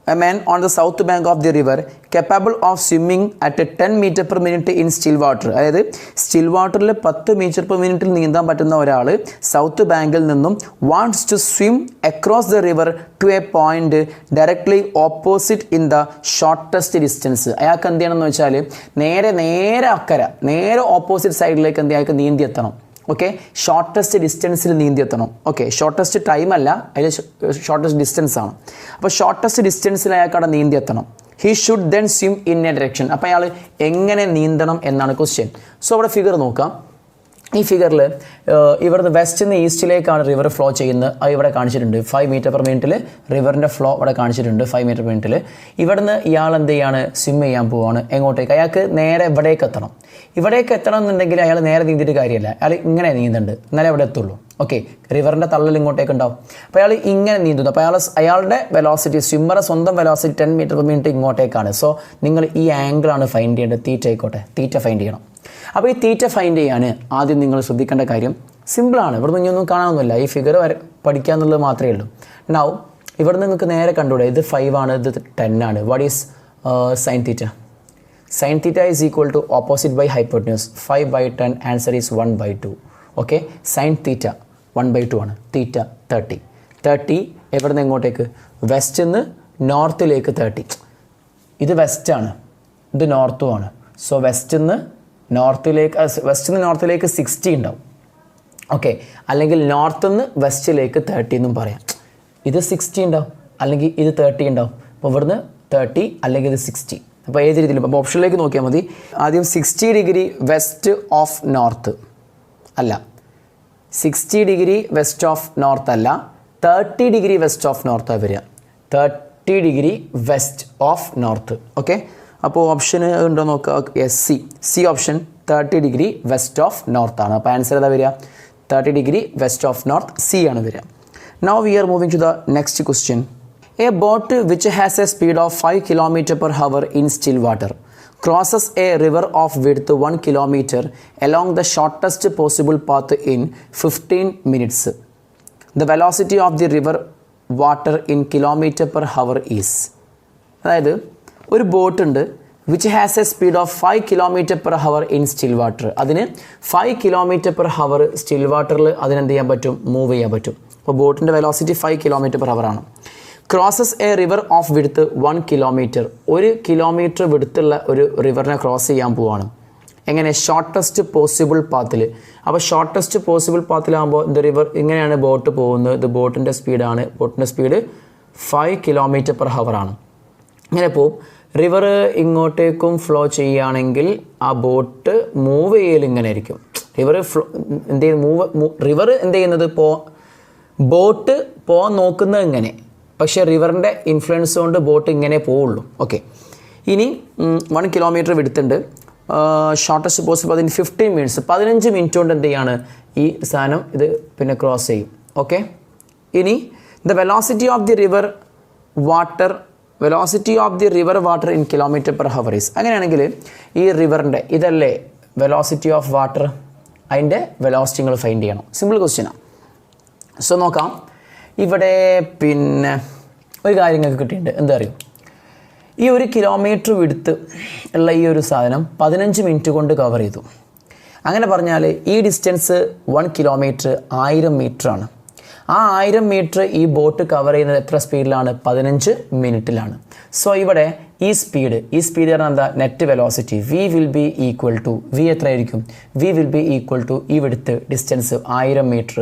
a man on the south bank of the river capable of swimming at 10 meter per minute in still water. അതായത് സ്റ്റിൽ വാട്ടറിൽ 10 മീറ്റർ പെർ മിനിറ്റിൽ നീന്താൻ പറ്റുന്ന ഒരാൾ സൗത്ത് ബാങ്കിൽ നിന്നും wants to swim across the river to a point directly opposite in the shortest distance. അയാൾക്ക് എന്ത് ചെയ്യണമെന്ന് വെച്ചാൽ നേരെ അക്കര, നേരെ ഓപ്പോസിറ്റ് സൈഡിലേക്ക് അയാൾക്ക് നീന്തി എത്തണം. ഓക്കെ, ഷോർട്ടസ്റ്റ് ഡിസ്റ്റൻസിൽ നീന്തി എത്തണം. ഓക്കെ, ഷോർട്ടസ്റ്റ് ടൈം അല്ല, അതിൽ ഷോർട്ടസ്റ്റ് ഡിസ്റ്റൻസ് ആണ്. അപ്പോൾ ഷോർട്ടസ്റ്റ് ഡിസ്റ്റൻസിൽ അയാൾക്ക് അവിടെ നീന്തി എത്തണം. He should then swim in A direction. അപ്പോൾ അയാൾ എങ്ങനെ നീന്തണം എന്നാണ് ക്വസ്റ്റ്യൻ. സോ അവിടെ ഫിഗർ നോക്കാം. ഈ ഫിഗറിൽ ഇവിടുന്ന് വെസ്റ്റിൽ നിന്ന് ഈസ്റ്റിലേക്കാണ് റിവർ ഫ്ലോ ചെയ്യുന്നത്. അത് ഇവിടെ കാണിച്ചിട്ടുണ്ട്. 5 മീറ്റർ പെർ മിനിറ്റിൽ റിവറിൻ്റെ ഫ്ലോ ഇവിടെ കാണിച്ചിട്ടുണ്ട്. 5 മീറ്റർ പെർ മിനിറ്റിൽ ഇവിടുന്ന് ഇയാൾ എന്ത് ചെയ്യാണ്? സ്വിം ചെയ്യാൻ പോവുകയാണ്. എങ്ങോട്ടേക്ക്? അയാൾക്ക് നേരെ ഇവിടേക്ക് എത്തണം. ഇവിടേക്ക് എത്തണം എന്നുണ്ടെങ്കിൽ അയാൾ നേരെ നീന്തിയിട്ട് കാര്യമില്ല, അയാൾ ഇങ്ങനെ നീന്തുന്നുണ്ട്, എന്നാലേ അവിടെ എത്തുള്ളൂ. ഓക്കെ, റിവറിൻ്റെ തള്ളൽ ഇങ്ങോട്ടേക്ക് ഉണ്ടാവും. അപ്പോൾ അയാൾ ഇങ്ങനെ നീന്തുന്നു. അപ്പോൾ അയാളുടെ വെലോസിറ്റി, സ്വിമ്മറെ സ്വന്തം വെലോസിറ്റി 10 മീറ്റർ പെർ മിനിറ്റ് ഇങ്ങോട്ടേക്കാണ്. സോ നിങ്ങൾ ഈ ആംഗിളാണ് ഫൈൻഡ് ചെയ്യേണ്ടത്. തീറ്റ ആയിക്കോട്ടെ, തീറ്റ ഫൈൻഡ് ചെയ്യണം. അപ്പോൾ ഈ തീറ്റ ഫൈൻഡ് ചെയ്യാൻ ആദ്യം നിങ്ങൾ ശ്രദ്ധിക്കേണ്ട കാര്യം, സിമ്പിളാണ്, ഇവിടുന്ന് ഇനിയൊന്നും കാണാനൊന്നുമില്ല, ഈ ഫിഗർ പഠിക്കുക എന്നുള്ളത് മാത്രമേ ഉള്ളൂ. നൗ ഇവിടെ നിങ്ങൾക്ക് നേരെ കണ്ടുകൂടെ, ഇത് 5 ആണ്, ഇത് 10 ആണ്. What is sine theta? Sine theta is equal to opposite by hypotenuse. 5/10 answer is 1/2. Okay, sine theta 1/2 ആണ്. തീറ്റ 30 എവിടെ നിന്ന് എങ്ങോട്ടേക്ക്? വെസ്റ്റ് നിന്ന് നോർത്തിലേക്ക് 30. ഇത് വെസ്റ്റാണ്, ഇത് നോർത്തും ആണ്. സോ വെസ്റ്റ് നിന്ന് നോർത്തിലേക്ക് 60 ഉണ്ടാവും. ഓക്കെ, അല്ലെങ്കിൽ നോർത്ത് നിന്ന് വെസ്റ്റിലേക്ക് 30 എന്നും പറയാം. ഇത് 60 ഉണ്ടാവും, അല്ലെങ്കിൽ ഇത് 30 ഉണ്ടാവും. അപ്പോൾ ഇവിടുന്ന് 30 അല്ലെങ്കിൽ ഇത് 60. അപ്പോൾ ഏത് രീതിയിലും, അപ്പോൾ ഓപ്ഷനിലേക്ക് നോക്കിയാൽ മതി. ആദ്യം 60 ഡിഗ്രി വെസ്റ്റ് ഓഫ് നോർത്ത് അല്ല, 60 ഡിഗ്രി വെസ്റ്റ് ഓഫ് നോർത്ത് അല്ല, 30 ഡിഗ്രി വെസ്റ്റ് ഓഫ് നോർത്താണ് വരിക. 30 degree west of north. Okay, അപ്പോൾ ഓപ്ഷന് ഉണ്ടോ നോക്കുക. Yes, C option 30 degree west of north ആണ്. അപ്പോൾ ആൻസർ ഏതാ വരിക? 30 degree west of north, C ആണ് വരിക. Now we are moving to the next question. A boat which has a speed of 5 km/h in still water crosses a river of width 1 km along the shortest possible path in 15 minutes. The velocity of the river water in km/h is. അതായത് ഒരു boat ഉണ്ട്, which has A speed of 5 km/h in still water. അതിന് 5 km/h still വാട്ടറിൽ അതിനെന്ത് ചെയ്യാൻ പറ്റും? Move ചെയ്യാൻ പറ്റും. അപ്പോൾ ബോട്ടിൻ്റെ വെലോസിറ്റി 5 km/h ആണ്. Crosses a river of width 1 km. 1 kilometre വിഡ്ത്തുള്ള ഒരു റിവറിനെ ക്രോസ് ചെയ്യാൻ പോവാണ്. എങ്ങനെ? ഷോർട്ടസ്റ്റ് പോസിബിൾ പാത്തിൽ. അപ്പോൾ ഷോർട്ടസ്റ്റ് പോസിബിൾ പാത്തിലാകുമ്പോൾ ഇത് റിവർ ഇങ്ങനെയാണ് ബോട്ട് പോകുന്നത്. ഇത് ബോട്ടിൻ്റെ സ്പീഡാണ്. ബോട്ടിൻ്റെ സ്പീഡ് 5 km/h ആണ്. ഇങ്ങനെ പോവും. റിവർ ഇങ്ങോട്ടേക്കും ഫ്ലോ ചെയ്യുകയാണെങ്കിൽ ആ ബോട്ട് മൂവ് ചെയ്യൽ ഇങ്ങനെ ആയിരിക്കും. റിവർ എന്ത് ചെയ്യുന്നത്? റിവർ എന്ത് ചെയ്യുന്നത്? ബോട്ട് പോകാൻ നോക്കുന്നത് ഇങ്ങനെ, പക്ഷേ റിവറിൻ്റെ ഇൻഫ്ലുവൻസ് കൊണ്ട് ബോട്ട് ഇങ്ങനെ പോവുള്ളൂ. ഓക്കെ, ഇനി 1 കിലോമീറ്റർ വിടുത്തുണ്ട്. ഷോർട്ടസ്റ്റ് പോസിബിൾ അതിന് 15 മിനിറ്റ്സ്, 15 മിനിറ്റ് കൊണ്ട് എന്ത് ചെയ്യാണ് ഈ സാധനം ഇത് പിന്നെ ക്രോസ് ചെയ്യും. ഓക്കെ, ഇനി the velocity of the river water in km/h is. അങ്ങനെയാണെങ്കിൽ ഈ റിവറിൻ്റെ ഇതല്ലേ വെലോസിറ്റി ഓഫ് വാട്ടർ, അതിൻ്റെ വെലോസിറ്റി നിങ്ങൾ ഫൈൻഡ് ചെയ്യണം. സിമ്പിൾ ക്വസ്റ്റ്യനാണ്. സോ നോക്കാം, ഇവിടെ പിന്നെ ഒരു കാര്യം നിങ്ങൾക്ക് കിട്ടിയിട്ടുണ്ട്. എന്താ അറിയും? ഈ 1 കിലോമീറ്റർ വിടുത്ത് ഉള്ള ഈ ഒരു സാധനം 15 മിനിറ്റ് കൊണ്ട് കവർ ചെയ്തു. അങ്ങനെ പറഞ്ഞാൽ ഈ ഡിസ്റ്റൻസ് 1 കിലോമീറ്റർ 1000 മീറ്റർ ആണ്. ആ 1000 മീറ്റർ ഈ ബോട്ട് കവർ ചെയ്യുന്നത് എത്ര സ്പീഡിലാണ്? 15 മിനിറ്റിലാണ്. സോ ഇവിടെ ഈ സ്പീഡ് പറഞ്ഞാൽ എന്താ? Net velocity v will be equal to, v എത്രയായിരിക്കും? V will be equal to ഈ വിടുത്ത് ഡിസ്റ്റൻസ് 1000 മീറ്റർ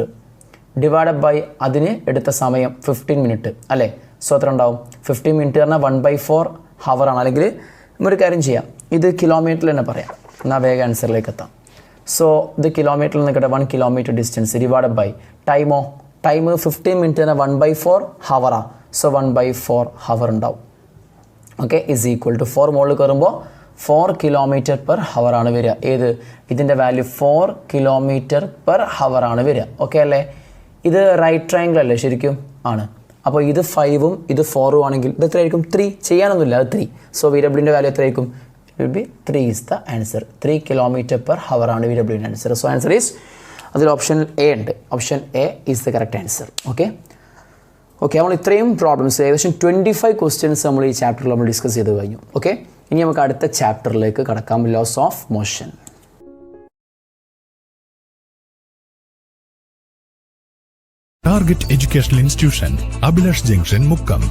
ഡിവൈഡഡ് ബൈ അതിന് എടുത്ത സമയം 15 മിനിറ്റ് അല്ലേ? സോ എത്ര ഉണ്ടാവും? 15 മിനിറ്റ് പറഞ്ഞാൽ 1/4 ഹവർ ആണ്. അല്ലെങ്കിൽ ഒരു കാര്യം ചെയ്യാം, ഇത് കിലോമീറ്ററിൽ തന്നെ പറയാം, എന്നാൽ വേഗം ആൻസറിലേക്ക് എത്താം. സോ ഇത് കിലോമീറ്ററിൽ നിൽക്കട്ടെ. 1 kilometre distance divided by time 15 minute തന്നെ 1/4 ഹവറാണ്. സോ 1/4 ഹവർ ഉണ്ടാവും. ഓക്കെ, ഇസ് ഈക്വൽ ടു 4 മുകളിൽ കയറുമ്പോൾ 4 km/h ആണ് വരിക. ഏത്? ഇതിൻ്റെ വാല്യൂ 4 km/h ആണ് വരിക. ഓക്കെ അല്ലേ? ഇത് റൈറ്റ് ട്രയാങ്കിൾ അല്ലേ? ശരിക്കും ആണ്. അപ്പോൾ ഇത് 5ഉം ഇത് 4ഉം ആണെങ്കിൽ ഇത് എത്രയായിരിക്കും? 3. ചെയ്യാനൊന്നുമില്ല, അത് 3. സോ വി ഡബ്ല്യൂൻ്റെ വാല്യൂ എത്രയായിരിക്കും? It will be 3 is the answer. 3 km/h ആണ് വി ഡബ്ല്യൂൻ്റെ ആൻസർ. സോ ആൻസർ ഈസ്, അതിൽ ഓപ്ഷൻ എ ഉണ്ട്. Option A is the correct answer. Okay, നമ്മൾ ഇത്രയും പ്രോബ്ലംസ്, ഏകദേശം 25 ക്വസ്റ്റ്യൻസ് നമ്മൾ ഈ ചാപ്റ്ററിൽ നമ്മൾ ഡിസ്കസ് ചെയ്ത് കഴിഞ്ഞു. ഓക്കെ, ഇനി നമുക്ക് അടുത്ത ചാപ്റ്ററിലേക്ക് കടക്കാം. Laws of motion. Target Educational Institution, Abhilash Junction, Mukkam.